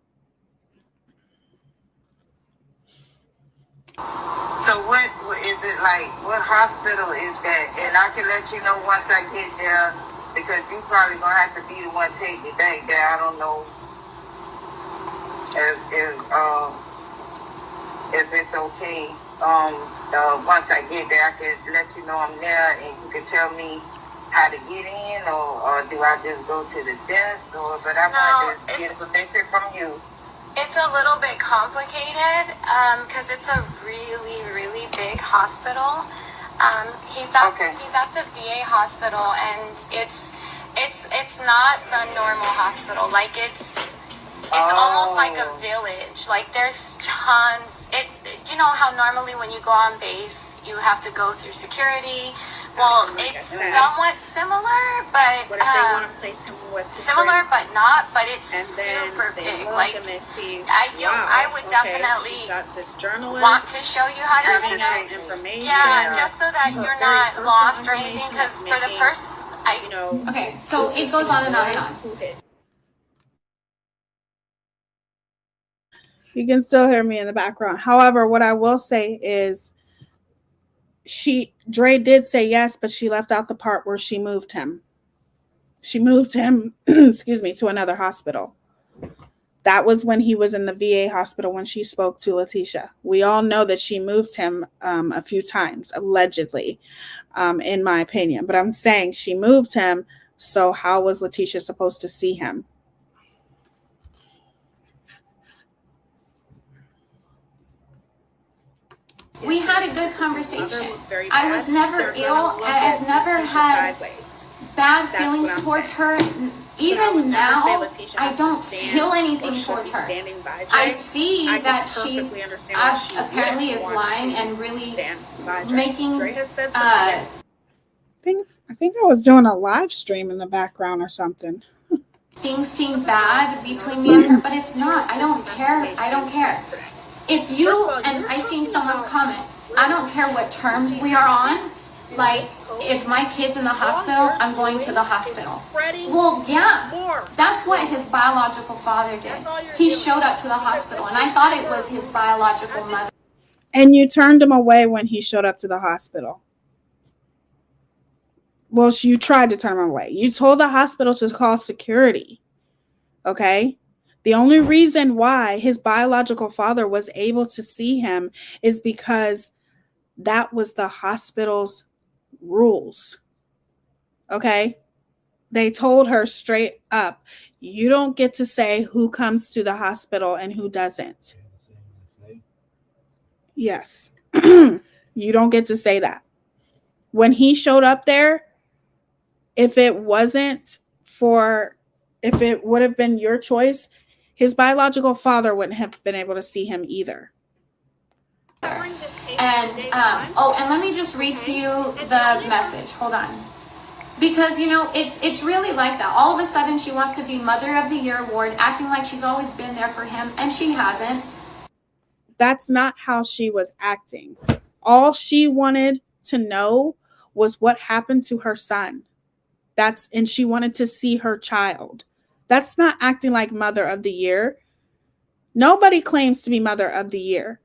So what is it like? What hospital is that? And I can let you know once I get there, because you probably gonna have to be the one to take me back there. I don't know if it's okay. Once I get there, I can let you know I'm there, and you can tell me how to get in, or do I just go to the desk, but I want to get information from you. It's a little bit complicated because it's a really, really big hospital. He's at the VA hospital, and it's not the normal hospital. Like it's almost like a village. Like there's tons. You know how normally when you go on base, you have to go through security. Well, it's somewhat similar, but what if they want to place him with similar but not. But it's super big. Like I would definitely want to show you how to get it. Information. Yeah, just so that you're not lost or anything. Because for the first, okay, so it goes on and on and on. You can still hear me in the background. However, what I will say is Dre did say yes, but she left out the part where she moved him. She moved him, to another hospital. That was when he was in the VA hospital when she spoke to Letitia. We all know that she moved him a few times, allegedly, in my opinion. But I'm saying she moved him, so how was Letitia supposed to see him? We had a good conversation. I was never ill. I've never had bad feelings towards her. Even now, I don't feel anything towards her. I see that she apparently is lying and really making. I think I was doing a live stream in the background or something. Things seem bad between me and her, but it's not. I don't care. I don't care. If you, and I seen someone's comment, I don't care what terms we are on. Like, if my kid's in the hospital, I'm going to the hospital. Well, yeah, that's what his biological father did. He showed up to the hospital, and I thought it was his biological mother. And you turned him away when he showed up to the hospital. Well, you tried to turn him away. You told the hospital to call security. Okay? The only reason why his biological father was able to see him is because that was the hospital's rules. Okay? They told her straight up, you don't get to say who comes to the hospital and who doesn't. Yes. You don't get to say that. When he showed up there, if it would have been your choice, his biological father wouldn't have been able to see him either. And and let me just read to you the message. Hold on. Because, you know, it's really like that. All of a sudden, she wants to be Mother of the Year award, acting like she's always been there for him, and she hasn't. That's not how she was acting. All she wanted to know was what happened to her son. And she wanted to see her child. That's not acting like Mother of the Year. Nobody claims to be Mother of the Year.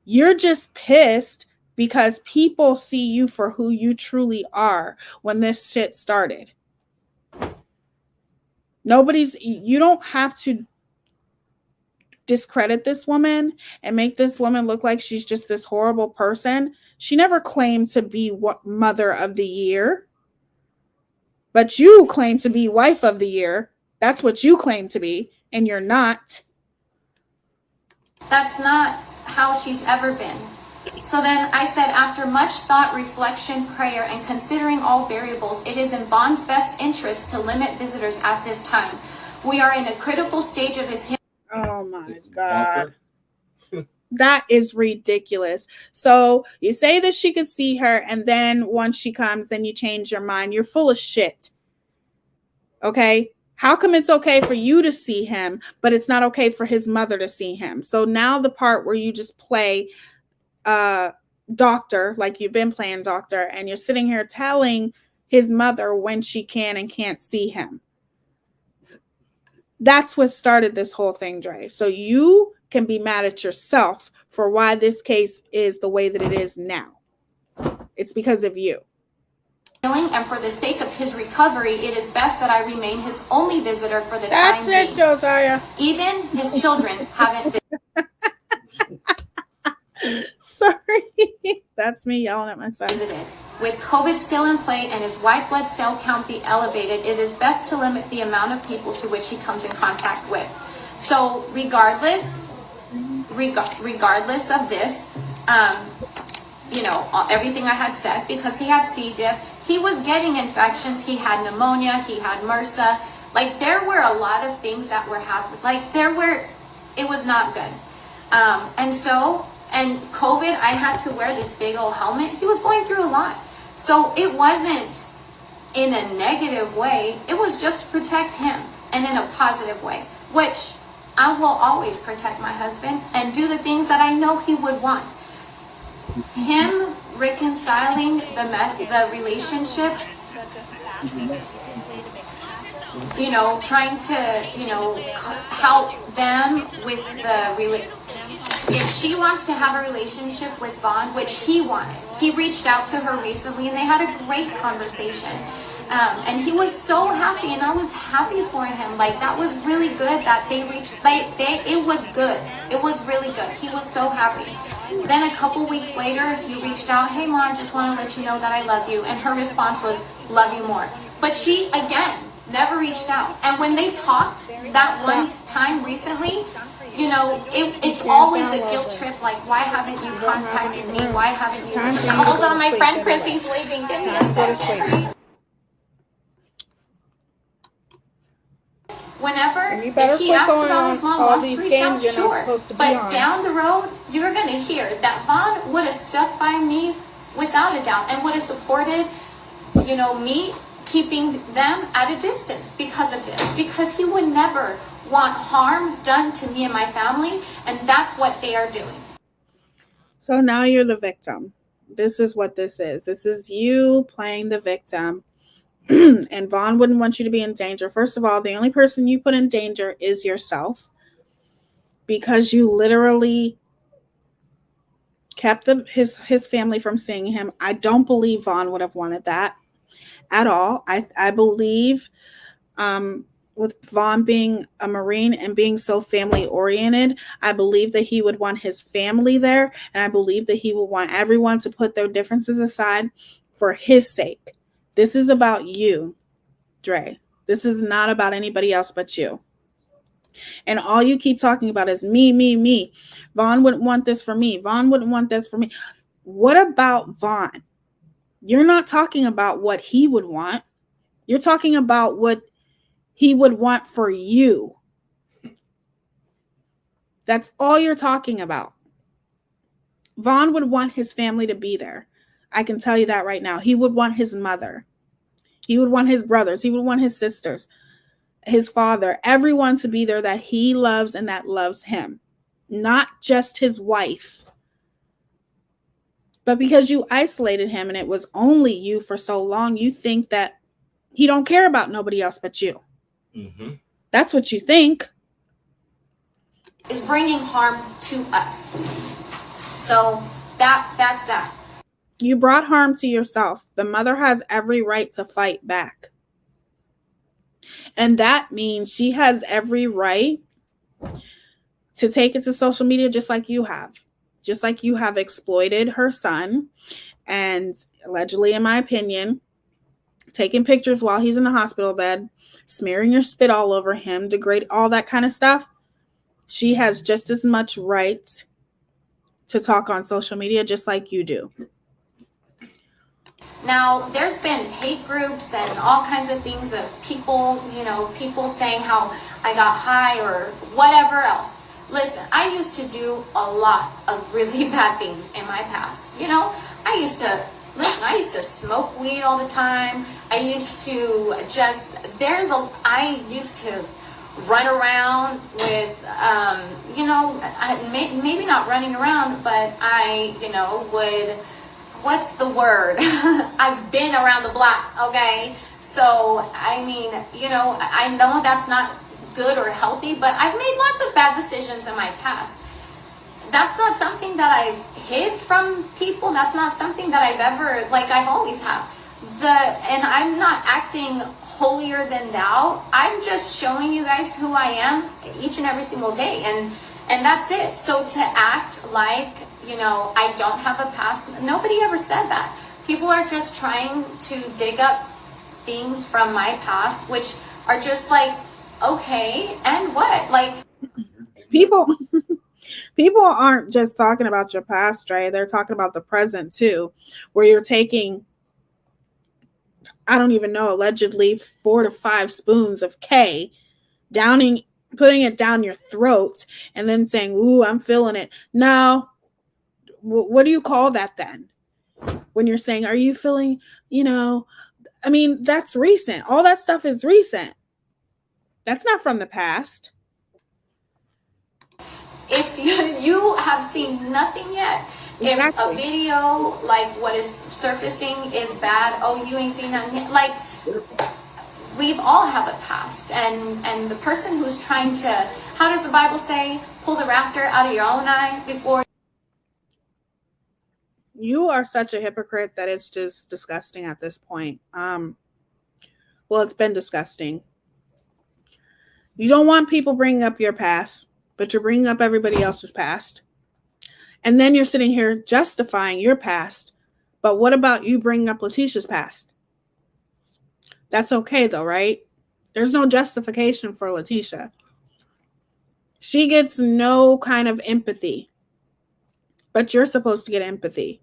You're just pissed because people see you for who you truly are when this shit started. You don't have to discredit this woman and make this woman look like she's just this horrible person. She never claimed to be Mother of the Year. But you claim to be Wife of the Year. That's what you claim to be, and you're not. That's not how she's ever been. So then I said, after much thought, reflection, prayer, and considering all variables, it is in Vaughn's best interest to limit visitors at this time. We are in a critical stage of his. Oh my God. That is ridiculous. So you say that she could see her, and then once she comes, then you change your mind. You're full of shit. Okay? How come it's okay for you to see him, but it's not okay for his mother to see him? So now the part where you just play doctor, like you've been playing doctor, and you're sitting here telling his mother when she can and can't see him. That's what started this whole thing, Dre. So you can be mad at yourself for why this case is the way that it is now. It's because of you. And for the sake of his recovery, it is best that I remain his only visitor for the That's time it, being. Josiah. Even his children haven't Sorry. That's me yelling at myself. visited. With COVID still in play and his white blood cell count be elevated, it is best to limit the amount of people to which he comes in contact with. So regardless of this, you know, everything I had said, because he had C. diff, he was getting infections, he had pneumonia, he had MRSA. Like, there were a lot of things that were happening. Like, it was not good. And COVID, I had to wear this big old helmet. He was going through a lot. So it wasn't in a negative way. It was just to protect him, and in a positive way, which I will always protect my husband and do the things that I know he would want. Him reconciling the relationship, you know, trying to, you know, help them with the relationship. If she wants to have a relationship with Vaughn, which he wanted, he reached out to her recently and they had a great conversation. And he was so happy, and I was happy for him. Like, that was really good that they reached, it was good. It was really good. He was so happy. Then a couple weeks later, he reached out, hey Mom, just want to let you know that I love you. And her response was, love you more. But she, again, never reached out. And when they talked that one time recently, you know, it's always a guilt trip, like, why haven't you contacted me? Why haven't you? Hold on, my friend Chrissy's leaving. Give me a second. Whenever, if he asks about his mom wants to reach out, sure. But down the road, you're going to hear that Vaughn would have stuck by me without a doubt and would have supported, you know, me keeping them at a distance because of this. Because he would never want harm done to me and my family, and that's what they are doing. So now you're the victim. This is what this is. This is you playing the victim. And Vaughn wouldn't want you to be in danger. First of all, the only person you put in danger is yourself, because you literally kept his family from seeing him. I don't believe Vaughn would have wanted that at all. I believe with Vaughn being a Marine and being so family oriented, I believe that he would want his family there, and I believe that he would want everyone to put their differences aside for his sake. This is about you, Dre. This is not about anybody else but you. And all you keep talking about is me, me, me. Vaughn wouldn't want this for me. Vaughn wouldn't want this for me. What about Vaughn? You're not talking about what he would want. You're talking about what he would want for you. That's all you're talking about. Vaughn would want his family to be there. I can tell you that right now. He would want his mother. He would want his brothers. He would want his sisters, his father, everyone to be there that he loves and that loves him, not just his wife. But because you isolated him and it was only you for so long, you think that he don't care about nobody else but you. Mm-hmm. That's what you think. Is bringing harm to us. So that's that. You brought harm to yourself. The mother has every right to fight back. And that means she has every right to take it to social media just like you have. Just like you have exploited her son and allegedly, in my opinion, taking pictures while he's in the hospital bed, smearing your spit all over him, degrade all that kind of stuff. She has just as much right to talk on social media just like you do. Now, there's been hate groups and all kinds of things of people, people saying how I got high or whatever else. Listen, I used to do a lot of really bad things in my past. I used to smoke weed all the time. I used to run around with, maybe not running around, but I, would, what's the word? I've been around the block, okay? So, I mean, I know that's not good or healthy, but I've made lots of bad decisions in my past. That's not something that I've hid from people. That's not something that I've ever, I've always have. And I'm not acting holier than thou. I'm just showing you guys who I am each and every single day. And that's it. So to act like, I don't have a past, nobody ever said that. People are just trying to dig up things from my past, which are just okay, and what? People aren't just talking about your past, right? They're talking about the present too, where you're taking, I don't even know, allegedly 4 to 5 spoons of K, putting it down your throat, and then saying, "Ooh, I'm feeling it." Now, what do you call that then? When you're saying, "Are you feeling?" I mean, that's recent. All that stuff is recent. That's not from the past. If you have seen nothing yet, Exactly. If a video like what is surfacing is bad, oh, you ain't seen nothing yet. We've all have a past, and the person who's trying to, how does the Bible say, pull the rafter out of your own eye before. You are such a hypocrite that it's just disgusting at this point. Well, it's been disgusting. You don't want people bringing up your past, but you're bringing up everybody else's past. And then you're sitting here justifying your past. But what about you bringing up Letitia's past? That's okay though, right? There's no justification for Letitia. She gets no kind of empathy. But you're supposed to get empathy.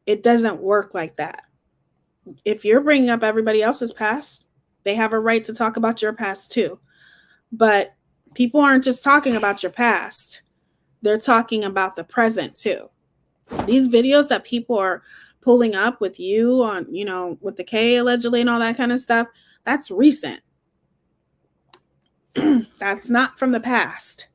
It doesn't work like that. If you're bringing up everybody else's past, they have a right to talk about your past too. But people aren't just talking about your past. They're talking about the present too. These videos that people are pulling up with you on, with the K allegedly and all that kind of stuff, that's recent. That's not from the past.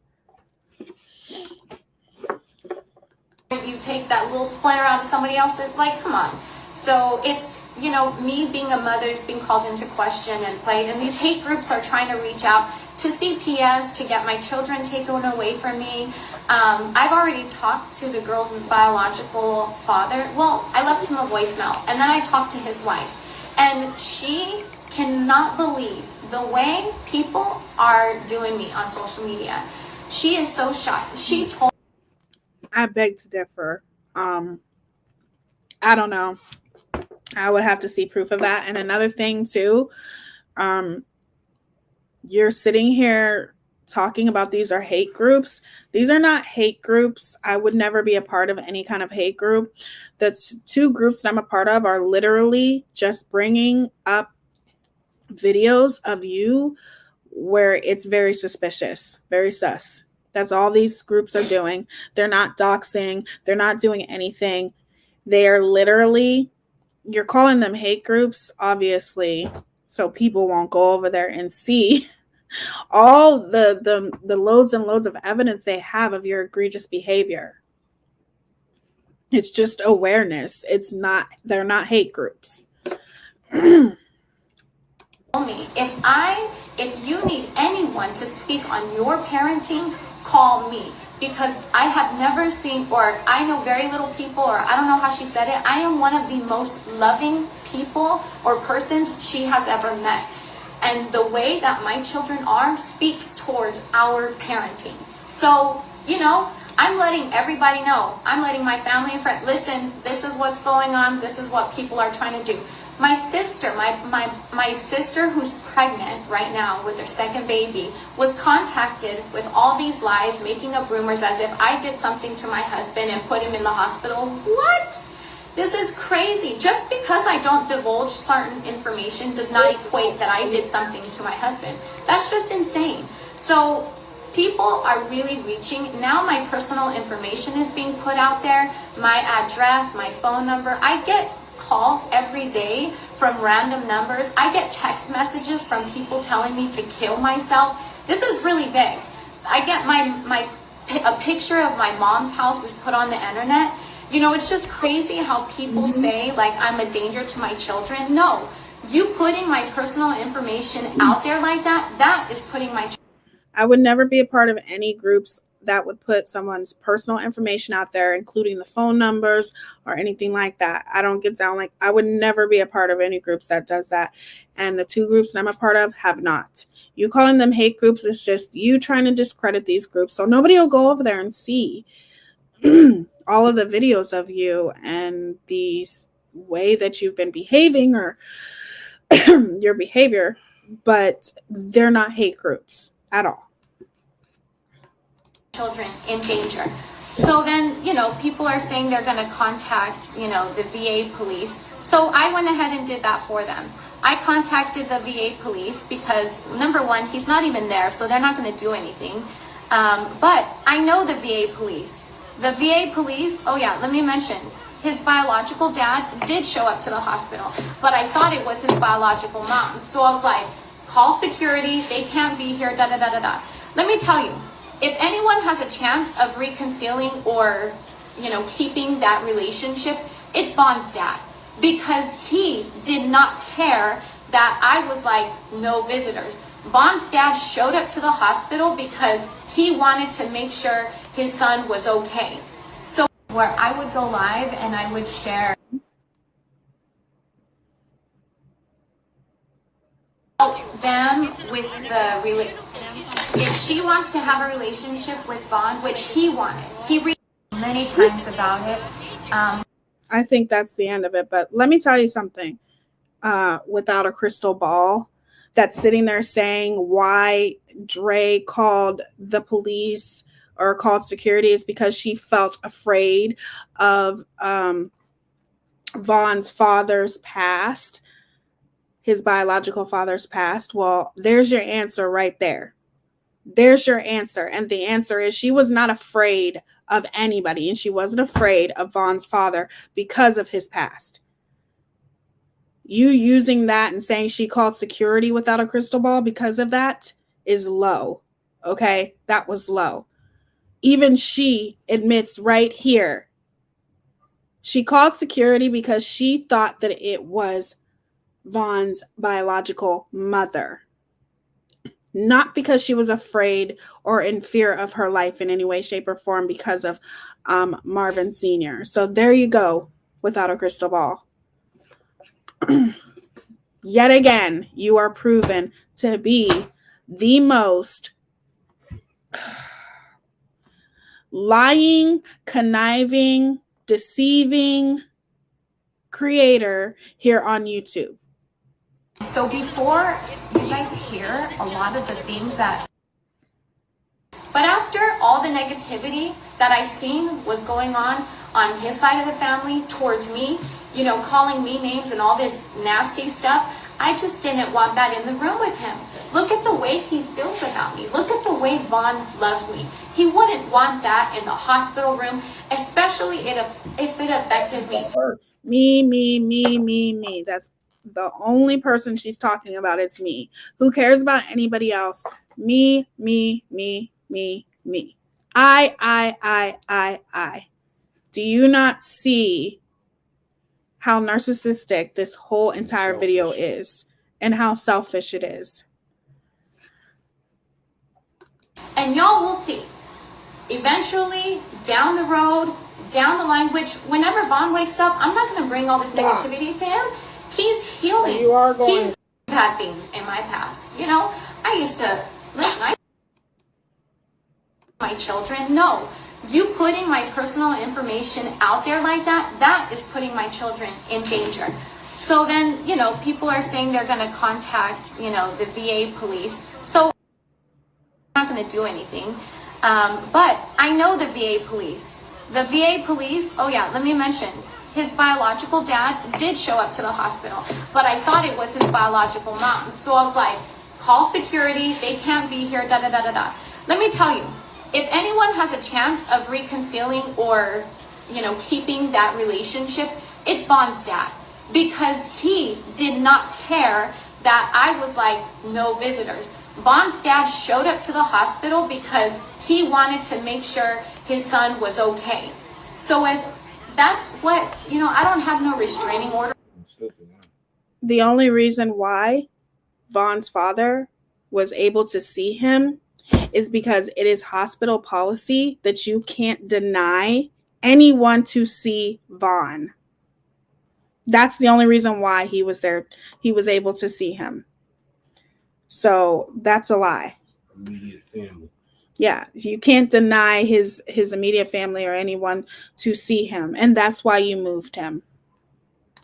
You take that little splinter out of somebody else, it's come on. So it's, me being a mother is being called into question and played, and these hate groups are trying to reach out to CPS to get my children taken away from me. I've already talked to the girl's biological father. Well, I left him a voicemail, and then I talked to his wife, and she cannot believe the way people are doing me on social media. She is so shocked. She told I beg to differ. I don't know. I would have to see proof of that. And another thing too, you're sitting here talking about these are hate groups. These are not hate groups. I would never be a part of any kind of hate group. The 2 groups that I'm a part of are literally just bringing up videos of you where it's very suspicious, very sus. That's all these groups are doing. They're not doxing. They're not doing anything. They are literally you're calling them hate groups, obviously, so people won't go over there and see all the loads and loads of evidence they have of your egregious behavior. It's just awareness. They're not hate groups. Me, if you need anyone to speak on your parenting, call me, because I have never seen, or I know very little people, or I don't know how she said it, I am one of the most loving people or persons she has ever met. And the way that my children are speaks towards our parenting. So, you know, I'm letting everybody know. I'm letting my family and friends, listen, this is what's going on. This is what people are trying to do. My sister, my sister who's pregnant right now with their second baby, was contacted with all these lies, making up rumors as if I did something to my husband and put him in the hospital. What? This is crazy. Just because I don't divulge certain information does not equate that I did something to my husband. That's just insane. So people are really reaching. Now my personal information is being put out there, my address, my phone number. I get calls every day from random numbers. I get text messages from people telling me to kill myself. This is really big. I get a picture of my mom's house is put on the internet. You know, it's just crazy how people say like I'm a danger to my children. No, you putting my personal information out there like that is putting my I would never be a part of any groups that would put someone's personal information out there, including the phone numbers or anything like that. I don't get down, like I would never be a part of any groups that does that. And the two groups that I'm a part of have not. You calling them hate groups is just you trying to discredit these groups. So nobody will go over there and see all of the videos of you and the way that you've been behaving or your behavior, but they're not hate groups at all. Children in danger. So then, you know, people are saying they're going to contact, you know, the VA police. So I went ahead and did that for them. I contacted the VA police because, number one, he's not even there, so they're not going to do anything. But I know the VA police. The VA police, oh yeah, let me mention, his biological dad did show up to the hospital, but I thought it was his biological mom. So I was like, call security, they can't be here, da da da da da. Let me tell you, if anyone has a chance of reconciling or, you know, keeping that relationship, it's Vaughn's dad, because he did not care that I was like, no visitors. Vaughn's dad showed up to the hospital because he wanted to make sure his son was okay. So where I would go live and I would share them with the if she wants to have a relationship with Vaughn, which he wanted, he read many times about it. I think that's the end of it. But let me tell you something. Without a crystal ball, that's sitting there saying why Dre called the police or called security is because she felt afraid of Vaughn's father's past, his biological father's past. Well, there's your answer right there. There's your answer. And the answer is she was not afraid of anybody, and she wasn't afraid of Vaughn's father because of his past. You using that and saying she called security without a crystal ball because of that is low. Okay? That was low. Even she admits right here. She called security because she thought that it was Vaughn's biological mother. Not because she was afraid or in fear of her life in any way, shape, or form because of Marvin Sr. So there you go, without a crystal ball. Yet again, you are proven to be the most lying, conniving, deceiving creator here on YouTube. So before you guys hear a lot of the things that, but after all the negativity that I seen was going on his side of the family towards me, you know, calling me names and all this nasty stuff, I just didn't want that in the room with him. Look at the way he feels about me. Look at the way Vaughn loves me. He wouldn't want that in the hospital room, especially if it affected me. Me. That's the only person she's talking about. It's me. Who cares about anybody else? Me. I. Do you not see how narcissistic this whole entire video is and how selfish it is? And y'all will see. Eventually, down the road, down the line, which whenever Vaughn wakes up, I'm not going to bring all this negativity to him. He's healing. You are going. He's had things in my past. You know, I used to, listen, my children, no. You putting my personal information out there like that, that is putting my children in danger. So then, you know, people are saying they're going to contact, you know, the VA police. So I'm not going to do anything. But I know the VA police. The VA police, oh yeah, let me mention, his biological dad did show up to the hospital, but I thought it was his biological mom. So I was like, call security, they can't be here, da-da-da-da-da. Let me tell you, if anyone has a chance of reconciling or, you know, keeping that relationship, it's Vaughn's dad. Because he did not care that I was like, no visitors. Vaughn's dad showed up to the hospital because he wanted to make sure his son was okay. So if that's what, you know, I don't have no restraining order. The only reason why Vaughn's father was able to see him is because it is hospital policy that you can't deny anyone to see Vaughn. That's the only reason why he was there. He was able to see him. So that's a lie. Immediate family. Yeah, you can't deny his immediate family or anyone to see him. And that's why you moved him.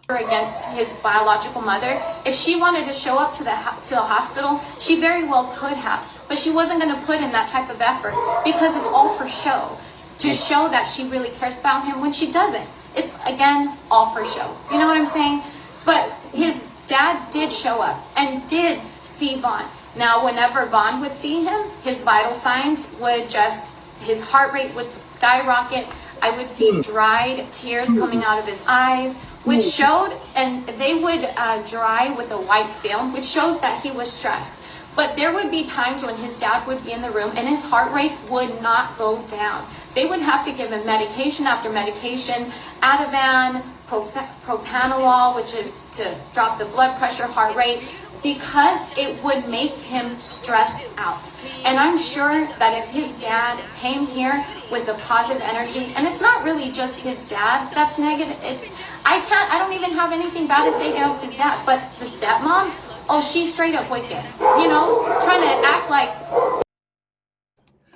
Against his biological mother. If she wanted to show up to the hospital, she very well could have. But she wasn't going to put in that type of effort because it's all for show. To show that she really cares about him when she doesn't. It's, again, all for show. You know what I'm saying? But his dad did show up and did see Vaughn. Now, whenever Vaughn would see him, his vital signs would just, his heart rate would skyrocket. I would see dried tears coming out of his eyes, which showed, and they would dry with a white film, which shows that he was stressed. But there would be times when his dad would be in the room and his heart rate would not go down. They would have to give him medication after medication, Ativan, propanolol, which is to drop the blood pressure, heart rate, because it would make him stressed out. And I'm sure that if his dad came here with a positive energy, and it's not really just his dad that's negative, I don't even have anything bad to say against his dad, but the stepmom, oh, she's straight up wicked, you know, trying to act like.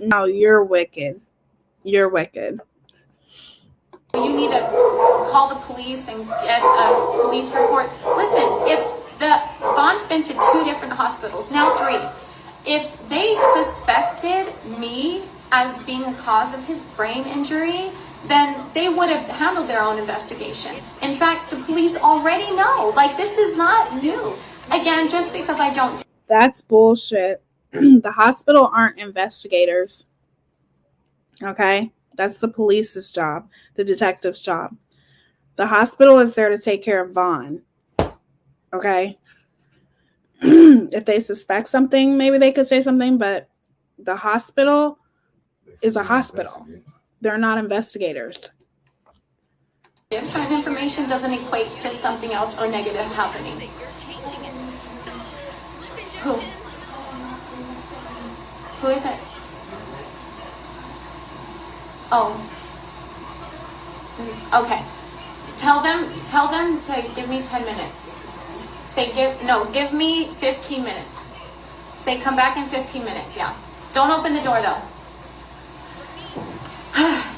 No, you're wicked. You're wicked. You need to call the police and get a police report. Listen, if Vaughn's been to 2 different hospitals, now 3. If they suspected me as being a cause of his brain injury, then they would have handled their own investigation. In fact, the police already know. Like, this is not new. Again, just because I don't. That's bullshit. The hospital aren't investigators. Okay? That's the police's job, the detective's job. The hospital is there to take care of Vaughn. Okay? If they suspect something, maybe they could say something, but the hospital is a hospital. They're not investigators. If certain information doesn't equate to something else or negative happening. Who? Who is it? Oh. Okay. Tell them to give me 10 minutes. Say give me 15 minutes. Say come back in 15 minutes, yeah. Don't open the door though.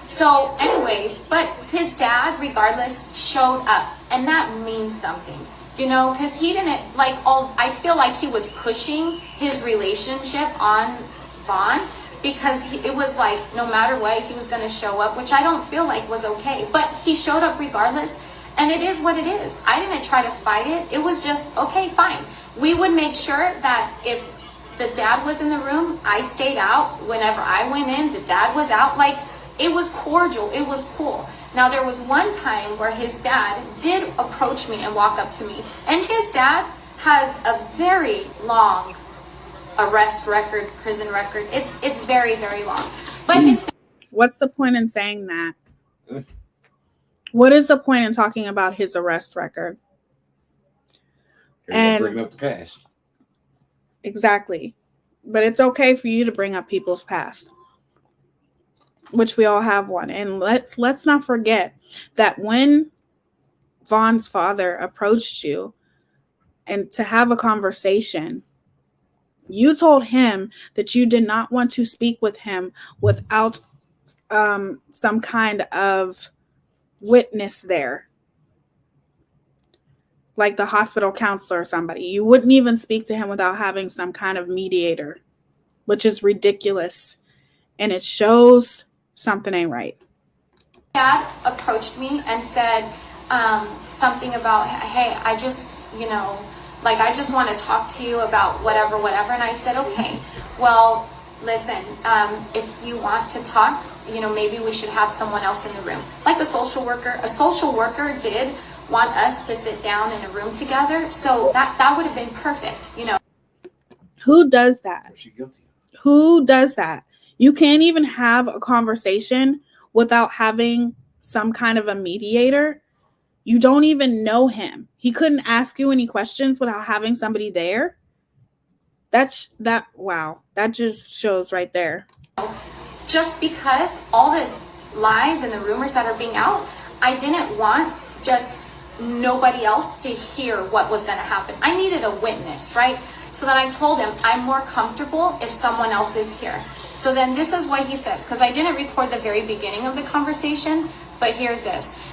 So anyways, but his dad, regardless, showed up. And that means something. You know, because he didn't, I feel like he was pushing his relationship on Vaughn. Because it was like, no matter what, he was going to show up, which I don't feel like was okay. But he showed up regardless, and it is what it is. I didn't try to fight it. It was just, okay, fine. We would make sure that if the dad was in the room, I stayed out. Whenever I went in, the dad was out. Like, it was cordial. It was cool. Now, there was one time where his dad did approach me and walk up to me. And his dad has a very long arrest record, prison record. It's very, very long. But his What's the point in saying that? What is the point in talking about his arrest record? And bring up the past. Exactly. But it's okay for you to bring up people's past, which we all have one. And let's not forget that when Vaughn's father approached you and to have a conversation, you told him that you did not want to speak with him without some kind of witness there, like the hospital counselor or somebody. You wouldn't even speak to him without having some kind of mediator, which is ridiculous. And it shows something ain't right. Dad approached me and said something about, hey, I just, I just want to talk to you about whatever. And I said, okay, well, listen, if you want to talk, maybe we should have someone else in the room. Like a social worker. A social worker did want us to sit down in a room together. So that would have been perfect, Who does that? Was she guilty? Who does that? You can't even have a conversation without having some kind of a mediator. You don't even know him. He couldn't ask you any questions without having somebody there. Wow. That just shows right there. Just because all the lies and the rumors that are being out, I didn't want just nobody else to hear what was going to happen. I needed a witness, right? So then I told him, I'm more comfortable if someone else is here. So then this is what he says, because I didn't record the very beginning of the conversation, but here's this.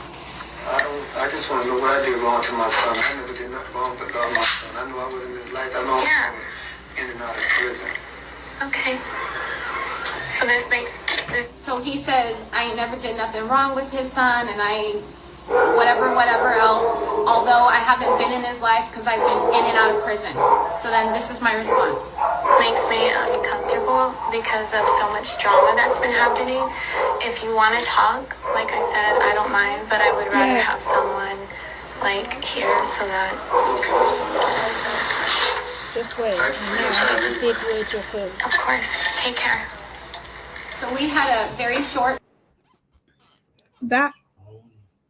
I just want to know what I did wrong to my son. I never did nothing wrong to God, my son. I know I would have been like, I know I'm in and out of prison. Okay. So this makes this. So he says, I never did nothing wrong with his son, and whatever else, although I haven't been in his life because I've been in and out of prison. So then this is my response. Makes me uncomfortable because of so much drama that's been happening. If you want to talk, like I said, I don't mind, but I would rather have someone here so that. Just wait. And now I have to see if you ate your food. Of course. Take care. So we had a very short. That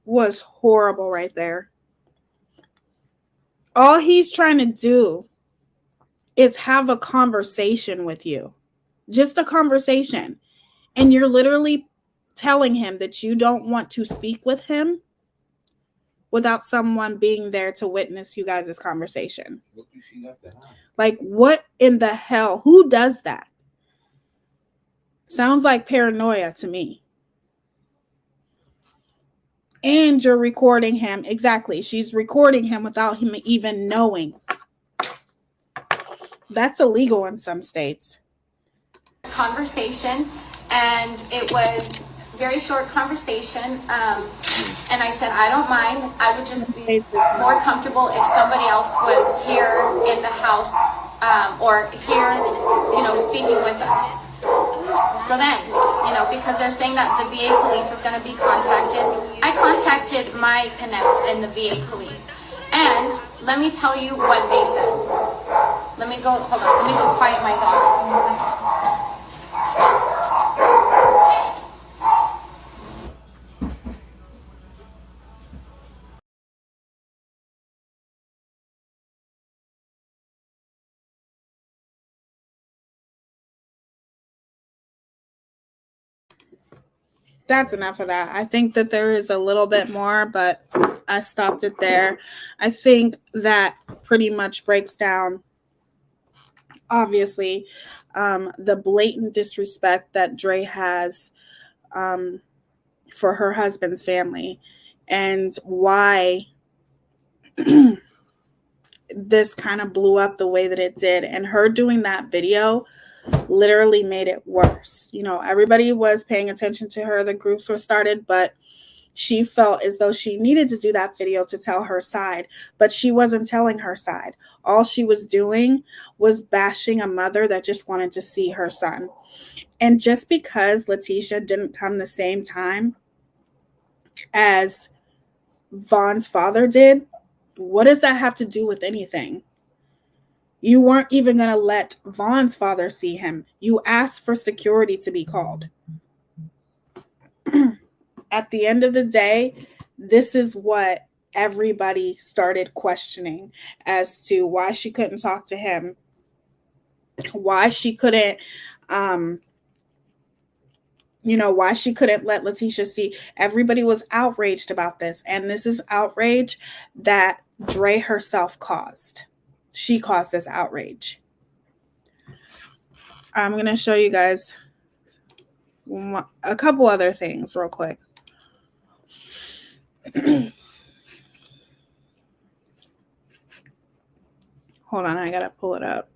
was horrible right there. All he's trying to do is have a conversation with you. Just a conversation. And you're literally telling him that you don't want to speak with him without someone being there to witness you guys' conversation. Like, what in the hell? Who does that? Sounds like paranoia to me. And you're recording him. Exactly. She's recording him without him even knowing. That's illegal in some states. Conversation, and it was very short conversation. And I said, I don't mind. I would just be more comfortable if somebody else was here in the house or here, speaking with us. So then, because they're saying that the VA police is going to be contacted, I contacted my connect in the VA police. And let me tell you what they said. Let me go quiet my dogs. That's enough of that. I think that there is a little bit more, but I stopped it there. I think that pretty much breaks down, obviously, the blatant disrespect that Dre has for her husband's family and why this kind of blew up the way that it did. And her doing that video literally made it worse. Everybody was paying attention to her. The groups were started, but she felt as though she needed to do that video to tell her side, but she wasn't telling her side. All she was doing was bashing a mother that just wanted to see her son. And just because Letitia didn't come the same time as Vaughn's father did, what does that have to do with anything? You weren't even going to let Vaughn's father see him. You asked for security to be called. At the end of the day, this is what everybody started questioning as to why she couldn't talk to him, why she couldn't, why she couldn't let Letitia see. Everybody was outraged about this. And this is outrage that Dre herself caused. She caused this outrage. I'm going to show you guys a couple other things real quick. Hold on, I got to pull it up.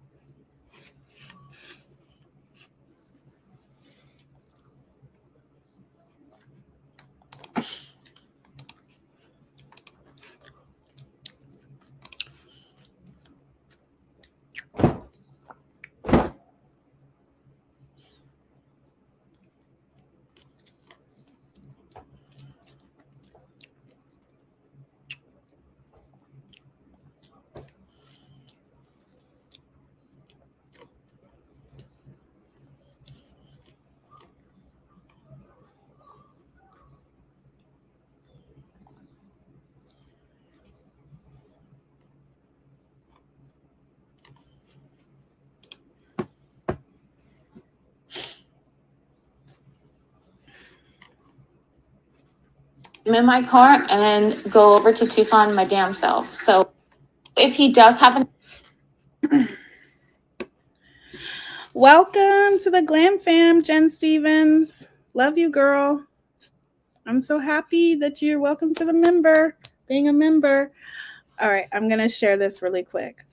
I'm in my car and go over to Tucson my damn self. So if he does have Welcome to the Glam Fam, Jen Stevens. Love you, girl. I'm so happy that you're welcome to being a member. All right, I'm going to share this really quick.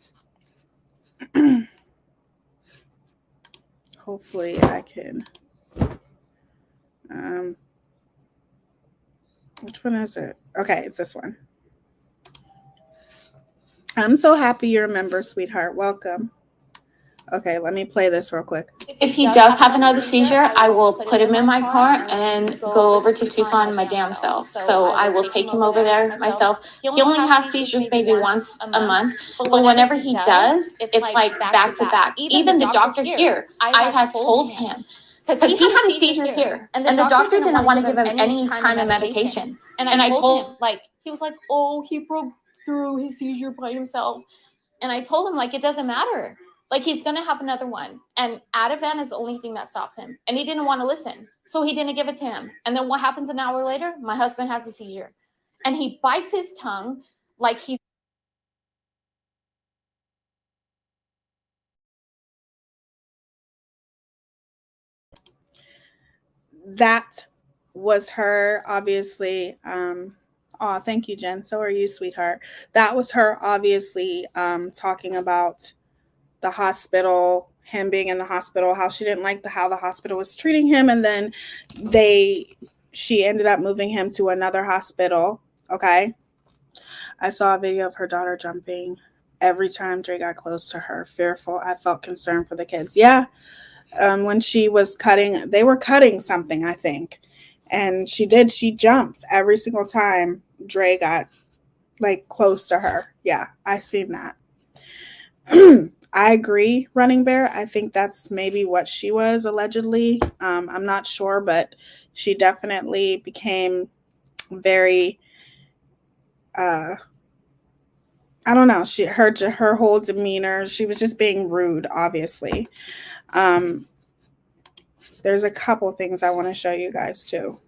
Hopefully I can. Which one is it? Okay, it's this one. I'm so happy you're a member, sweetheart. Welcome. Okay, let me play this real quick. If he does have another seizure, I will put him in my car and go over to Tucson my damn self. So I will take him over there myself. He only has seizures maybe once a month, but whenever he does, it's like back to back. Even the doctor here, I had told him, because he had a seizure here, and the doctor didn't want to give him any kind of medication. And I told him, like, he was like, oh, he broke through his seizure by himself. And I told him, like, it doesn't matter. Like, he's going to have another one. And Ativan is the only thing that stops him. And he didn't want to listen. So he didn't give it to him. And then what happens an hour later? My husband has a seizure. And he bites his tongue like he's... That was her, obviously. Oh, thank you, Jen. So are you, sweetheart. That was her, obviously, talking about the hospital, him being in the hospital, how she didn't like how the hospital was treating him, and then she ended up moving him to another hospital. Okay. I saw a video of her daughter jumping every time Dre got close to her, fearful. I felt concerned for the kids. Yeah. When she was they were cutting something, I think. And she jumped every single time Dre got like close to her. Yeah, I've seen that. I agree, Running Bear. I think that's maybe what she was allegedly. I'm not sure, but she definitely became very, I don't know. Her whole demeanor, she was just being rude, obviously. There's a couple things I want to show you guys too.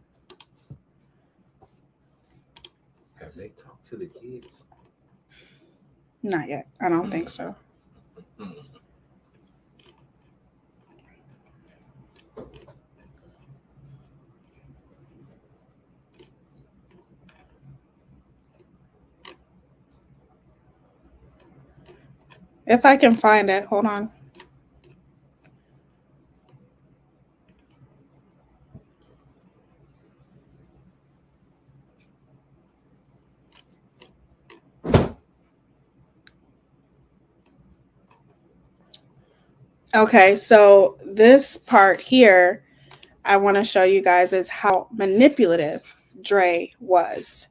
Have they talked to the kids? Not yet. I don't think so. If I can find it, hold on. Okay, so this part here I want to show you guys is how manipulative Dre was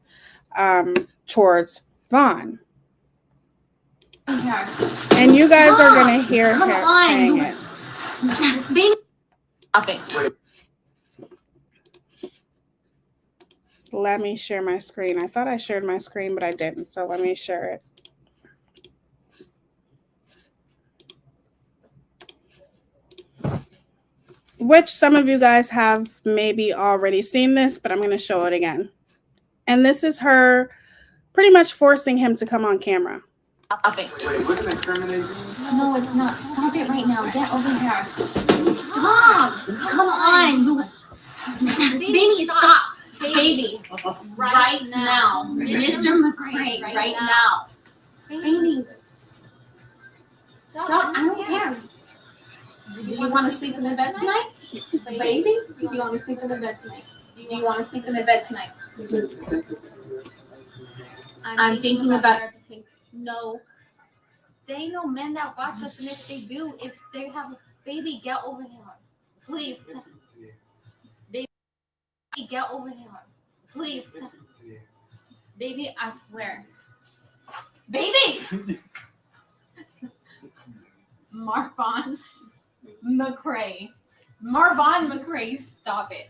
towards Vaughn. And you guys are going to hear him saying it. Stop it. Let me share my screen. I thought I shared my screen, but I didn't. So let me share it. Which some of you guys have maybe already seen this, but I'm going to show it again. And this is her pretty much forcing him to come on camera. Stop it. Wait, wouldn't incriminate you? No, it's not. Stop it right now. Get over here. Stop. Come on. Baby, stop. Baby. Right now. Mr. Mccray, right now. Baby. Stop. I don't care. Do you want to sleep in the bed tonight? Baby? Do you want to sleep in the bed tonight? Do you want to sleep in the bed tonight? I'm thinking about everything. No. They know men that watch us, and if they do, if they have, baby, get over here. Please. Baby, get over here. Please. Baby, I swear. Baby! Marvin Mccray. Marvin Mccray, stop it.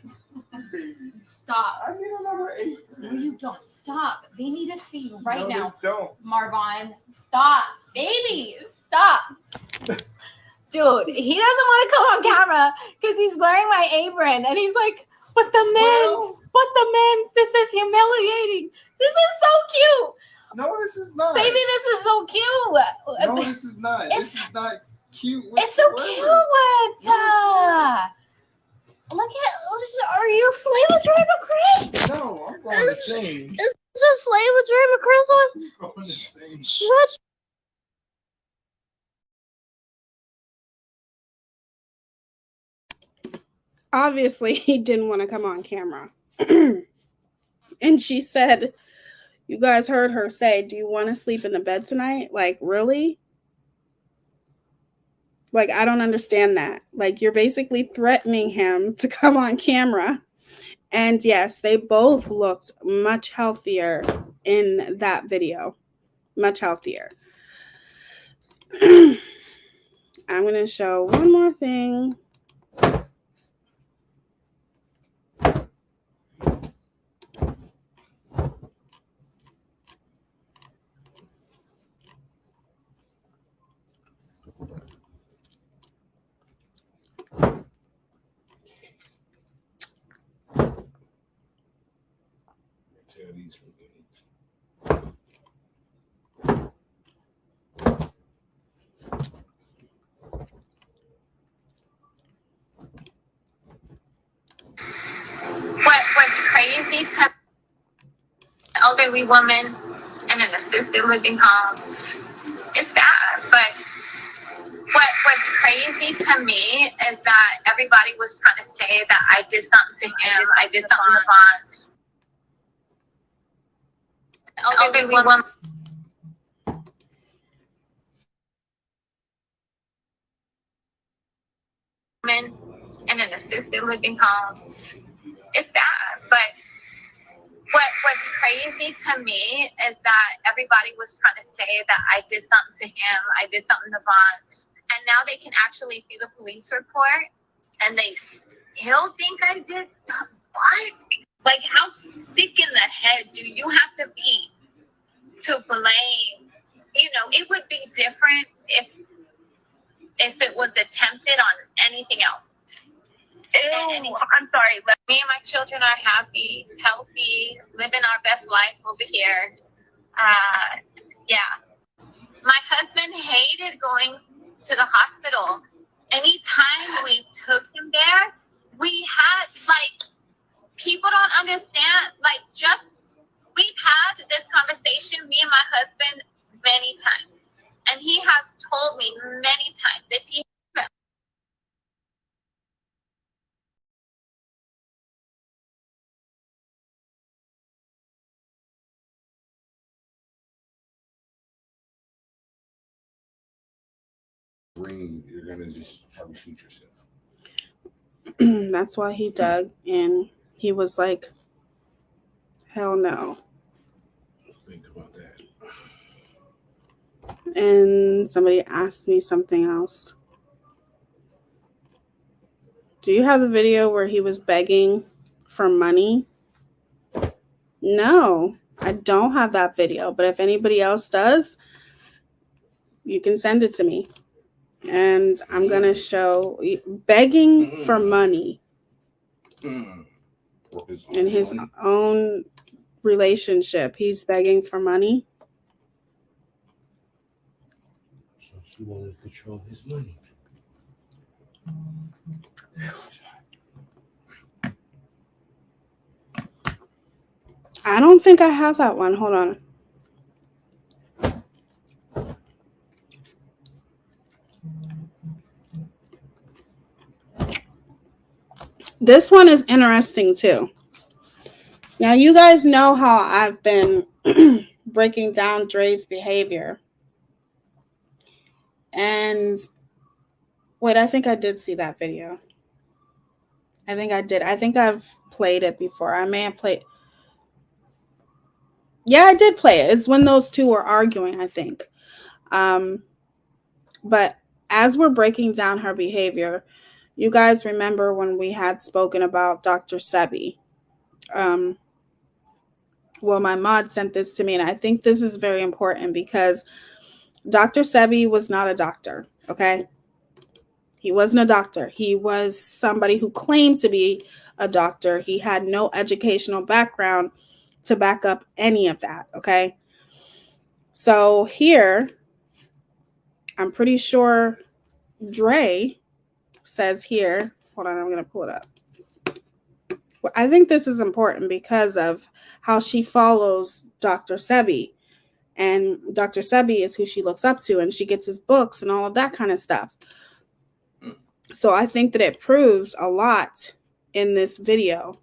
Stop. I need another 8. No, you don't. Stop. They need to see you right now. Don't. Marvin, stop. Baby, stop. Dude, he doesn't want to come on camera because he's wearing my apron. And he's like, but the men's, this is humiliating. This is so cute. No, this is not. Baby, this is so cute. No, this is not. This is not cute. It's so cute. Look at, are you a slave of Dre Mccray? No, I'm going to change. Is this a slave of Dre McCray? I'm going to change. Shut. Obviously, he didn't want to come on camera. And she said, you guys heard her say, do you want to sleep in the bed tonight? Like, really? Like, I don't understand that. Like, you're basically threatening him to come on camera. And yes, they both looked much healthier in that video. Much healthier. I'm going to show one more thing. Tear these from games. What's crazy to an elderly woman in an assisted living home is that, but what's crazy to me is that everybody was trying to say that I did something to him, I did something to Vaughn. An elderly woman in an assisted living home. It's sad, but what's crazy to me is that everybody was trying to say that I did something to him, I did something to Vaughn, and now they can actually see the police report, and they still think I did stuff. What? Like, how sick in the head do you have to be to blame? You know, it would be different if it was attempted on anything else. Ew, I'm sorry. Me and my children are happy, healthy, living our best life over here. Yeah. My husband hated going to the hospital. Anytime we took him there, we had, like, people don't understand, like, we've had this conversation, me and my husband, many times. And he has told me many times that he Ring, you're gonna just probably shoot yourself. That's why he dug, and he was like, Hell no. Think about that. And somebody asked me something else. Do you have the video where he was begging for money? No, I don't have that video. But if anybody else does, you can send it to me. And I'm going to show begging for money in his own relationship. He's begging for money. So she wanted to control his money. I don't think I have that one. Hold on. This one is interesting too. Now, you guys know how I've been breaking down Dre's behavior. And wait, I think I did see that video. I think I did. I think I've played it before. I may have played. Yeah, I did play it. It's when those two were arguing, I think. But as we're breaking down her behavior, you guys remember when we had spoken about Dr. Sebi. Well, my mod sent this to me, and I think this is very important because Dr. Sebi was not a doctor, okay? He wasn't a doctor. He was somebody who claimed to be a doctor. He had no educational background to back up any of that, okay? So here, I'm pretty sure Dre says here, hold on, I'm going to pull it up. I think this is important because of how she follows Dr. Sebi. And Dr. Sebi is who she looks up to, and she gets his books and all of that kind of stuff. So I think that it proves a lot in this video.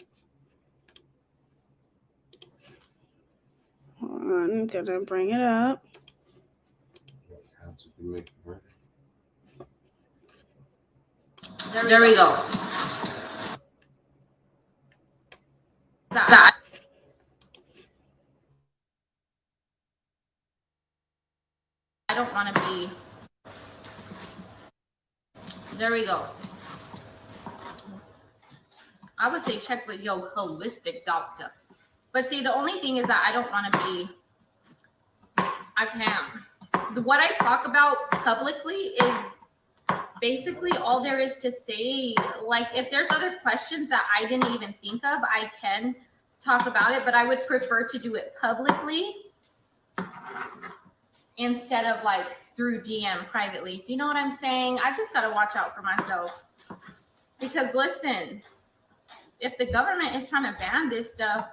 Hold on, I'm going to bring it up. There we go. I don't want to be. There we go. I would say check with your holistic doctor. But see, the only thing is that I don't want to be. I can't. What I talk about publicly is basically all there is to say. Like, if there's other questions that I didn't even think of, I can talk about it, but I would prefer to do it publicly instead of like through DM privately. Do you know what I'm saying? I just got to watch out for myself. Because listen, if the government is trying to ban this stuff,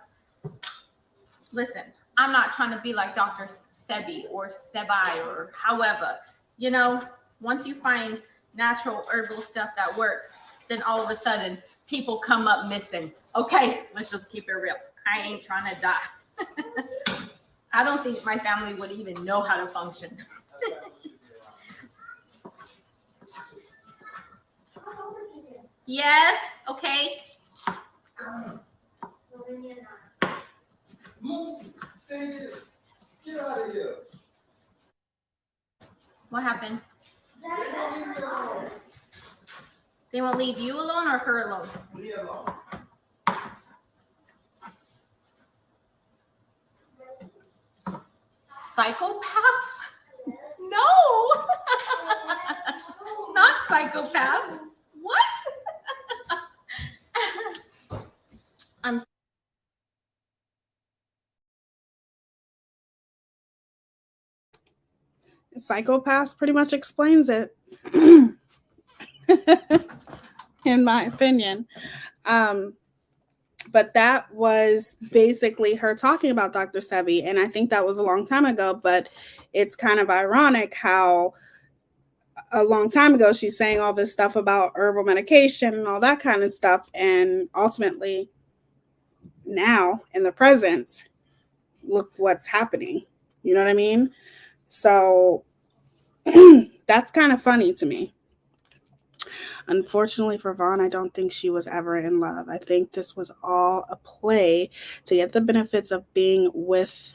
listen, I'm not trying to be like Dr. Sebi or Sebi or however. You know, once you find natural herbal stuff that works, then all of a sudden people come up missing. Okay, let's just keep it real. I ain't trying to die. I don't think my family would even know how to function. Yes, okay. Get out of here. What happened? They won't leave you alone or her alone? Me alone. Psychopaths? No! Not psychopaths. What? I'm Psychopaths pretty much explains it, in my opinion. But that was basically her talking about Dr. Sebi, and I think that was a long time ago, but it's kind of ironic how a long time ago she's saying all this stuff about herbal medication and all that kind of stuff, and ultimately now in the present, look what's happening. You know what I mean? So that's kind of funny to me. Unfortunately for Vaughn, I don't think she was ever in love. I think this was all a play to get the benefits of being with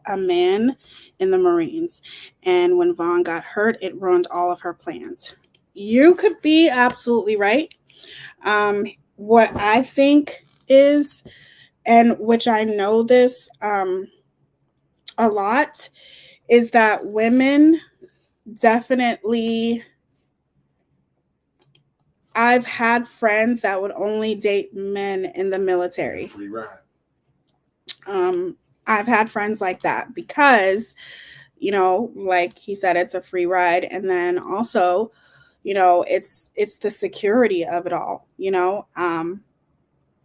a man in the Marines. And when Vaughn got hurt, it ruined all of her plans. You could be absolutely right. What I think is, and which I know this a lot, is that women definitely, I've had friends that would only date men in the military. Free ride. I've had friends like that because, like he said, it's a free ride. And then also, it's the security of it all,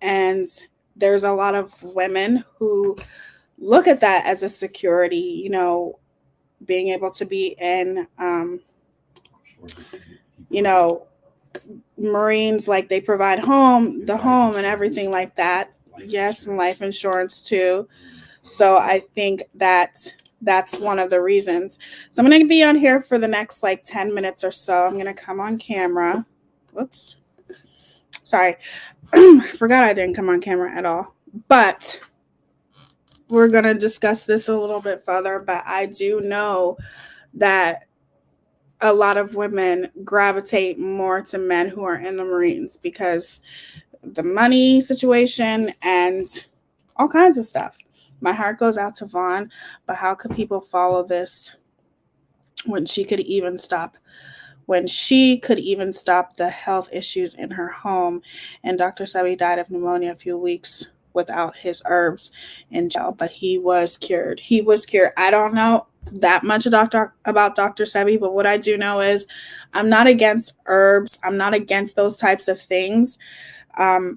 and there's a lot of women who look at that as a security, being able to be in, Marines, like they provide the home and everything like that. Yes, and life insurance too. So I think that's one of the reasons. So I'm going to be on here for the next like 10 minutes or so. I'm going to come on camera. Whoops. Sorry. Forgot I didn't come on camera at all. But we're going to discuss this a little bit further. But I do know that a lot of women gravitate more to men who are in the Marines because the money situation and all kinds of stuff. My heart goes out to Vaughn, but how could people follow this when she could even stop the health issues in her home? And Dr. Sebi died of pneumonia a few weeks without his herbs in jail, but he was cured. I don't know that much about Dr. Sebi, but what I do know is I'm not against herbs. I'm not against those types of things.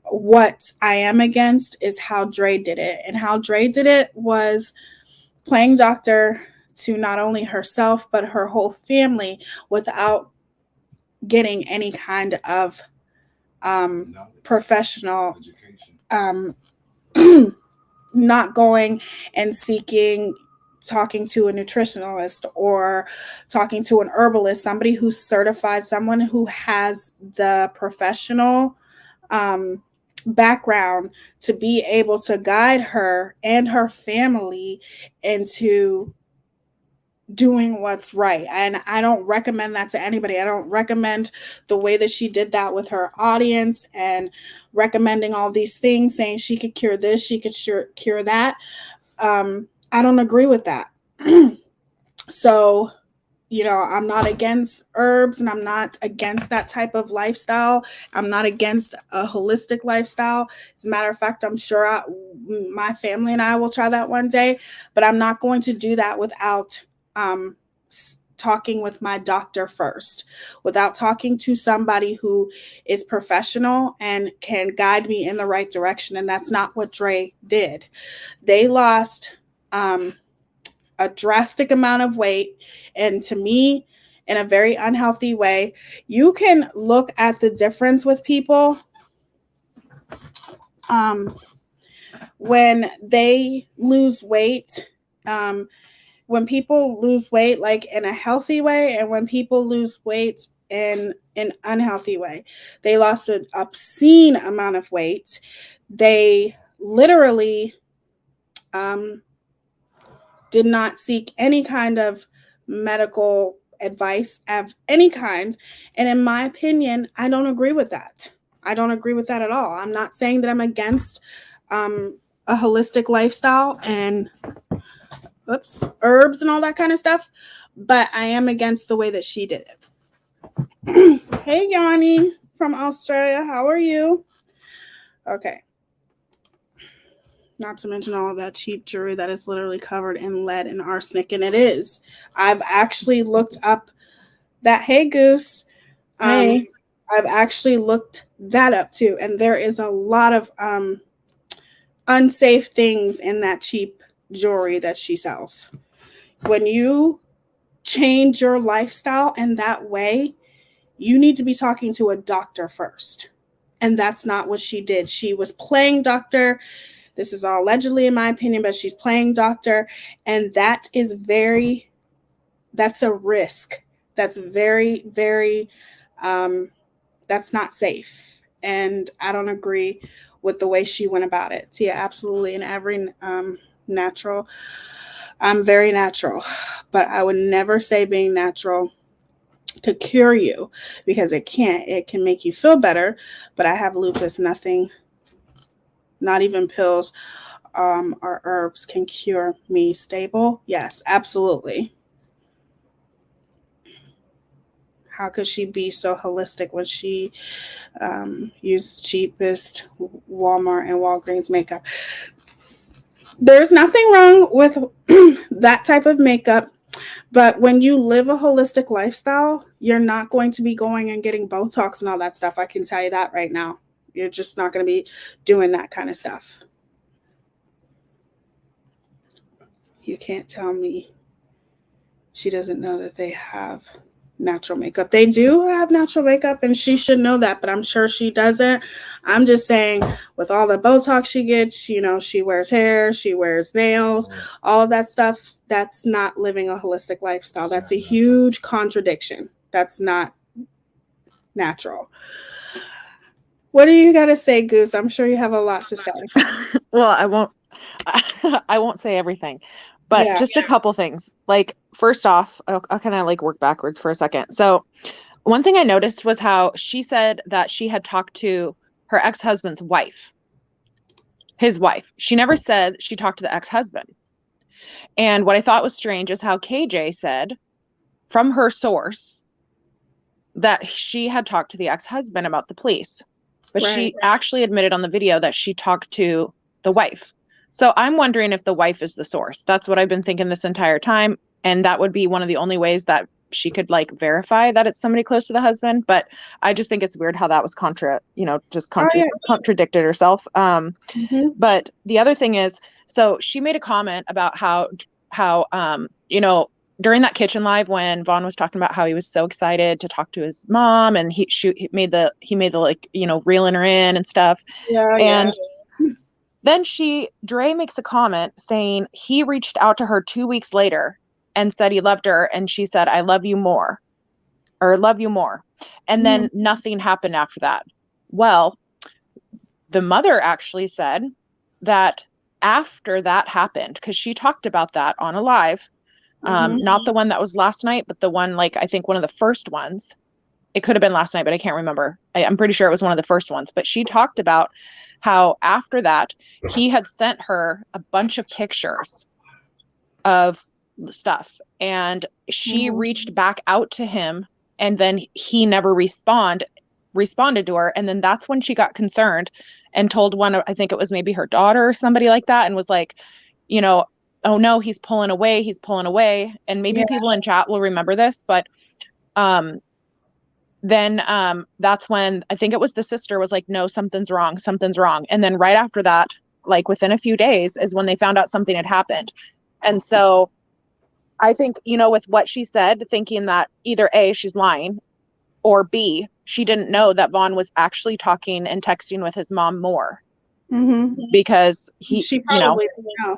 What I am against is how Dre did it. And how Dre did it was playing doctor to not only herself, but her whole family without getting any kind of professional not going and talking to a nutritionalist or talking to an herbalist, somebody who's certified, someone who has the professional background to be able to guide her and her family into doing what's right. And I don't recommend that to anybody. I don't recommend the way that she did that with her audience and recommending all these things, saying she could cure this, she could cure that. I don't agree with that. So, I'm not against herbs and I'm not against that type of lifestyle. I'm not against a holistic lifestyle. As a matter of fact, I'm sure my family and I will try that one day, but I'm not going to do that without talking with my doctor first, without talking to somebody who is professional and can guide me in the right direction. And that's not what Dre did. They lost a drastic amount of weight, and to me, in a very unhealthy way. You can look at the difference with people when they lose weight, when people lose weight like in a healthy way, and when people lose weight in an unhealthy way. They lost an obscene amount of weight. They literally did not seek any kind of medical advice of any kind. And in my opinion, I don't agree with that. I don't agree with that at all. I'm not saying that I'm against a holistic lifestyle and herbs and all that kind of stuff, but I am against the way that she did it. Hey, Yanni from Australia. How are you? Okay. Not to mention all of that cheap jewelry that is literally covered in lead and arsenic, and it is. I've actually looked up that. Hey, Goose. Hey. I've actually looked that up too, and there is a lot of unsafe things in that cheap jewelry that she sells. When you change your lifestyle in that way, you need to be talking to a doctor first, and that's not what she did. She was playing doctor. This is all allegedly in my opinion, but she's playing doctor, and that's a risk. That's very, very That's not safe. And I don't agree with the way she went about it. Tia, absolutely. In every natural, I'm very natural, but I would never say being natural to cure you, because it can't. It can make you feel better, but I have lupus. Nothing, not even pills or herbs, can cure me. Stable? Yes, absolutely. How could she be so holistic when she used cheapest Walmart and Walgreens makeup? There's nothing wrong with that type of makeup, but when you live a holistic lifestyle, you're not going to be going and getting Botox and all that stuff. I can tell you that right now. You're just not going to be doing that kind of stuff. You can't tell me she doesn't know that they have natural makeup. They do have natural makeup, and she should know that, but I'm sure she doesn't. I'm just saying, with all the Botox she gets, you know, she wears hair, she wears nails, all of that stuff. That's not living a holistic lifestyle. That's a huge contradiction. That's not natural. What do you got to say, Goose? I'm sure you have a lot to say. Well, I won't say everything, but just a couple things. Like, first off, I'll kind of like work backwards for a second. So one thing I noticed was how she said that she had talked to her ex-husband's wife, his wife. She never said she talked to the ex-husband. And what I thought was strange is how KJ said from her source that she had talked to the ex-husband about the police, but she actually admitted on the video that she talked to the wife. So I'm wondering if the wife is the source. That's what I've been thinking this entire time. And that would be one of the only ways that she could like verify that it's somebody close to the husband. But I just think it's weird how that was contradicted herself. But the other thing is, so she made a comment about how during that kitchen live when Vaughn was talking about how he was so excited to talk to his mom, and he made the like, reeling her in and stuff. Then Dre makes a comment saying he reached out to her 2 weeks later and said he loved her. And she said, I love you more, or love you more. And then nothing happened after that. Well, the mother actually said that after that happened, because she talked about that on a live, not the one that was last night, but the one, like, I think one of the first ones. It could have been last night, but I can't remember. I'm pretty sure it was one of the first ones. But she talked about how after that, he had sent her a bunch of pictures of the stuff. And she reached back out to him, and then he never responded to her. And then that's when she got concerned and told I think it was maybe her daughter or somebody like that, and was like, oh no, he's pulling away. And maybe people in chat will remember this, but then that's when I think it was the sister was like, no, something's wrong. And then right after that, like within a few days, is when they found out something had happened. And so I think, with what she said, thinking that either A, she's lying, or B, she didn't know that Vaughn was actually talking and texting with his mom more. Because she probably didn't know.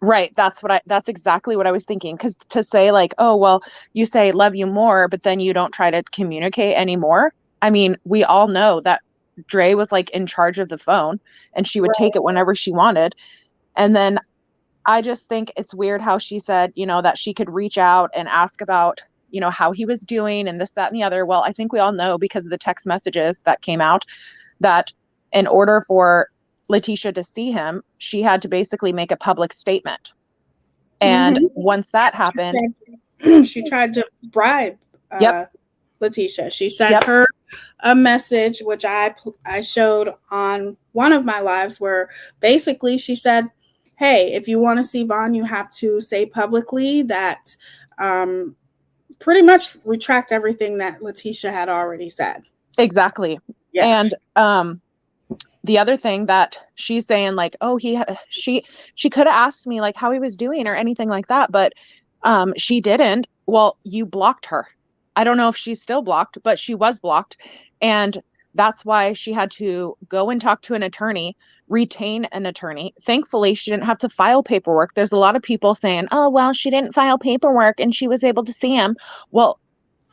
Right. That's exactly what I was thinking. Because to say like, oh, well, you say love you more, but then you don't try to communicate anymore. I mean, we all know that Dre was like in charge of the phone, and she would take it whenever she wanted. And then I just think it's weird how she said, that she could reach out and ask about, how he was doing and this, that, and the other. Well, I think we all know, because of the text messages that came out, that in order for Letitia to see him, she had to basically make a public statement. And once that happened, she tried to bribe Letitia. She sent her a message, which I showed on one of my lives, where basically she said, hey, if you want to see Vaughn, you have to say publicly that, pretty much retract everything that Letitia had already said. Exactly. And the other thing that she's saying, like, oh, she could have asked me like how he was doing or anything like that, but she didn't. Well, you blocked her. I don't know if she's still blocked, but she was blocked. And that's why she had to go and talk to an attorney, retain an attorney. Thankfully, she didn't have to file paperwork. There's a lot of people saying, oh, well, she didn't file paperwork and she was able to see him. Well,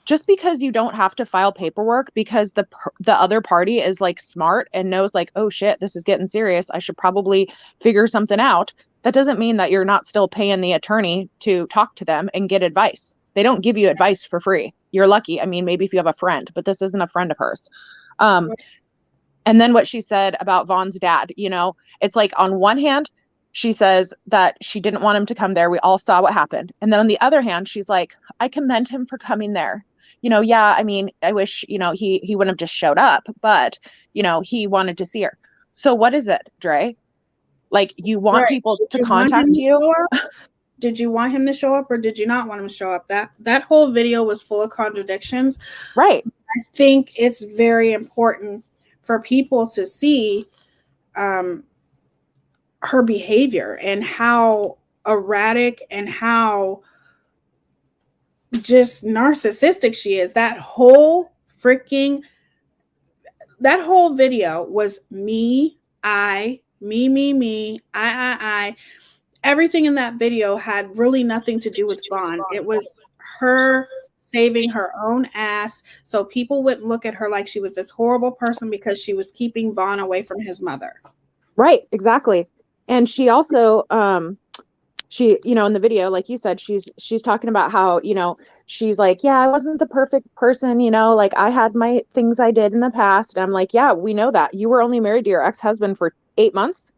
just because you don't have to file paperwork because the other party is like smart and knows like, oh shit, this is getting serious, I should probably figure something out, that doesn't mean that you're not still paying the attorney to talk to them and get advice. They don't give you advice for free. You're lucky. I mean, maybe if you have a friend, but this isn't a friend of hers. And then what she said about Vaughn's dad, you know, it's like on one hand, she says that she didn't want him to come there. We all saw what happened. And then on the other hand, she's like, I commend him for coming there. You know, yeah, I mean, I wish, you know, he wouldn't have just showed up, but, you know, he wanted to see her. So what is it, Dre? Like, you want people to contact you? Did you want him to show up or did you not want him to show up? That whole video was full of contradictions. Right. I think it's very important for people to see her behavior and how erratic and how just narcissistic she is. That whole video was me, I. Everything in that video had really nothing to do with Vaughn. It was her saving her own ass so people wouldn't look at her like she was this horrible person because she was keeping Vaughn away from his mother. Right, exactly. And she also she, you know, in the video, like you said, she's talking about how, you know, she's like, yeah, I wasn't the perfect person, you know, like I had my things I did in the past. And I'm like, yeah, we know that. You were only married to your ex-husband for 8 months,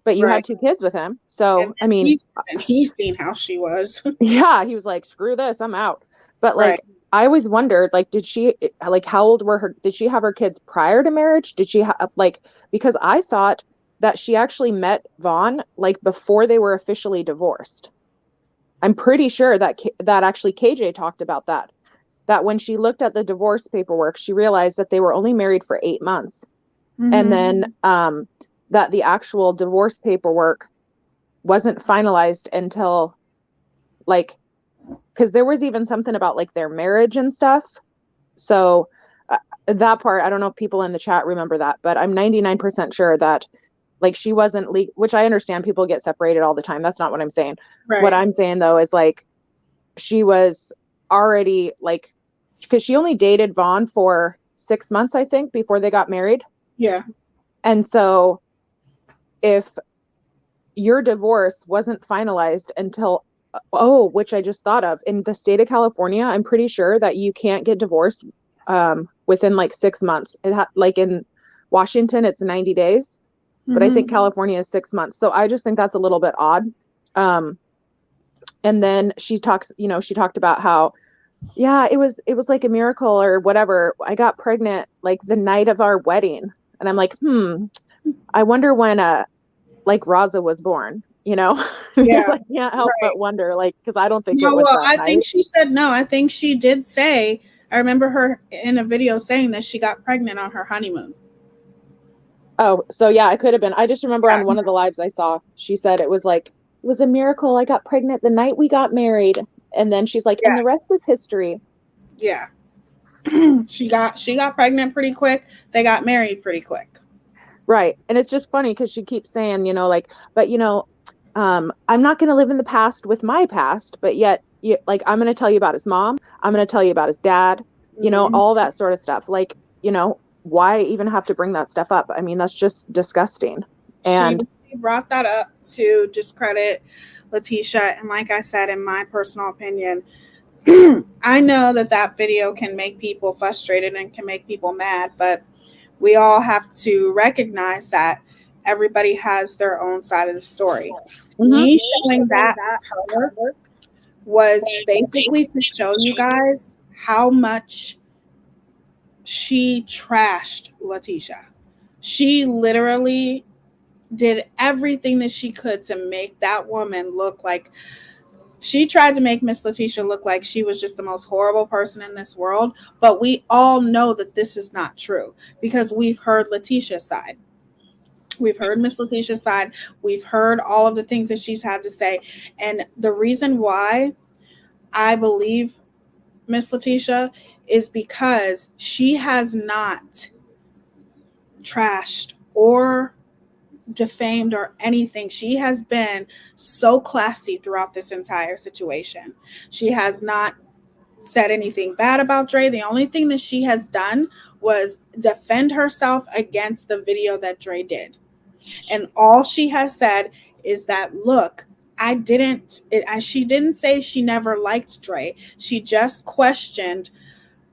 but you had 2 kids with him. So, I mean, he's seen how she was. Yeah, he was like, screw this, I'm out. But like, I always wondered, like, did she, like, how old did she have her kids prior to marriage? Did she have, like, because I thought that she actually met Vaughn like before they were officially divorced. I'm pretty sure that actually KJ talked about that when she looked at the divorce paperwork, she realized that they were only married for 8 months. Mm-hmm. And then that the actual divorce paperwork wasn't finalized until like, because there was even something about like their marriage and stuff. So that part, I don't know if people in the chat remember that, but I'm 99% sure that like she wasn't which I understand people get separated all the time. That's not what I'm saying. Right. What I'm saying though is like she was already like, because she only dated Vaughn for 6 months, I think, before they got married. Yeah. And so if your divorce wasn't finalized until, which I just thought of, in the state of California, I'm pretty sure that you can't get divorced within like 6 months. Like in Washington, it's 90 days. But I think California is 6 months. So I just think that's a little bit odd. And then she talked about how, yeah, it was like a miracle or whatever. I got pregnant like the night of our wedding. And I'm like, I wonder when like Raza was born, you know? Yeah. I can't help but wonder, like, because I don't think it was well, that I think she said no. I think she did say, I remember her in a video saying that she got pregnant on her honeymoon. Oh, so yeah, it could have been. I just remember on one of the lives I saw, she said it was a miracle. I got pregnant the night we got married. And then she's like, and the rest is history. Yeah. she got pregnant pretty quick. They got married pretty quick. Right. And it's just funny because she keeps saying, you know, like, but you know, I'm not going to live in the past with my past, but yet like, I'm going to tell you about his mom. I'm going to tell you about his dad, you know, all that sort of stuff. Like, you know, why even have to bring that stuff up? I mean, that's just disgusting. And she brought that up to discredit Letitia. And like I said, in my personal opinion, I know that video can make people frustrated and can make people mad, but we all have to recognize that everybody has their own side of the story. Me showing that her was basically to show you guys how much she trashed Letitia. She literally did everything that she could to make that woman look like, she tried to make Miss Letitia look like she was just the most horrible person in this world. But we all know that this is not true because we've heard Letitia's side. We've heard Miss Letitia's side. We've heard all of the things that she's had to say. And the reason why I believe Miss Letitia is because she has not trashed or defamed or anything. She has been so classy throughout this entire situation. She has not said anything bad about Dre. The only thing that she has done was defend herself against the video that Dre did. And all she has said is that, look, she didn't say she never liked Dre. She just questioned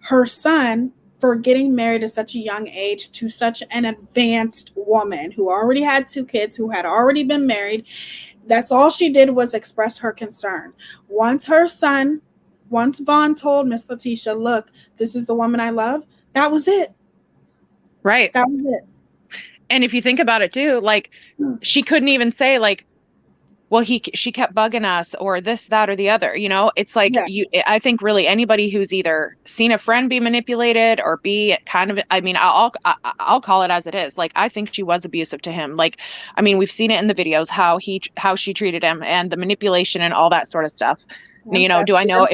her son for getting married at such a young age to such an advanced woman who already had 2 kids, who had already been married. That's all she did, was express her concern. Once Vaughn told Miss Letitia, look, this is the woman I love, that was it. Right. That was it. And if you think about it too, like, she couldn't even say like, well, she kept bugging us or this, that, or the other, you know. It's like, I think really anybody who's either seen a friend be manipulated or be kind of, I mean, I'll call it as it is. Like, I think she was abusive to him. Like, I mean, we've seen it in the videos, how she treated him and the manipulation and all that sort of stuff. You know, do I know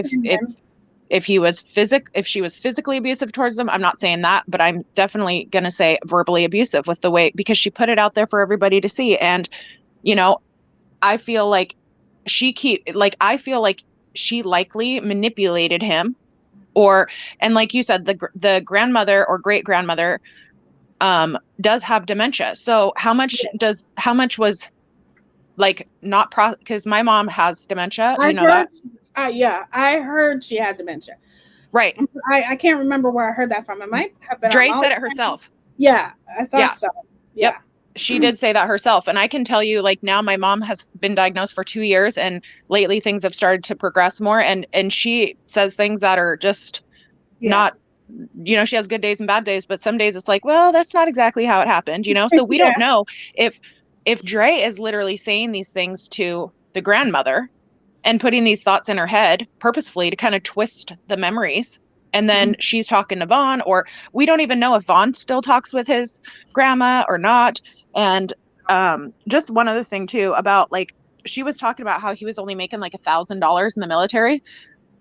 if she was physically abusive towards them? I'm not saying that, but I'm definitely going to say verbally abusive with the way, because she put it out there for everybody to see. And, you know, I feel like she likely manipulated him, and like you said, the grandmother or great grandmother does have dementia. So how much was like not because my mom has dementia. You know that? I heard she had dementia. Right. I can't remember where I heard that from. It might have been Dre said it herself. Yeah, I thought so. Yeah. Yep. She did say that herself. And I can tell you, like, now my mom has been diagnosed for 2 years, and lately things have started to progress more. And she says things that are just not, you know, she has good days and bad days, but some days it's like, well, that's not exactly how it happened, you know? So we don't know if Dre is literally saying these things to the grandmother and putting these thoughts in her head purposefully to kind of twist the memories. And then she's talking to Vaughn, or we don't even know if Vaughn still talks with his grandma or not. And just one other thing too, about like, she was talking about how he was only making like $1,000 in the military.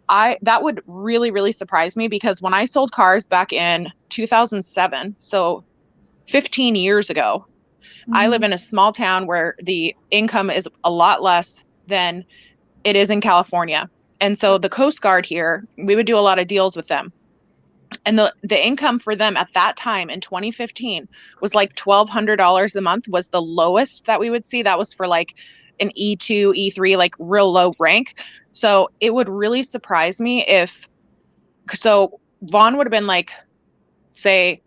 That would really, really surprise me, because when I sold cars back in 2007, so 15 years ago, I live in a small town where the income is a lot less than it is in California. And so the Coast Guard here, we would do a lot of deals with them. And the income for them at that time in 2015 was like $1,200 a month, was the lowest that we would see. That was for like an E2, E3, like real low rank. So it would really surprise me so Vaughn would have been like, say,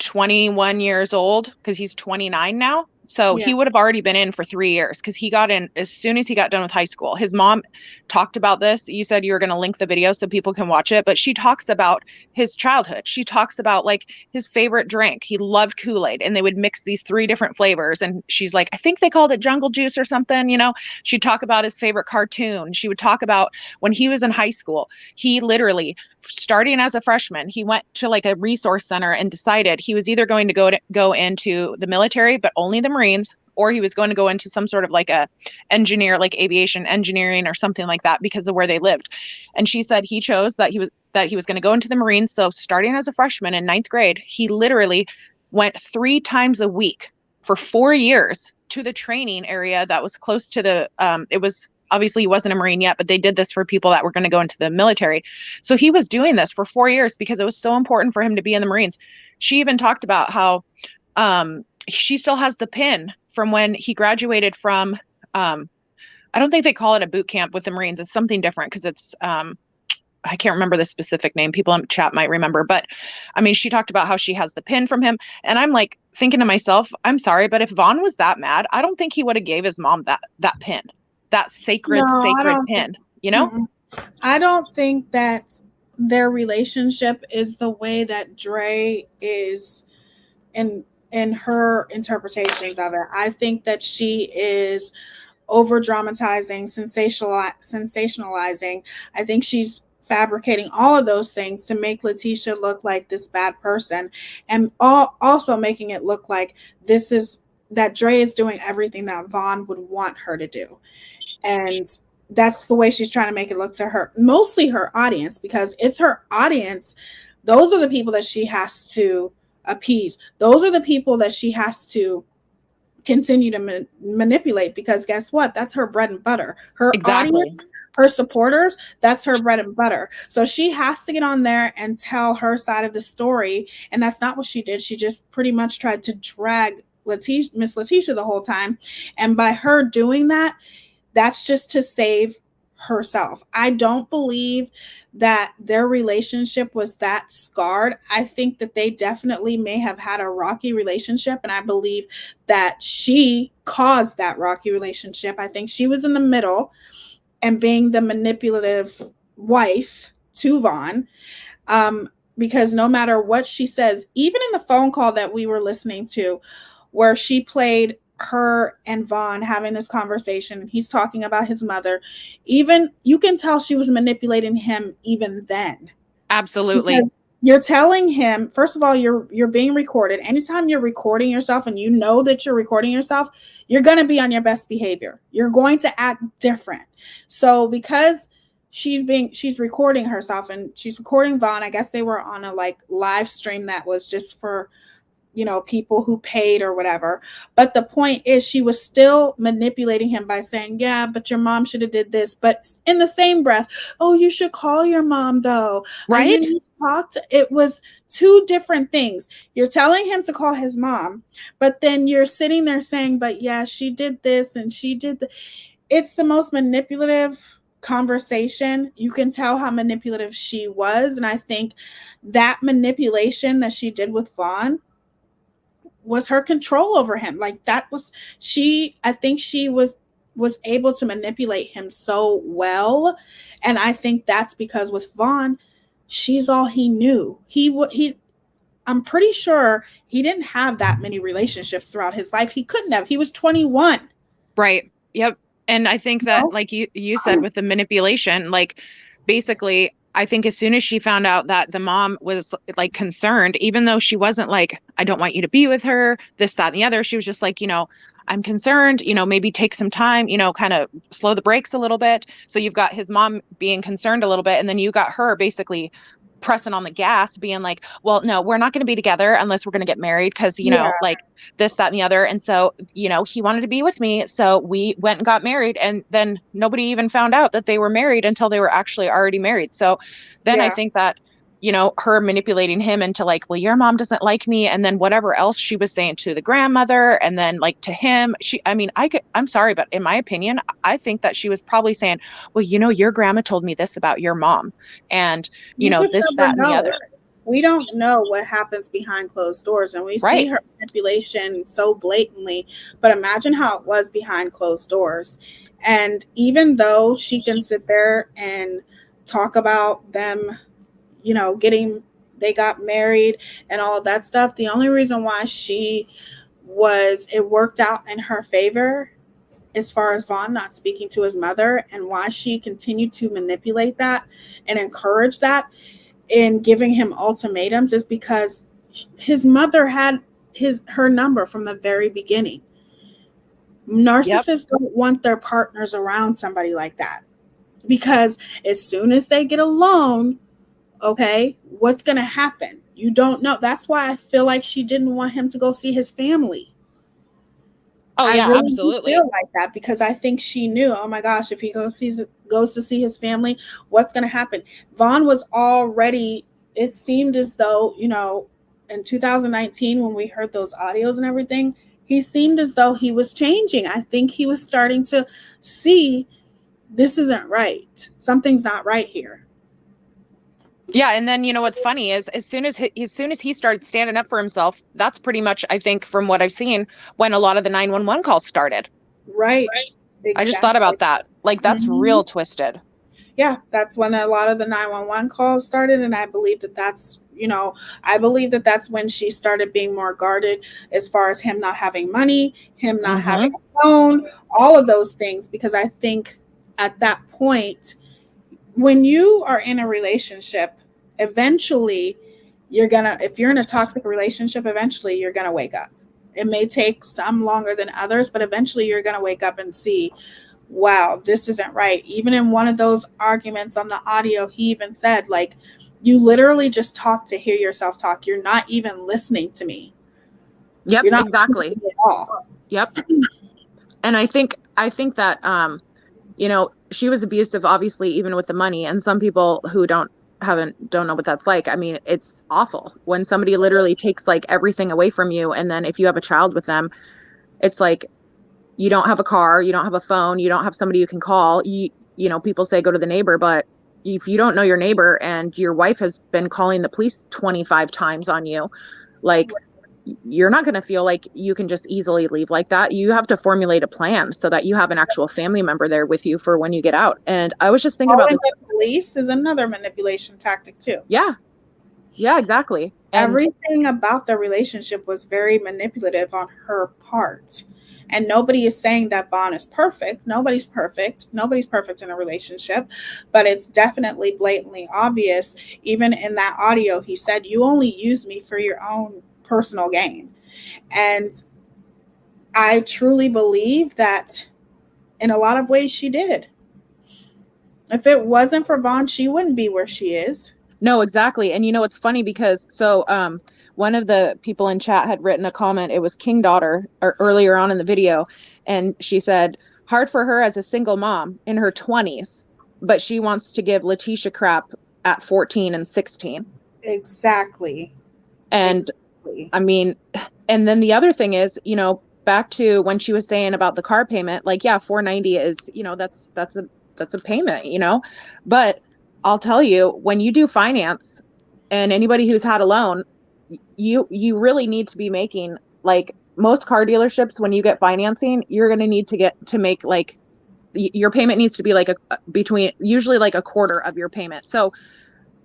21 years old, because he's 29 now. So he would have already been in for 3 years, because he got in as soon as he got done with high school. His mom talked about this. You said you were going to link the video so people can watch it, but she talks about his childhood. She talks about like his favorite drink. He loved Kool-Aid, and they would mix these 3 different flavors. And she's like, I think they called it jungle juice or something, you know. She'd talk about his favorite cartoon. She would talk about when he was in high school, he literally, starting as a freshman, he went to like a resource center and decided he was either going to go into the military, but only the Marines, or he was going to go into some sort of like a engineer, like aviation engineering or something like that, because of where they lived. And she said he chose that he was going to go into the Marines. So starting as a freshman in 9th grade, he literally went 3 times a week for 4 years to the training area that was close to the, it was, obviously he wasn't a Marine yet, but they did this for people that were going to go into the military. So he was doing this for 4 years because it was so important for him to be in the Marines. She even talked about how she still has the pin from when he graduated from, I don't think they call it a boot camp with the Marines. It's something different, because it's, I can't remember the specific name. People in chat might remember, but I mean, she talked about how she has the pin from him. And I'm like thinking to myself, I'm sorry, but if Vaughn was that mad, I don't think he would have gave his mom that pin, that sacred pin, you know? I don't think that their relationship is the way that Dre is in her interpretations of it. I think that she is over dramatizing, sensationalizing. I think she's fabricating all of those things to make Letitia look like this bad person, and also making it look like that Dre is doing everything that Vaughn would want her to do. And that's the way she's trying to make it look to her, mostly her audience, because it's her audience. Those are the people that she has to appease. Those are the people that she has to continue to manipulate, because guess what? That's her bread and butter. Her Exactly. audience, her supporters, that's her bread and butter. So she has to get on there and tell her side of the story. And that's not what she did. She just pretty much tried to drag Miss Letitia the whole time. And by her doing that, that's just to save herself. I don't believe that their relationship was that scarred. I think that they definitely may have had a rocky relationship, and I believe that she caused that rocky relationship. I think she was in the middle and being the manipulative wife to Vaughn, because no matter what she says, even in the phone call that we were listening to, where she played her and Vaughn having this conversation, he's talking about his mother, even you can tell she was manipulating him even then. Absolutely. Because you're telling him, first of all, you're being recorded. Anytime you're recording yourself and you know that you're recording yourself, you're going to be on your best behavior. You're going to act different. So because she's recording herself and she's recording Vaughn, I guess they were on a like live stream that was just for, you know, people who paid or whatever. But the point is, she was still manipulating him by saying, yeah, but your mom should have did this. But in the same breath, oh, you should call your mom though. Right. You need to talk to, it was two different things. You're telling him to call his mom, but then you're sitting there saying, but yeah, she did this and she did it's the most manipulative conversation. You can tell how manipulative she was. And I think that manipulation that she did with Vaughn was her control over him. Like that was I think she was able to manipulate him so well. And I think that's because with Vaughn, she's all he knew. I'm pretty sure he didn't have that many relationships throughout his life. He couldn't have. He was 21. Right. Yep. And I think that, like you said, with the manipulation, like basically, I think as soon as she found out that the mom was like concerned, even though she wasn't like, I don't want you to be with her, this, that, and the other, she was just like, you know, I'm concerned, you know, maybe take some time, you know, kind of slow the brakes a little bit. So you've got his mom being concerned a little bit, and then you got her basically pressing on the gas, being like, well, no, we're not going to be together unless we're going to get married, because, you know, like this, that, and the other. And so, you know, he wanted to be with me, so we went and got married, and then nobody even found out that they were married until they were actually already married. So then I think that, you know, her manipulating him into like, well, your mom doesn't like me, and then whatever else she was saying to the grandmother, and then like to him, I'm sorry, but in my opinion, I think that she was probably saying, well, you know, your grandma told me this about your mom, and you know, this, that, and the other. We don't know what happens behind closed doors, and we see her manipulation so blatantly, but imagine how it was behind closed doors. And even though she can sit there and talk about them, you know, they got married and all of that stuff, the only reason why it worked out in her favor as far as Vaughn not speaking to his mother, and why she continued to manipulate that and encourage that in giving him ultimatums, is because his mother had her number from the very beginning. Narcissists don't want their partners around somebody like that, because as soon as they get alone, okay, what's going to happen? You don't know. That's why I feel like she didn't want him to go see his family. Oh, yeah, I really absolutely. feel like that, because I think she knew, oh my gosh, if he goes to see his family, what's going to happen? Vaughn was already, it seemed as though, you know, in 2019, when we heard those audios and everything, he seemed as though he was changing. I think he was starting to see, this isn't right. Something's not right here. Yeah, and then, you know, what's funny is as soon as he started standing up for himself, that's pretty much, I think, from what I've seen, when a lot of the 911 calls started. Right. Exactly. I just thought about that. Like, that's real twisted. Yeah, that's when a lot of the 911 calls started, and I believe that's when she started being more guarded as far as him not having money, him not having a phone, all of those things, because I think at that point, when you are in a relationship, eventually if you're in a toxic relationship, eventually you're going to wake up. It may take some longer than others, but eventually you're going to wake up and see, wow, this isn't right. Even in one of those arguments on the audio, he even said, like, you literally just talk to hear yourself talk. You're not even listening to me. Yep, You're not exactly. listening to me at all. Yep. And I think that, you know, she was abusive, obviously, even with the money. And some people who don't know what that's like. I mean, it's awful when somebody literally takes like everything away from you. And then if you have a child with them, it's like, you don't have a car, you don't have a phone, you don't have somebody you can call. You know, people say go to the neighbor, but if you don't know your neighbor and your wife has been calling the police 25 times on you, like, you're not going to feel like you can just easily leave like that. You have to formulate a plan so that you have an actual family member there with you for when you get out. And I was just thinking about the police is another manipulation tactic too. Yeah. Yeah, exactly. And everything about the relationship was very manipulative on her part. And nobody is saying that Vaughn is perfect. Nobody's perfect. Nobody's perfect in a relationship. But it's definitely blatantly obvious. Even in that audio, he said, you only use me for your own personal gain. And I truly believe that in a lot of ways she did. If it wasn't for Vaughn, she wouldn't be where she is. No, exactly. And you know, it's funny because one of the people in chat had written a comment. It was King Daughter or earlier on in the video. And she said, hard for her as a single mom in her 20s, but she wants to give Letitia crap at 14 and 16. Exactly. And exactly. I mean, and then the other thing is, you know, back to when she was saying about the car payment, like, yeah, $490 is, you know, that's a payment, you know, but I'll tell you, when you do finance, and anybody who's had a loan, you really need to be making, like, most car dealerships, when you get financing, you're going to need to make like, your payment needs to be like usually like a quarter of your payment. So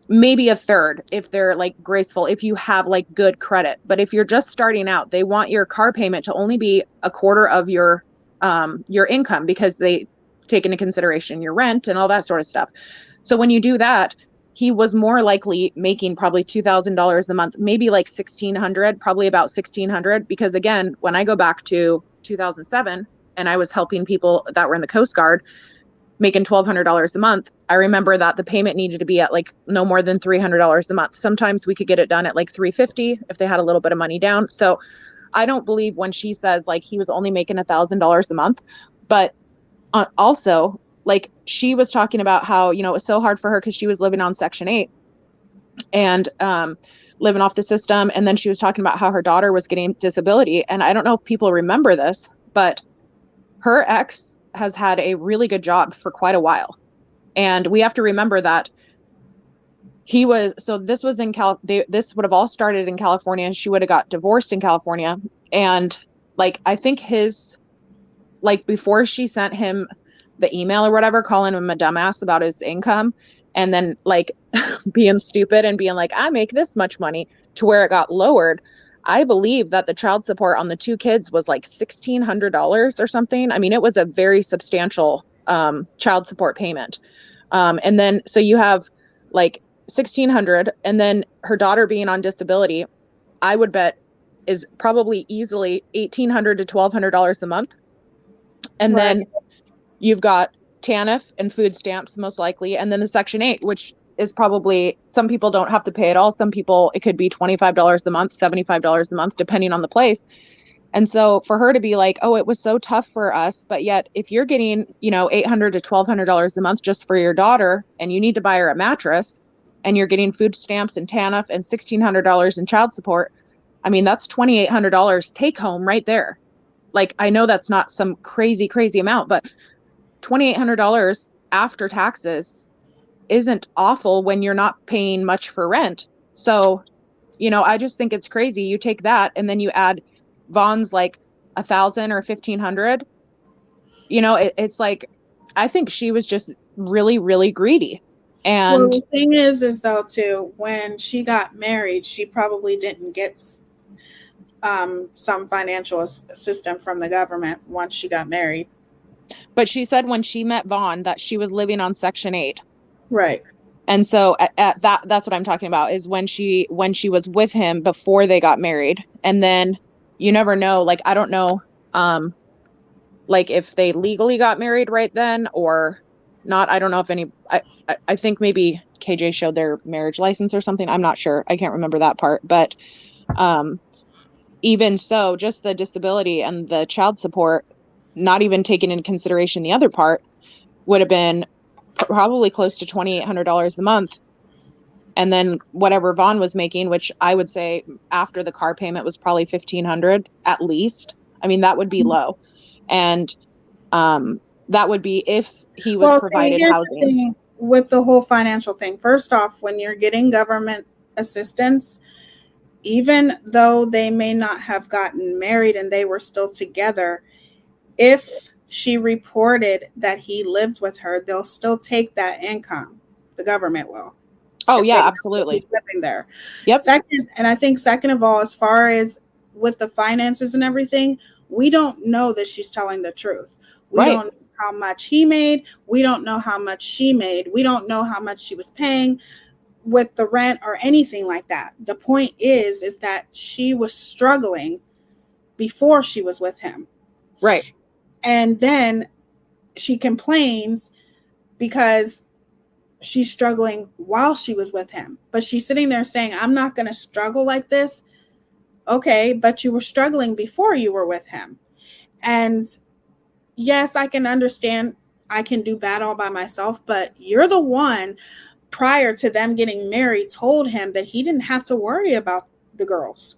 maybe a third if they're like graceful, if you have like good credit. But if you're just starting out, they want your car payment to only be a quarter of your income, because they take into consideration your rent and all that sort of stuff. So when you do that, he was more likely making probably $2,000 a month, maybe like $1,600, probably about $1,600. Because again, when I go back to 2007 and I was helping people that were in the Coast Guard making $1,200 a month, I remember that the payment needed to be at like no more than $300 a month. Sometimes we could get it done at like $350 if they had a little bit of money down. So I don't believe when she says like he was only making $1,000 a month. But also, like, she was talking about how, you know, it was so hard for her because she was living on Section 8 and living off the system. And then she was talking about how her daughter was getting disability. And I don't know if people remember this, but her ex has had a really good job for quite a while. And we have to remember that this was in this would have all started in California. She would have got divorced in California. And like, I think before she sent him the email or whatever, calling him a dumbass about his income, and then like being stupid and being like, I make this much money, to where it got lowered. I believe that the child support on the two kids was like $1,600 or something. I mean, it was a very substantial child support payment. And then, so you have like $1,600, and then her daughter being on disability, I would bet is probably easily $1,800 to $1,200 a month. And right. Then you've got TANF and food stamps, most likely. And then the Section 8, which is probably, some people don't have to pay at all. Some people, it could be $25 a month, $75 a month, depending on the place. And so for her to be like, oh, it was so tough for us, but yet if you're getting, you know, $800 to $1,200 a month just for your daughter, and you need to buy her a mattress, and you're getting food stamps and TANF and $1,600 in child support, I mean, that's $2,800 take home right there. Like, I know that's not some crazy amount, but $2,800 after taxes isn't awful when you're not paying much for rent. So, you know, I just think it's crazy. You take that and then you add Vaughn's like $1,000 or $1,500. You know, it's like, I think she was just really greedy. And well, the thing is though too, when she got married, she probably didn't get some financial assistance from the government once she got married. But she said when she met Vaughn that she was living on Section 8. Right. And so at that's what I'm talking about, is when she was with him before they got married. And then you never know, like, I don't know, like if they legally got married right then or not. I don't know if I think maybe KJ showed their marriage license or something. I'm not sure. I can't remember that part, but even so, just the disability and the child support, not even taking into consideration the other part, would have been probably close to $2,800 a month. And then whatever Vaughn was making, which I would say after the car payment was probably $1,500 at least. I mean, that would be low. And that would be if he was provided here's housing. the thing with the whole financial thing. First off, when you're getting government assistance, even though they may not have gotten married and they were still together, if she reported that he lives with her, they'll still take that income. The government will. Oh yeah, absolutely. Living there. Yep. Second, and I think second of all, as far as with the finances and everything, we don't know that she's telling the truth. We don't know how much he made. We don't know how much she made. We don't know how much she was paying with the rent or anything like that. The point is that she was struggling before she was with him. Right. And then she complains because she's struggling while she was with him. But she's sitting there saying, I'm not going to struggle like this. Okay, but you were struggling before you were with him. And yes, I can understand I can do bad all by myself, but you're the one prior to them getting married told him that he didn't have to worry about the girls.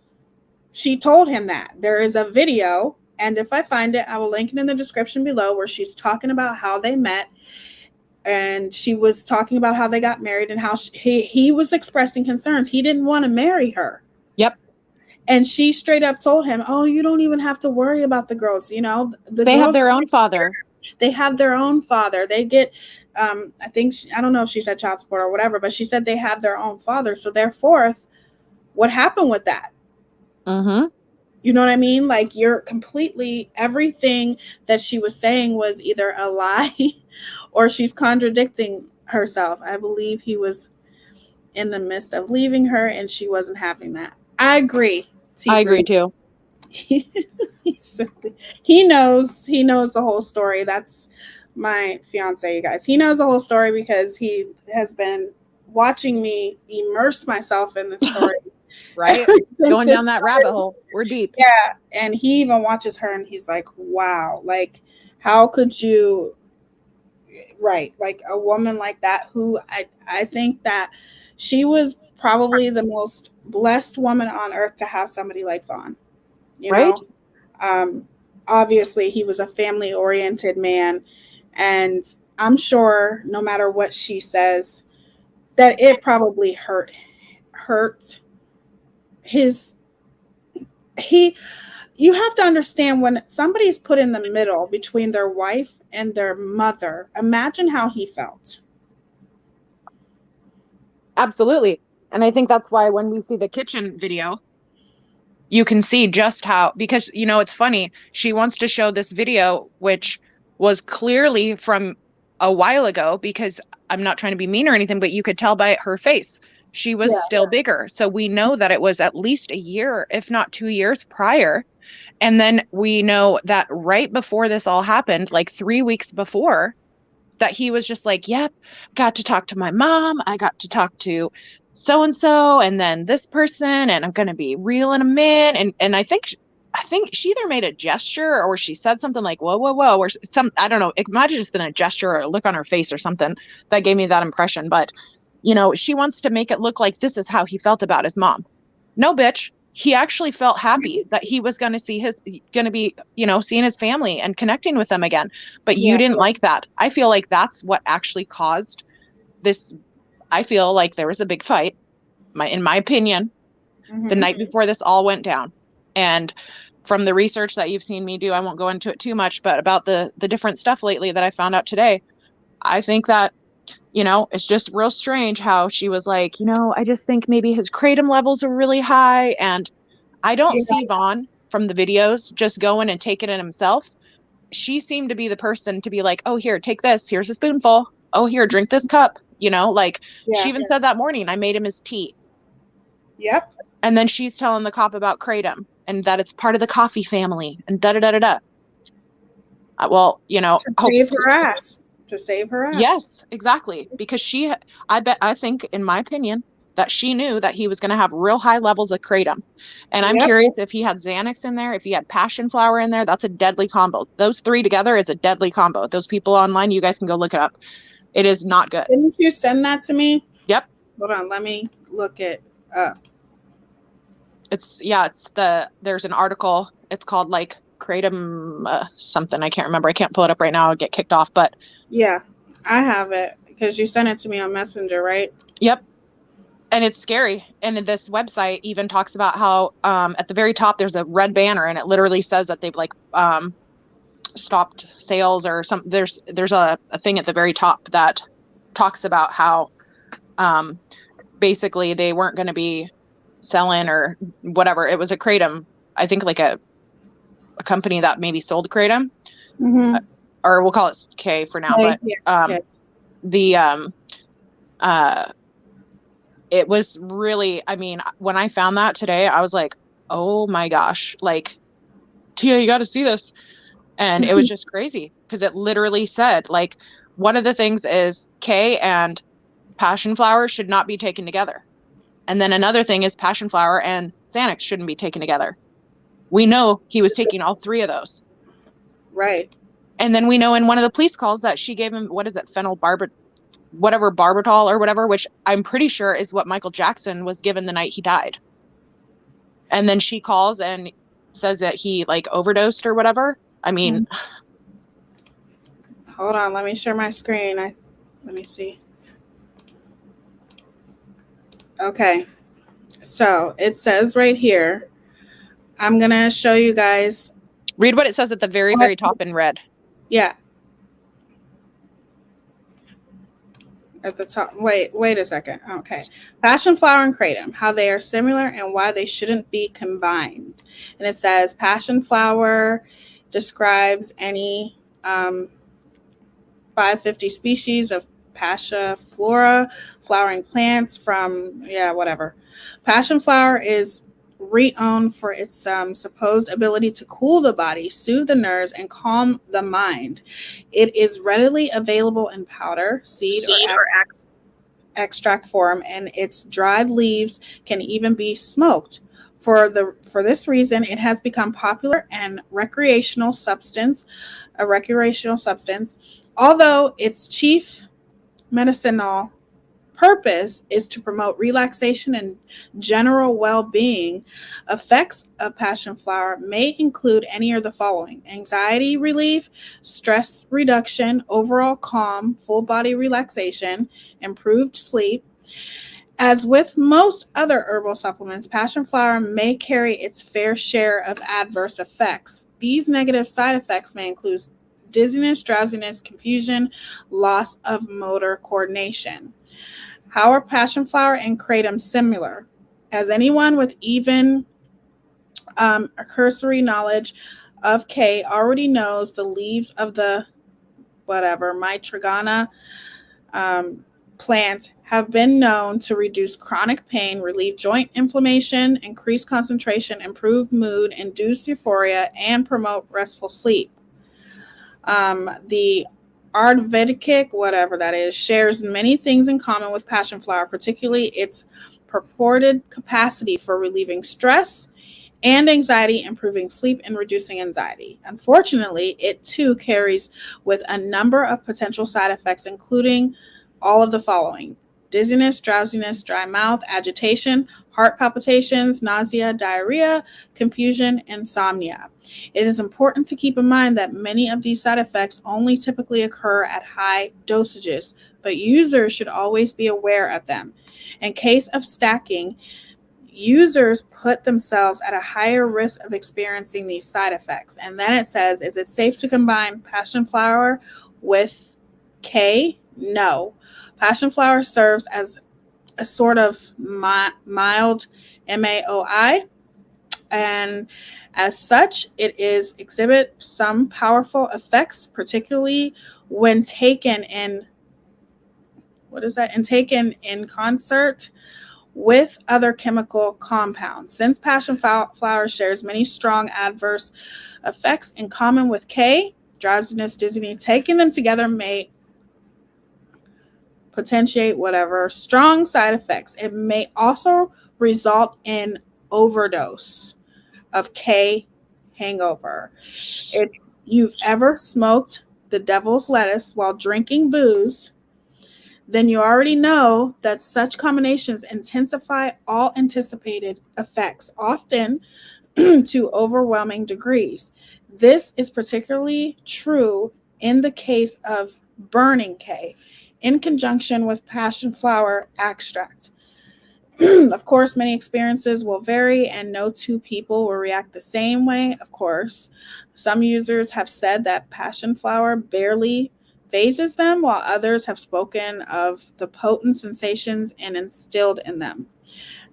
She told him that. There is a video, and if I find it, I will link it in the description below, where she's talking about how they met, and she was talking about how they got married and how he was expressing concerns. He didn't want to marry her. Yep. And she straight up told him, oh, you don't even have to worry about the girls. You know, they have their own father. They have their own father. They get, I think, I don't know if she said child support or whatever, but she said they have their own father. So therefore, what happened with that? Mm-hmm. You know what I mean? Like, you're completely, everything that she was saying was either a lie or she's contradicting herself. I believe he was in the midst of leaving her and she wasn't having that. I agree. I agree too. He knows the whole story. That's my fiance, you guys. He knows the whole story because he has been watching me immerse myself in the story. Right? Going down that rabbit hole. We're deep. Yeah. And he even watches her and he's like, wow, like, how could you, right, like a woman like that, who I think that she was probably the most blessed woman on earth to have somebody like Vaughn. You know? Obviously he was a family oriented man, and I'm sure no matter what she says, that it probably hurt his, you have to understand, when somebody's put in the middle between their wife and their mother, imagine how he felt. Absolutely. And I think that's why when we see the kitchen video, you can see just how, because, you know, it's funny. She wants to show this video, which was clearly from a while ago, because I'm not trying to be mean or anything, but you could tell by her face. She was still bigger. So we know that it was at least a year, if not 2 years prior. And then we know that right before this all happened, like 3 weeks before, that he was just like, yep, got to talk to my mom. I got to talk to so-and-so, and then this person, and I'm going to be reeling them in. And I think she either made a gesture or she said something like, whoa, whoa, whoa, or some, I don't know. It might have just been a gesture or a look on her face or something that gave me that impression. But, you know, she wants to make it look like this is how he felt about his mom. No, bitch. He actually felt happy that he was going to be, you know, seeing his family and connecting with them again. But you didn't like that. I feel like that's what actually caused this. I feel like there was a big fight, in my opinion, the night before this all went down. And from the research that you've seen me do, I won't go into it too much, but about the different stuff lately that I found out today, I think that, you know, it's just real strange how she was like, you know, I just think maybe his kratom levels are really high. And I don't see Vaughn from the videos just going and taking it himself. She seemed to be the person to be like, oh, here, take this. Here's a spoonful. Oh, here, drink this cup. You know, like she even said that morning, I made him his tea. Yep. And then she's telling the cop about kratom and that it's part of the coffee family and da-da-da-da-da. Well, you know. To save her ass. Yes, exactly. Because I think, in my opinion, that she knew that he was going to have real high levels of kratom. And I'm curious if he had Xanax in there, if he had passion flower in there. That's a deadly combo. Those three together is a deadly combo. Those people online, you guys can go look it up. It is not good. Didn't you send that to me? Yep. Hold on, let me look it up. There's an article. It's called like kratom something. I can't remember. I can't pull it up right now. I'll get kicked off. But yeah, I have it because you sent it to me on Messenger, right? Yep. And it's scary. And this website even talks about how at the very top there's a red banner, and it literally says that they've like stopped sales or something. There's a thing at the very top that talks about how basically they weren't going to be selling or whatever. It was a kratom, I think like a company that maybe sold kratom, or we'll call it K for now. But it was really, I mean, when I found that today, I was like, oh my gosh, like, Teaya, you got to see this. And it was just crazy because it literally said, like, one of the things is K and passion flower should not be taken together. And then another thing is passion flower and Xanax shouldn't be taken together. We know he was taking all three of those. Right. And then we know in one of the police calls that she gave him, what is it, barbital or whatever, which I'm pretty sure is what Michael Jackson was given the night he died. And then she calls and says that he like overdosed or whatever. I mean, hold on, let me share my screen. Let me see. Okay. So it says right here, I'm going to show you guys. Read what it says at the very, very top in red. Yeah. At the top. Wait a second. Okay. Passion flower and kratom, how they are similar and why they shouldn't be combined. And it says passion flower describes any 550 species of passion flora, flowering plants from, whatever. Passion flower is renowned for its supposed ability to cool the body, soothe the nerves, and calm the mind. It is readily available in powder, seed or extract form, and its dried leaves can even be smoked. For this reason, it has become popular and recreational substance, although its chief medicinal purpose is to promote relaxation and general well-being. Effects of passion flower may include any of the following: anxiety relief, stress reduction, overall calm, full body relaxation, improved sleep. As with most other herbal supplements, passion flower may carry its fair share of adverse effects. These negative side effects may include dizziness, drowsiness, confusion, loss of motor coordination. How are passion flower and kratom similar? As anyone with even a cursory knowledge of K already knows, the leaves of the Mitragana plant have been known to reduce chronic pain, relieve joint inflammation, increase concentration, improve mood, induce euphoria, and promote restful sleep. The Ayurvedic, whatever that is, shares many things in common with passion flower, particularly its purported capacity for relieving stress and anxiety, improving sleep, and reducing anxiety. Unfortunately, it too carries with a number of potential side effects, including all of the following: dizziness, drowsiness, dry mouth, agitation, heart palpitations, nausea, diarrhea, confusion, insomnia. It is important to keep in mind that many of these side effects only typically occur at high dosages, but users should always be aware of them. In case of stacking, users put themselves at a higher risk of experiencing these side effects. And then it says, is it safe to combine passion flower with K? No. Passion flower serves as a sort of mild MAOI, and as such, it exhibits some powerful effects, particularly when taken in concert with other chemical compounds. Since passion flower shares many strong adverse effects in common with K, drowsiness, dizziness, taking them together may potentiate whatever strong side effects. It may also result in overdose of K hangover. If you've ever smoked the devil's lettuce while drinking booze, then you already know that such combinations intensify all anticipated effects, often to overwhelming degrees. This is particularly true in the case of burning K in conjunction with passion flower extract. Of course, many experiences will vary, and no two people will react the same way, of course. Some users have said that passion flower barely phases them, while others have spoken of the potent sensations and instilled in them.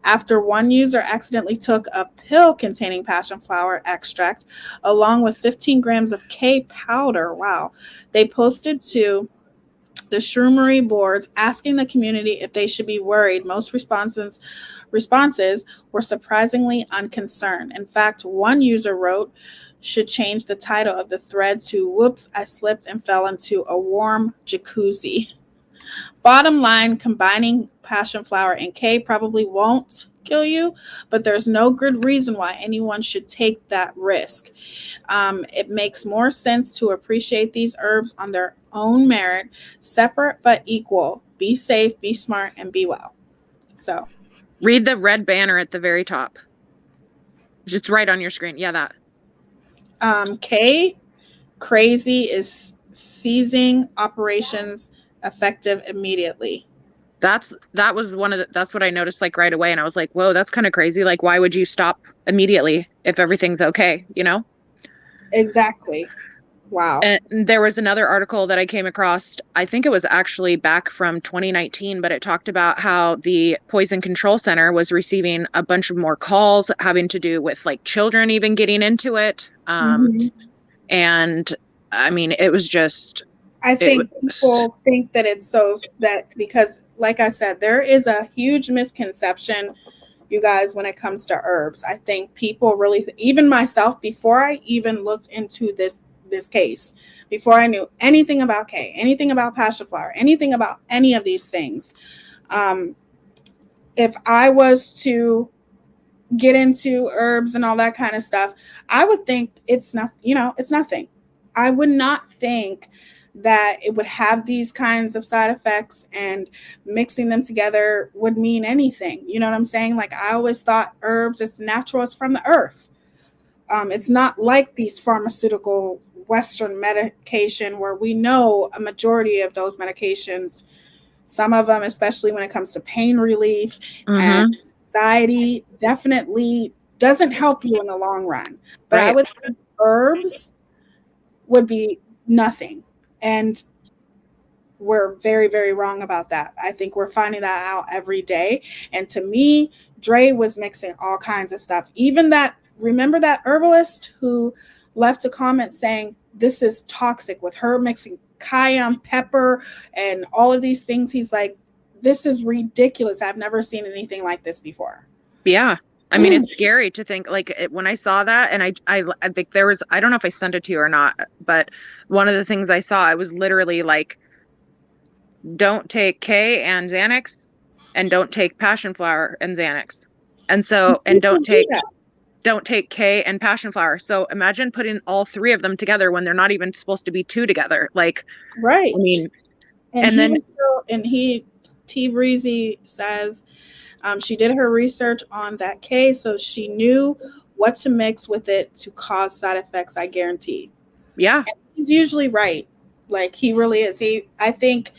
After one user accidentally took a pill containing passion flower extract along with 15 grams of K powder, wow, they posted to the shroomery boards asking the community if they should be worried. Most responses were surprisingly unconcerned. In fact, one user wrote, should change the title of the thread to "Whoops, I slipped and fell into a warm jacuzzi." Bottom line, combining passion flower and K probably won't kill you, but there's no good reason why anyone should take that risk. It makes more sense to appreciate these herbs on their own merit, separate but equal. Be safe, be smart, and be well. So, read the red banner at the very top. It's right on your screen. Yeah, that. K crazy is seizing operations effective immediately. That's what I noticed like right away, and I was like, whoa, that's kind of crazy. Like, why would you stop immediately if everything's okay, you know? Exactly. Wow. And there was another article that I came across, I think it was actually back from 2019, but it talked about how the Poison Control Center was receiving a bunch of more calls having to do with like children even getting into it. And I mean, it was just, I think people think that it's so that because, like I said, there is a huge misconception, you guys, when it comes to herbs. I think people really, even myself, before I even looked into this case, before I knew anything about K, anything about passion flower, anything about any of these things, if I was to get into herbs and all that kind of stuff, I would think it's not, it's nothing. I would not think that it would have these kinds of side effects, and mixing them together would mean anything. You know what I'm saying? Like, I always thought herbs, it's natural, it's from the earth. It's not like these pharmaceutical Western medication where we know a majority of those medications, some of them, especially when it comes to pain relief and anxiety, definitely doesn't help you in the long run. But I would think herbs would be nothing. And we're very, very wrong about that. I think we're finding that out every day. And to me, Dre was mixing all kinds of stuff. Even that, remember that herbalist who left a comment saying this is toxic with her mixing cayenne pepper and all of these things? He's like, this is ridiculous. I've never seen anything like this before. Yeah. I mean, it's scary to think, like, when I saw that, and I think there was, I don't know if I sent it to you or not, but one of the things I saw, I was literally like, don't take K and Xanax, and don't take passion flower and Xanax. And so, and don't take K and passion flower. So imagine putting all three of them together when they're not even supposed to be two together. Like, right. I mean, and then T Breezy says, she did her research on that K, so she knew what to mix with it to cause side effects, I guarantee. Yeah. And he's usually right. Like, he really is. I think,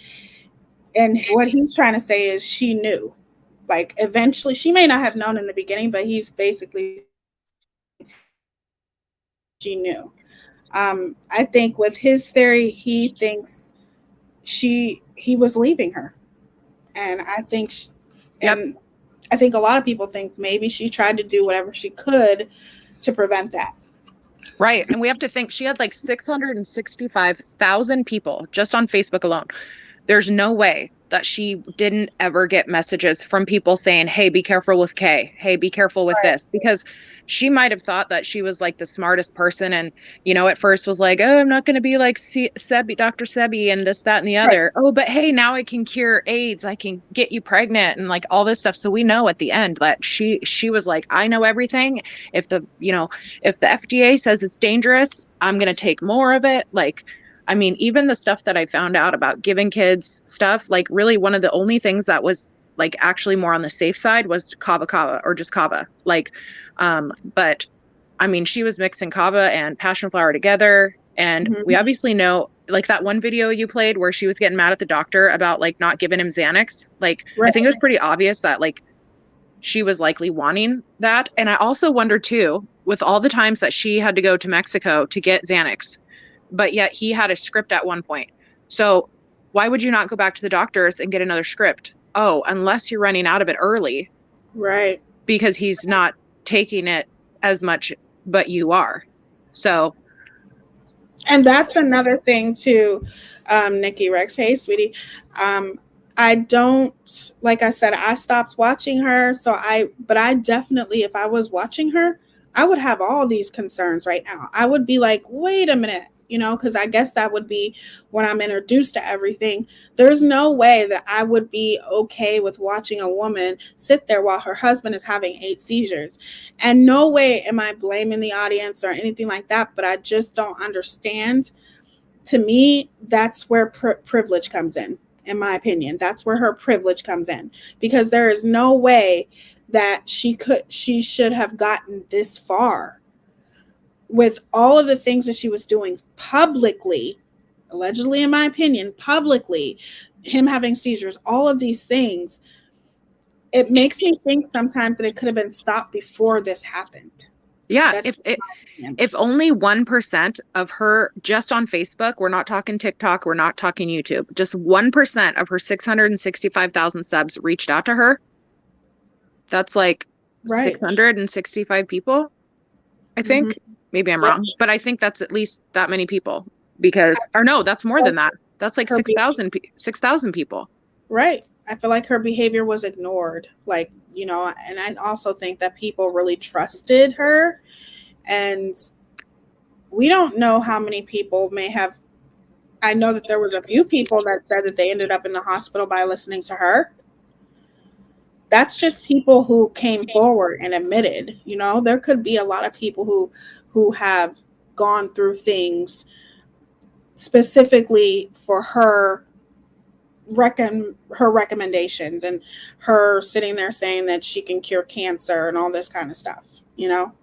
and what he's trying to say is she knew. Like, eventually, she may not have known in the beginning, but he's basically, she knew. I think with his theory, he thinks he was leaving her. And I think, and I think a lot of people think maybe she tried to do whatever she could to prevent that. Right. And we have to think she had like 665,000 people just on Facebook alone there's no way that she didn't ever get messages from people saying, hey, be careful with Kay. Hey, be careful with this. Because she might have thought that she was like the smartest person. And, you know, at first was like, oh, I'm not going to be like Sebi, Dr. Sebi and this, that, and the other. Oh, but hey, now I can cure AIDS. I can get you pregnant and like all this stuff. So we know at the end that she was like, I know everything. If the FDA says it's dangerous, I'm going to take more of it. Like, I mean, even the stuff that I found out about giving kids stuff, like really one of the only things that was like actually more on the safe side was kava or just kava. Like, but I mean, she was mixing kava and passion flower together. And we obviously know, like that one video you played where she was getting mad at the doctor about like not giving him Xanax. Like, I think it was pretty obvious that like she was likely wanting that. And I also wonder too, with all the times that she had to go to Mexico to get Xanax, but yet he had a script at one point. So why would you not go back to the doctors and get another script? Oh, unless you're running out of it early. Right. Because he's not taking it as much, but you are. So. And that's another thing too, Nikki Rex. Hey, sweetie. I don't, like I said, I stopped watching her. But I definitely, if I was watching her, I would have all these concerns right now. I would be like, wait a minute, you know, because I guess that would be when I'm introduced to everything. There's no way that I would be okay with watching a woman sit there while her husband is having 8 seizures. And no way am I blaming the audience or anything like that, but I just don't understand. To me, that's where privilege comes in my opinion. That's where her privilege comes in, because there is no way that she should have gotten this far with all of the things that she was doing publicly, allegedly, in my opinion, publicly, him having seizures, all of these things. It makes me think sometimes that it could have been stopped before this happened. Yeah, if only 1% of her, just on Facebook, we're not talking TikTok, we're not talking YouTube, just 1% of her 665,000 subs reached out to her, that's like 665 people, I think. Maybe I'm wrong, but I think that's at least that many people, because, or no, that's more than that. That's like 6,000 people. Right. I feel like her behavior was ignored. Like, you know, and I also think that people really trusted her. And we don't know how many people may have. I know that there was a few people that said that they ended up in the hospital by listening to her. That's just people who came forward and admitted, you know, there could be a lot of people who have gone through things specifically for her recommendations and her sitting there saying that she can cure cancer and all this kind of stuff. You know,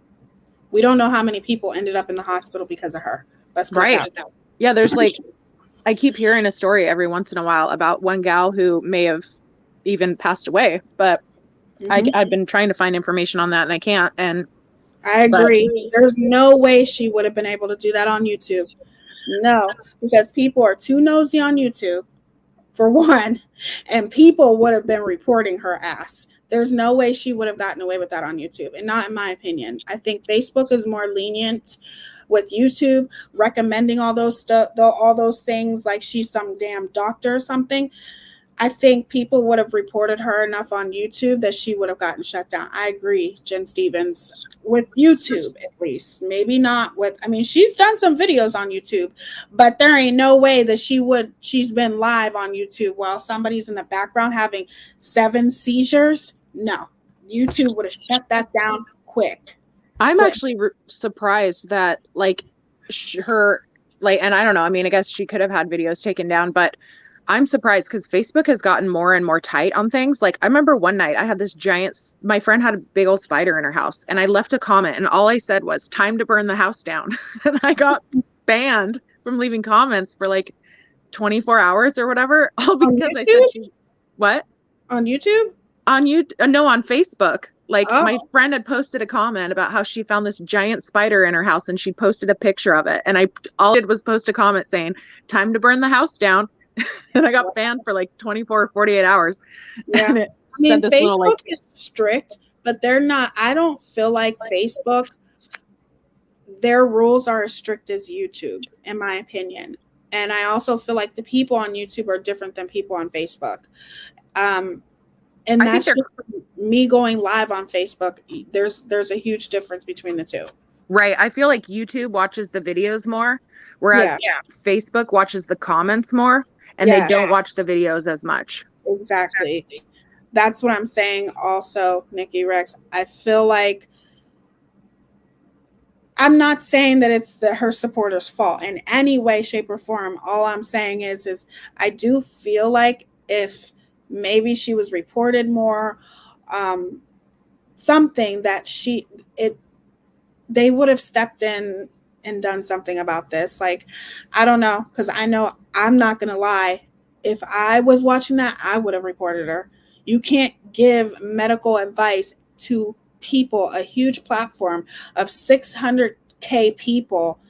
we don't know how many people ended up in the hospital because of her. Let's put it that way. Yeah, there's like, I keep hearing a story every once in a while about one gal who may have even passed away, but I've been trying to find information on that and I can't. And I agree. There's no way she would have been able to do that on YouTube. No, because people are too nosy on YouTube, for one, and people would have been reporting her ass. There's no way she would have gotten away with that on YouTube, and not in my opinion. I think Facebook is more lenient with YouTube, recommending all those things like she's some damn doctor or something. I think people would have reported her enough on YouTube that she would have gotten shut down. I agree, Jen Stevens, with YouTube at least. Maybe not with, I mean, she's done some videos on YouTube, but there ain't no way that she's been live on YouTube while somebody's in the background having 7 seizures. No, YouTube would have shut that down quick. I'm actually surprised that like her, like, and I don't know, I mean, I guess she could have had videos taken down, but I'm surprised because Facebook has gotten more and more tight on things. Like I remember one night I had this my friend had a big old spider in her house and I left a comment and all I said was time to burn the house down. And I got banned from leaving comments for like 24 hours or whatever. All because I said what? On YouTube? No, on Facebook. Like my friend had posted a comment about how she found this giant spider in her house and she posted a picture of it. And all I did was post a comment saying time to burn the house down. And I got banned for like 24 or 48 hours. Yeah. I mean, Facebook is strict, but they're not. I don't feel like Facebook, their rules are as strict as YouTube, in my opinion. And I also feel like the people on YouTube are different than people on Facebook. And that's just me going live on Facebook. There's a huge difference between the two. Right. I feel like YouTube watches the videos more, whereas Facebook watches the comments more, and they don't watch the videos as much. Exactly. That's what I'm saying also, Nikki Rex. I feel like I'm not saying that it's her supporters' fault in any way, shape, or form. All I'm saying is I do feel like if maybe she was reported more, something that they would have stepped in and done something about this. Like, I don't know, because I know I'm not going to lie. If I was watching that, I would have reported her. You can't give medical advice to people, a huge platform of 600K people,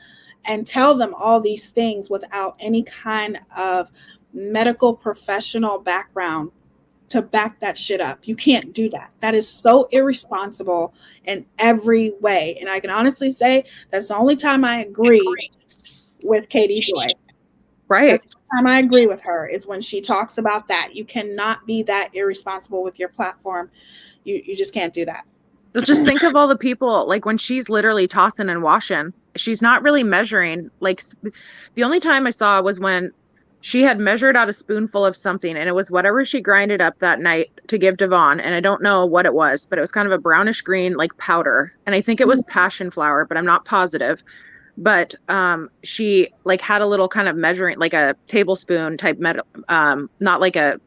and tell them all these things without any kind of medical professional background to back that shit up. You can't do that. That is so irresponsible in every way. And I can honestly say that's the only time I agree with Katie Joy. Right. That's the time I agree with her is when she talks about that. You cannot be that irresponsible with your platform. You just can't do that. So just think of all the people, like when she's literally tossing and washing, she's not really measuring. Like the only time I saw was when she had measured out a spoonful of something, and it was whatever she grinded up that night to give Devon. And I don't know what it was, but it was kind of a brownish green, like powder. And I think it was passion flower, but I'm not positive. But she like had a little kind of measuring, like a tablespoon type not like a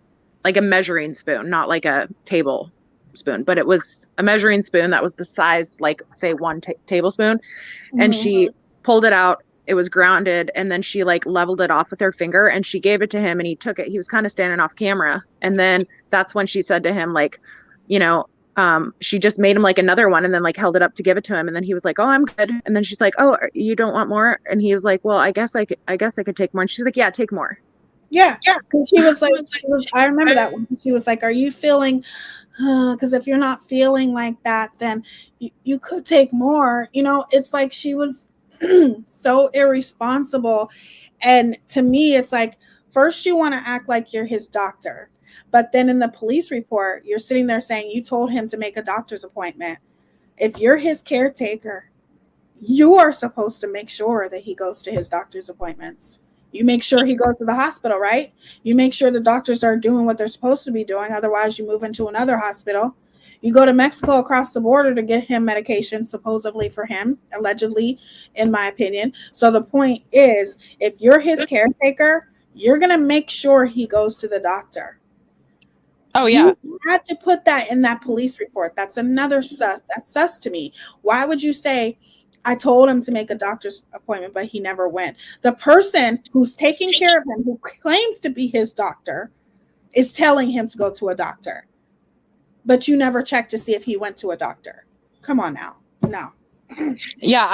measuring spoon, not like a tablespoon, but it was a measuring spoon that was the size, like say one tablespoon. And she pulled it out. It was grounded, and then she like leveled it off with her finger, and she gave it to him, and he took it. He was kind of standing off camera, and then that's when she said to him, like, you know, she just made him like another one, and then like held it up to give it to him, and then he was like, "Oh, I'm good." And then she's like, "Oh, you don't want more?" And he was like, "Well, I guess I could take more." And she's like, "Yeah, take more." Yeah, because she was like, I remember that one. She was like, "Are you feeling? Because if you're not feeling like that, then you could take more." You know, it's like she was so irresponsible. And to me, it's like, first you want to act like you're his doctor, but then in the police report, you're sitting there saying you told him to make a doctor's appointment. If you're his caretaker, you are supposed to make sure that he goes to his doctor's appointments. You make sure he goes to the hospital, right? You make sure the doctors are doing what they're supposed to be doing. Otherwise, you move into another hospital. You go to Mexico across the border to get him medication, supposedly for him, allegedly, in my opinion. So the point is, if you're his caretaker, you're going to make sure he goes to the doctor. Oh, yeah. You had to put that in that police report. That's another sus. That's sus to me. Why would you say, I told him to make a doctor's appointment, but he never went? The person who's taking care of him, who claims to be his doctor, is telling him to go to a doctor. But you never checked to see if he went to a doctor. Come on now. No. Yeah,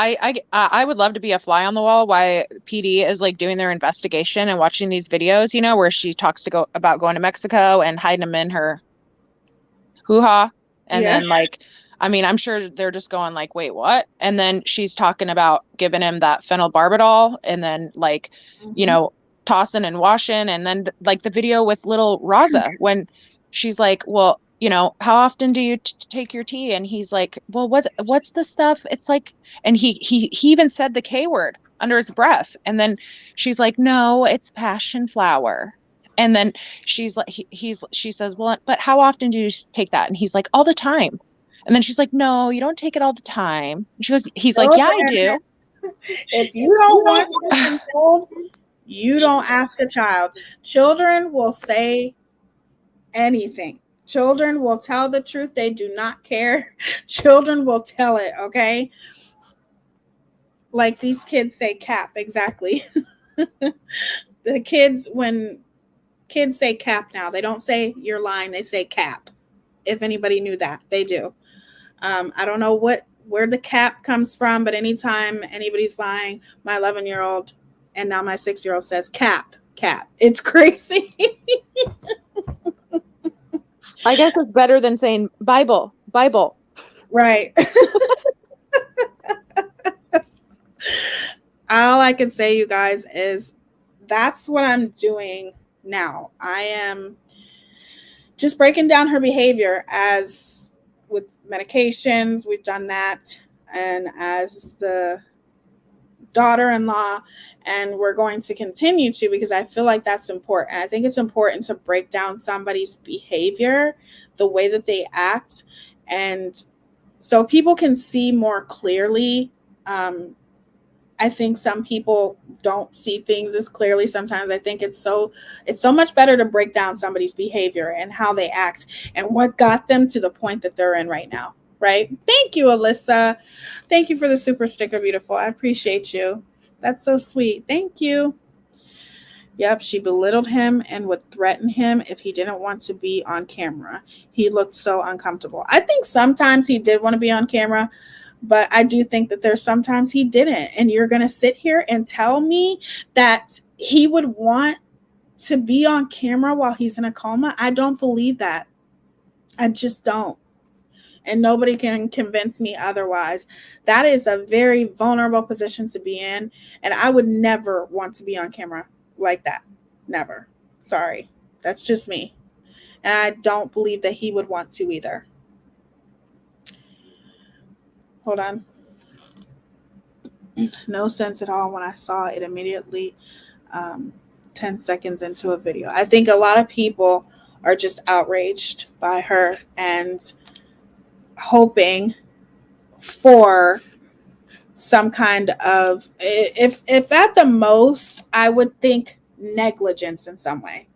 I would love to be a fly on the wall while PD is like doing their investigation and watching these videos, you know, where she talks about going to Mexico and hiding them in her hoo-ha. And then like, I mean, I'm sure they're just going like, wait, what? And then she's talking about giving him that phenobarbital, and then like, you know, tossing and washing. And then like the video with little Raza when she's like, well, you know, how often do you take your tea? And he's like, well, what's the stuff? It's like, and he even said the K word under his breath. And then she's like, no, it's passion flower. And then she's like, she says, well, but how often do you take that? And he's like, all the time. And then she's like, no, you don't take it all the time. And she goes, he's like, yeah, I do. If you don't want to be controlled, you don't ask a child. Children will say anything. Children will tell the truth. They do not care. Children will tell it, okay? Like these kids say cap, exactly. The kids, when kids say cap now, they don't say you're lying, they say cap. If anybody knew that, they do. I don't know where the cap comes from, but anytime anybody's lying, my 11-year-old and now my 6-year-old says cap. It's crazy. I guess it's better than saying Bible. Right. All I can say, you guys, is that's what I'm doing now. I am just breaking down her behavior as with medications. We've done that. And as the daughter-in-law, and we're going to continue to, because I feel like that's important. I think it's important to break down somebody's behavior, the way that they act, and so people can see more clearly. I think some people don't see things as clearly sometimes. I think it's so much better to break down somebody's behavior and how they act and what got them to the point that they're in right now. Right? Thank you, Alyssa. Thank you for the super sticker, beautiful. I appreciate you. That's so sweet. Thank you. Yep, she belittled him and would threaten him if he didn't want to be on camera. He looked so uncomfortable. I think sometimes he did want to be on camera, but I do think that there's sometimes he didn't. And you're going to sit here and tell me that he would want to be on camera while he's in a coma? I don't believe that. I just don't. And nobody can convince me otherwise. That is a very vulnerable position to be in. And I would never want to be on camera like that. Never. Sorry. That's just me. And I don't believe that he would want to either. Hold on. No sense at all when I saw it immediately 10 seconds into a video. I think a lot of people are just outraged by her and hoping for some kind of, if at the most, I would think negligence in some way.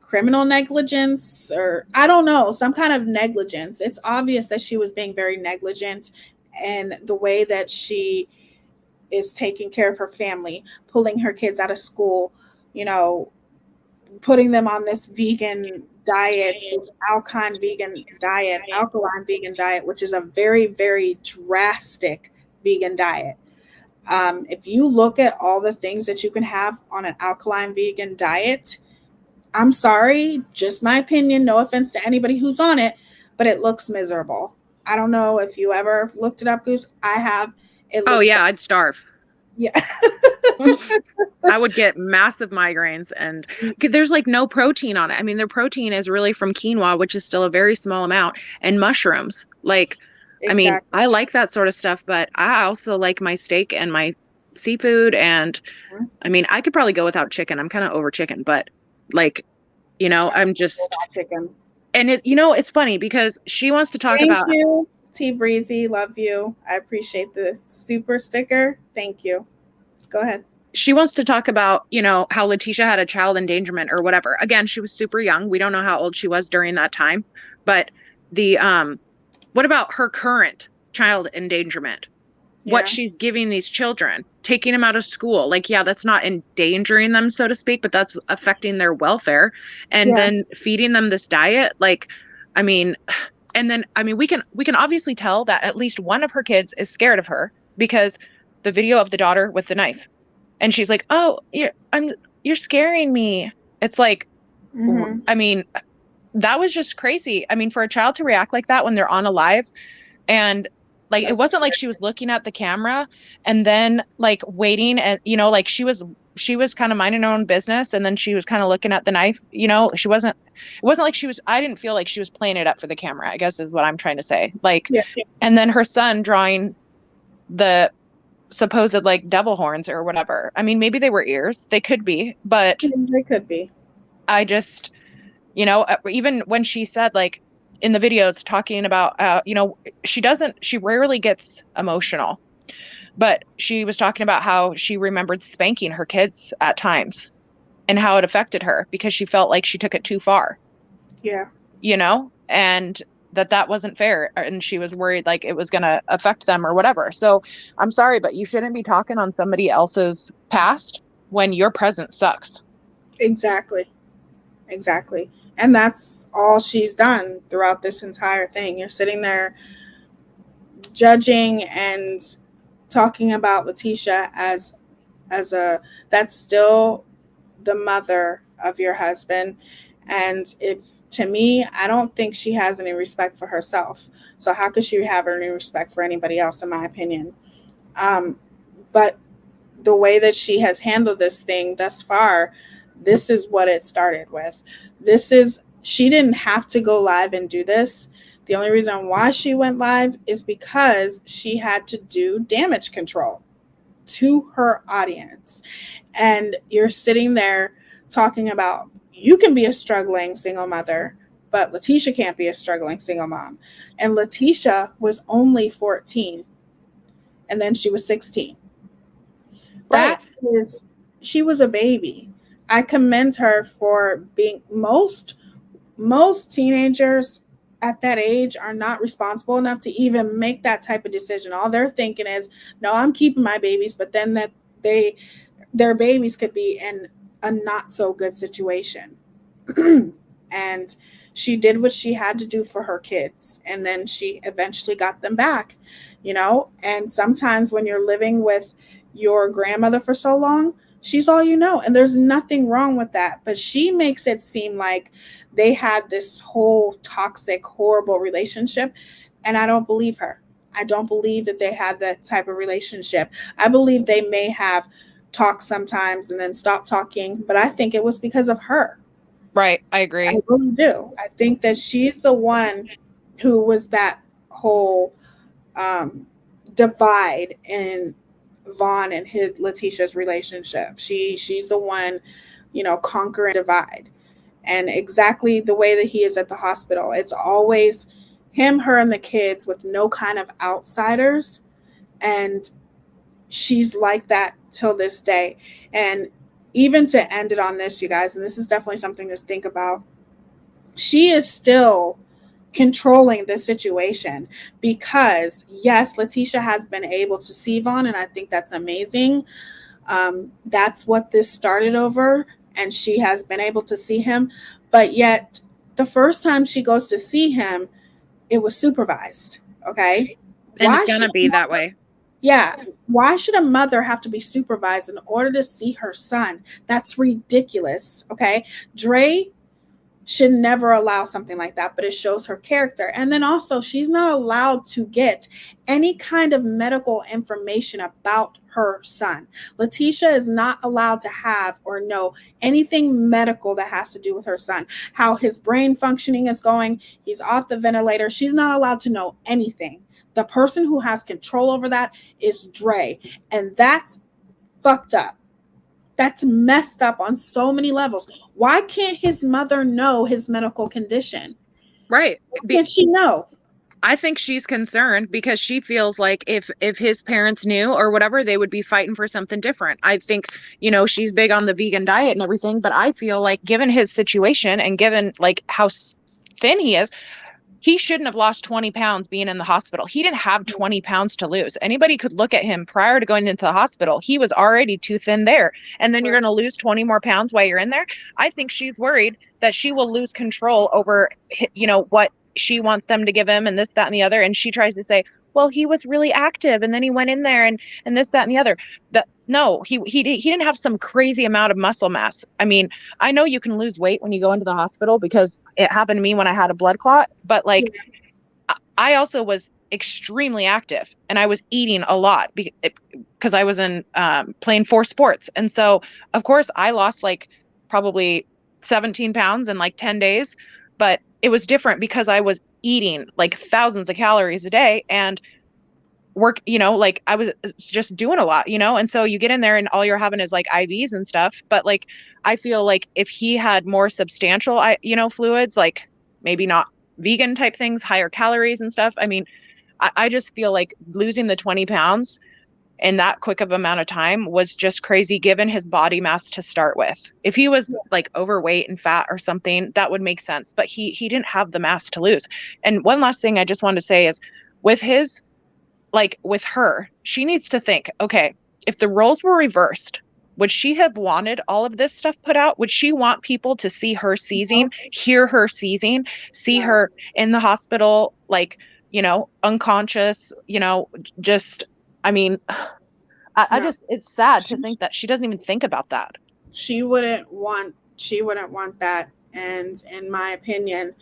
Criminal negligence, or I don't know, some kind of negligence. It's obvious that she was being very negligent in the way that she is taking care of her family, pulling her kids out of school, putting them on this vegan diet, this alkaline vegan diet, which is a very, very drastic vegan diet. If you look at all the things that you can have on an alkaline vegan diet, I'm sorry, just my opinion, no offense to anybody who's on it, but it looks miserable. I don't know if you ever looked it up, Goose. I have. I'd starve. Yeah. I would get massive migraines, and there's like no protein on it. I mean, their protein is really from quinoa, which is still a very small amount, and mushrooms. Like, exactly. I mean, I like that sort of stuff, but I also like my steak and my seafood. And I mean, I could probably go without chicken. I'm kind of over chicken, but like, I'm just chicken. And it's funny because she wants to talk about. Thank you, T Breezy. Love you. I appreciate the super sticker. Thank you. Go ahead. She wants to talk about, how Letitia had a child endangerment or whatever. Again, she was super young. We don't know how old she was during that time. But what about her current child endangerment? Yeah. What she's giving these children, taking them out of school. Like, yeah, that's not endangering them, so to speak, but that's affecting their welfare. And then feeding them this diet. Like, I mean, and then, I mean, we can obviously tell that at least one of her kids is scared of her because the video of the daughter with the knife. And she's like, "Oh, you're scaring me." It's like, I mean, that was just crazy. I mean, for a child to react like that when they're on a live, and like, it wasn't like she was looking at the camera and then like waiting, and like she was kind of minding her own business, and then she was kind of looking at the knife. It wasn't like she was. I didn't feel like she was playing it up for the camera, I guess is what I'm trying to say. Like, and then her son drawing the supposed like devil horns or whatever. I mean, maybe they were ears. They could be, but they could be. I just, even when she said, like, in the videos talking about, she rarely gets emotional, but she was talking about how she remembered spanking her kids at times and how it affected her because she felt like she took it too far. Yeah. And that wasn't fair, and she was worried like it was going to affect them or whatever. So I'm sorry, but you shouldn't be talking on somebody else's past when your present sucks. Exactly. And that's all she's done throughout this entire thing. You're sitting there judging and talking about Letitia as that's still the mother of your husband. And to me, I don't think she has any respect for herself. So how could she have any respect for anybody else, in my opinion? But the way that she has handled this thing thus far, this is what it started with. She didn't have to go live and do this. The only reason why she went live is because she had to do damage control to her audience. And you're sitting there talking about, you can be a struggling single mother, but Letitia can't be a struggling single mom. And Letitia was only 14, and then she was 16. Right. She was a baby. I commend her for being most teenagers at that age are not responsible enough to even make that type of decision. All they're thinking is, no, I'm keeping my babies, but then that their babies could be in a not so good situation. And she did what she had to do for her kids, and then she eventually got them back, and sometimes when you're living with your grandmother for so long, she's all you know, and there's nothing wrong with that. But she makes it seem like they had this whole toxic, horrible relationship, and I don't believe her. I don't believe that they had that type of relationship. I believe they may have talked sometimes and then stopped talking, but I think it was because of her. Right. I agree. I really do. I think that she's the one who was that whole divide in Vaughn and Letitia's relationship. She's the one, conquering divide. And exactly the way that he is at the hospital, it's always him, her, and the kids with no kind of outsiders. And she's like that till this day. And even to end it on this, you guys, and this is definitely something to think about, she is still controlling the situation because, yes, Letitia has been able to see Vaughn, and I think that's amazing. That's what this started over, and she has been able to see him. But yet, the first time she goes to see him, it was supervised. Okay. And it's going to be that way. Yeah. Why should a mother have to be supervised in order to see her son? That's ridiculous. Okay. Dre should never allow something like that, but it shows her character. And then also, she's not allowed to get any kind of medical information about her son. Letitia is not allowed to have or know anything medical that has to do with her son, how his brain functioning is going. He's off the ventilator. She's not allowed to know anything. The person who has control over that is Dre. And that's fucked up. That's messed up on so many levels. Why can't his mother know his medical condition? Right. Why can't she know? I think she's concerned because she feels like if his parents knew or whatever, they would be fighting for something different. I think, she's big on the vegan diet and everything, but I feel like given his situation and given like how thin he is, he shouldn't have lost 20 pounds being in the hospital. He didn't have 20 pounds to lose. Anybody could look at him prior to going into the hospital. He was already too thin there. And then you're going to lose 20 more pounds while you're in there. I think she's worried that she will lose control over, what she wants them to give him and this, that, and the other. And she tries to say, well, he was really active and then he went in there and this, that, and the other. No, he didn't have some crazy amount of muscle mass. I mean, I know you can lose weight when you go into the hospital because it happened to me when I had a blood clot, but I also was extremely active and I was eating a lot because I was in playing 4 sports. And so of course I lost like probably 17 pounds in like 10 days, but it was different because I was eating like thousands of calories a day and work, like I was just doing a lot, and so you get in there and all you're having is like IVs and stuff. But like, I feel like if he had more substantial, fluids, like maybe not vegan type things, higher calories and stuff. I mean, I just feel like losing the 20 pounds in that quick of amount of time was just crazy given his body mass to start with. If he was like overweight and fat or something, that would make sense. But he didn't have the mass to lose. And one last thing I just wanted to say is with her, she needs to think, okay, if the roles were reversed, would she have wanted all of this stuff put out? Would she want people to see her seizing, hear her seizing, see her in the hospital, like, unconscious, just, I mean, I just, it's sad to think that she doesn't even think about that. She wouldn't want that. And in my opinion,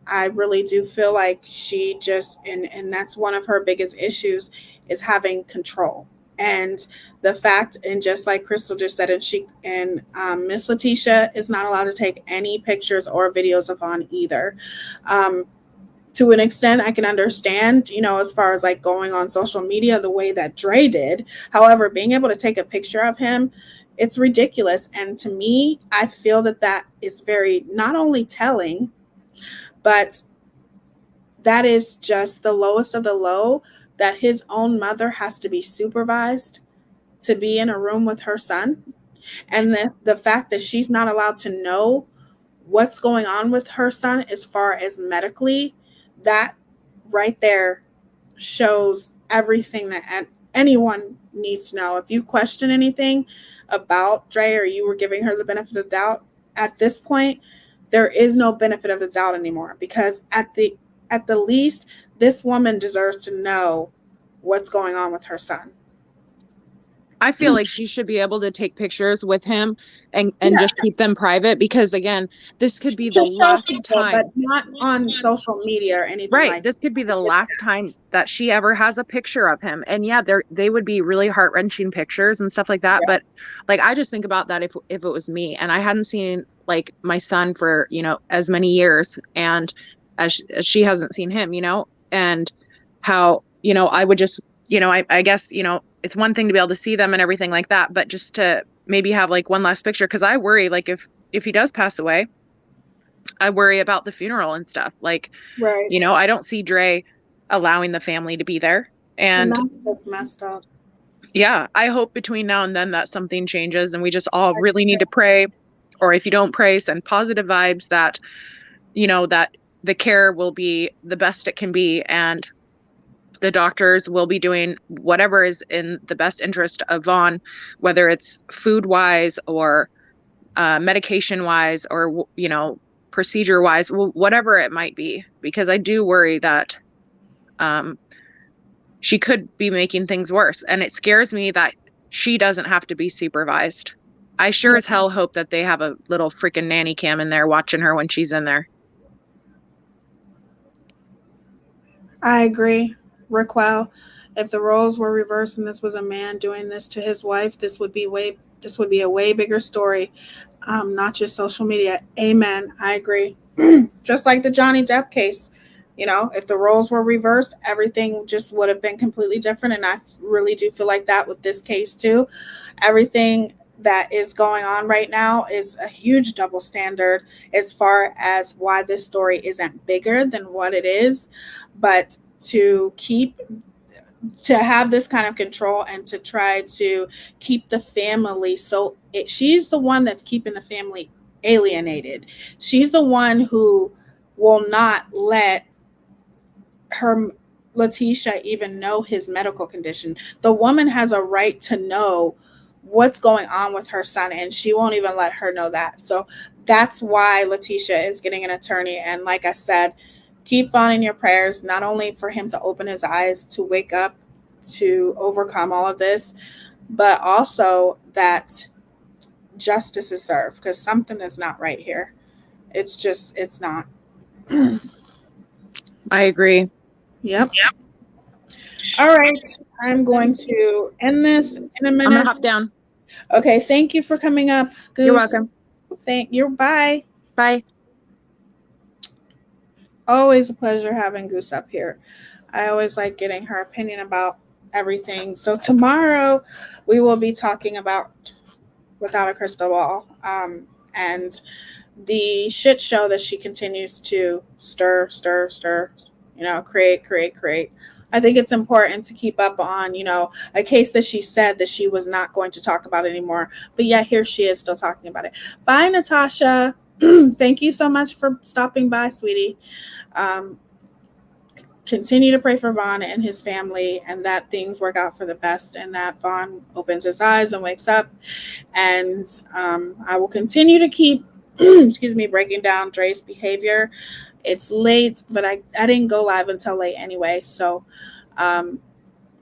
I really do feel like she just, and that's one of her biggest issues, is having control. And the fact, and just like Crystal just said, and Miss Letitia is not allowed to take any pictures or videos of Vaughn either. To an extent, I can understand, as far as like going on social media the way that Dre did. However, being able to take a picture of him, it's ridiculous. And to me, I feel that is very not only telling, but that is just the lowest of the low, that his own mother has to be supervised to be in a room with her son. And the fact that she's not allowed to know what's going on with her son as far as medically, that right there shows everything that anyone needs to know. If you question anything about Dre, or you were giving her the benefit of the doubt, at this point, there is no benefit of the doubt anymore, because at the least, this woman deserves to know what's going on with her son. I feel like she should be able to take pictures with him and Yeah. just keep them private, because again, this could be the Just show last people, time, but not on social media or anything right? like This could be the last time that she ever has a picture of him. And yeah, they would be really heart-wrenching pictures and stuff like that. Yeah. But like, I just think about that if it was me and I hadn't seen like my son for, as many years, and as she hasn't seen him, and how, I would just, I guess, it's one thing to be able to see them and everything like that, but just to maybe have like one last picture. Cause I worry, like if he does pass away, I worry about the funeral and stuff. Like, right. I don't see Dre allowing the family to be there. And that's just messed up. Yeah, I hope between now and then that something changes and we just all really need to pray, or if you don't pray, send positive vibes that, that the care will be the best it can be, and the doctors will be doing whatever is in the best interest of Vaughn, whether it's food wise or medication wise, or, procedure wise, whatever it might be, because I do worry that she could be making things worse. And it scares me that she doesn't have to be supervised. I sure as hell hope that they have a little freaking nanny cam in there watching her when she's in there. I agree. Raquel, if the roles were reversed and this was a man doing this to his wife, this would be a way bigger story. Not just social media. Amen. I agree. Just like the Johnny Depp case. If the roles were reversed, everything just would have been completely different. And I really do feel like that with this case too. Everything that is going on right now is a huge double standard as far as why this story isn't bigger than what it is. But to have this kind of control and to try to keep the family, she's the one that's keeping the family alienated. She's the one who will not let her Letitia even know his medical condition. The woman has a right to know what's going on with her son, and she won't even let her know that. So that's why Letitia is getting an attorney. And like I said, keep on in your prayers, not only for him to open his eyes, to wake up, to overcome all of this, but also that justice is served, because something is not right here. It's not. I agree. Yep. All right. I'm going to end this in a minute. I'm going to hop down. Okay. Thank you for coming up, Goose. You're welcome. Thank you. Bye. Bye. Always a pleasure having Goose up here. I always like getting her opinion about everything. So tomorrow we will be talking about Without a Crystal Ball, and the shit show that she continues to stir, create. I think it's important to keep up on, a case that she said that she was not going to talk about anymore, but yet here she is still talking about it. Bye, Natasha. Thank you so much for stopping by, sweetie. Continue to pray for Vaughn and his family, and that things work out for the best, and that Vaughn opens his eyes and wakes up. And I will continue to keep, breaking down Dre's behavior. It's late, but I didn't go live until late anyway. So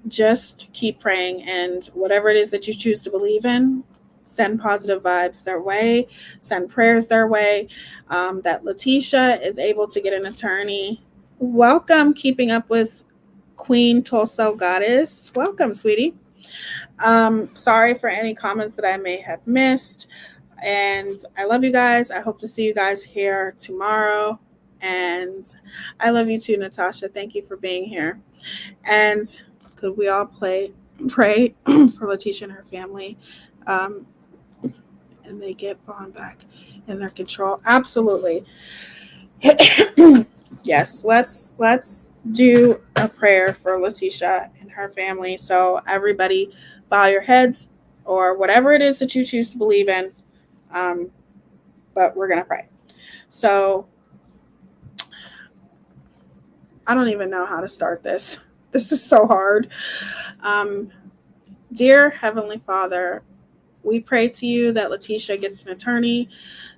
just keep praying, and whatever it is that you choose to believe in, send positive vibes their way, send prayers their way, that Letitia is able to get an attorney. Welcome, Keeping Up with Queen Tulsa Goddess. Welcome, sweetie. Sorry for any comments that I may have missed. And I love you guys. I hope to see you guys here tomorrow. And I love you too, Natasha. Thank you for being here. And could we all pray for Letitia and her family, and they get Vaughn back in their control? Absolutely. Yes, let's do a prayer for Letitia and her family. So everybody, bow your heads or whatever it is that you choose to believe in. But we're gonna pray. So I don't even know how to start this. This is so hard. Dear Heavenly Father, we pray to you that Letitia gets an attorney,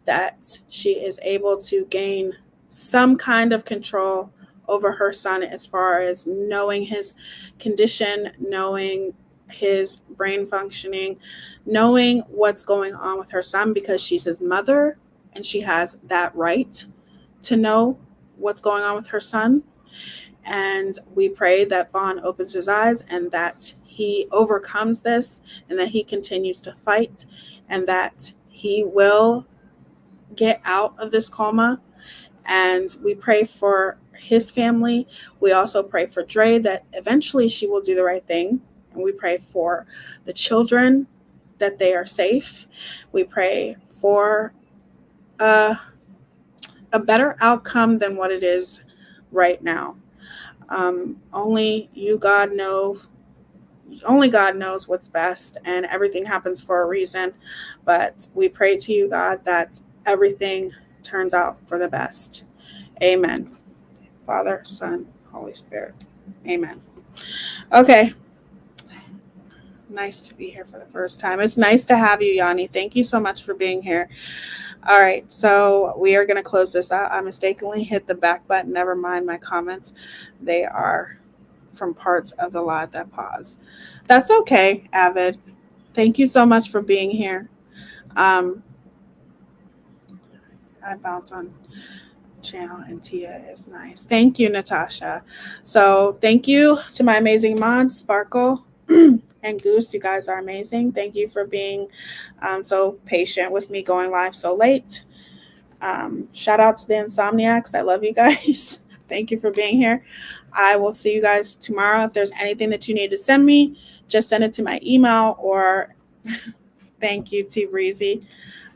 that she is able to gain some kind of control over her son as far as knowing his condition, knowing his brain functioning, knowing what's going on with her son, because she's his mother and she has that right to know what's going on with her son. And we pray that Vaughn opens his eyes and that he overcomes this and that he continues to fight and that he will get out of this coma. And we pray for his family. We also pray for Dre that eventually she will do the right thing. And we pray for the children that they are safe. We pray for a better outcome than what it is right now. Only God knows what's best, and everything happens for a reason. But we pray to you, God, that everything turns out for the best. Amen. Father, Son, Holy Spirit. Amen. Okay. Nice to be here for the first time. It's nice to have you, Yanni. Thank you so much for being here. All right, so we are going to close this out. I mistakenly hit the back button. Never mind my comments. They are from parts of the live that pause. That's okay, Avid. Thank you so much for being here. I bounce on channel and Teaya is nice. Thank you, Natasha. So thank you to my amazing mods, Sparkle and Goose. You guys are amazing. Thank you for being so patient with me going live so late. Shout out to the Insomniacs. I love you guys. Thank you for being here. I will see you guys tomorrow. If there's anything that you need to send me, just send it to my email or thank you, T Breezy.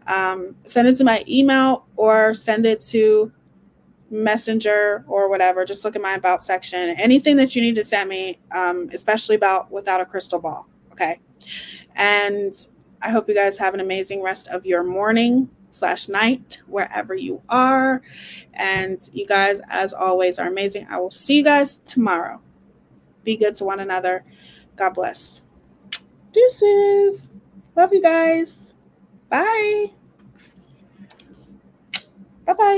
Send it to my email or send it to Messenger or whatever. Just look at my about section. Anything that you need to send me, especially about Without a Crystal Ball. Okay. And I hope you guys have an amazing rest of your morning/night, wherever you are. And you guys, as always, are amazing. I will see you guys tomorrow. Be good to one another. God bless. Deuces. Love you guys. Bye. Bye-bye.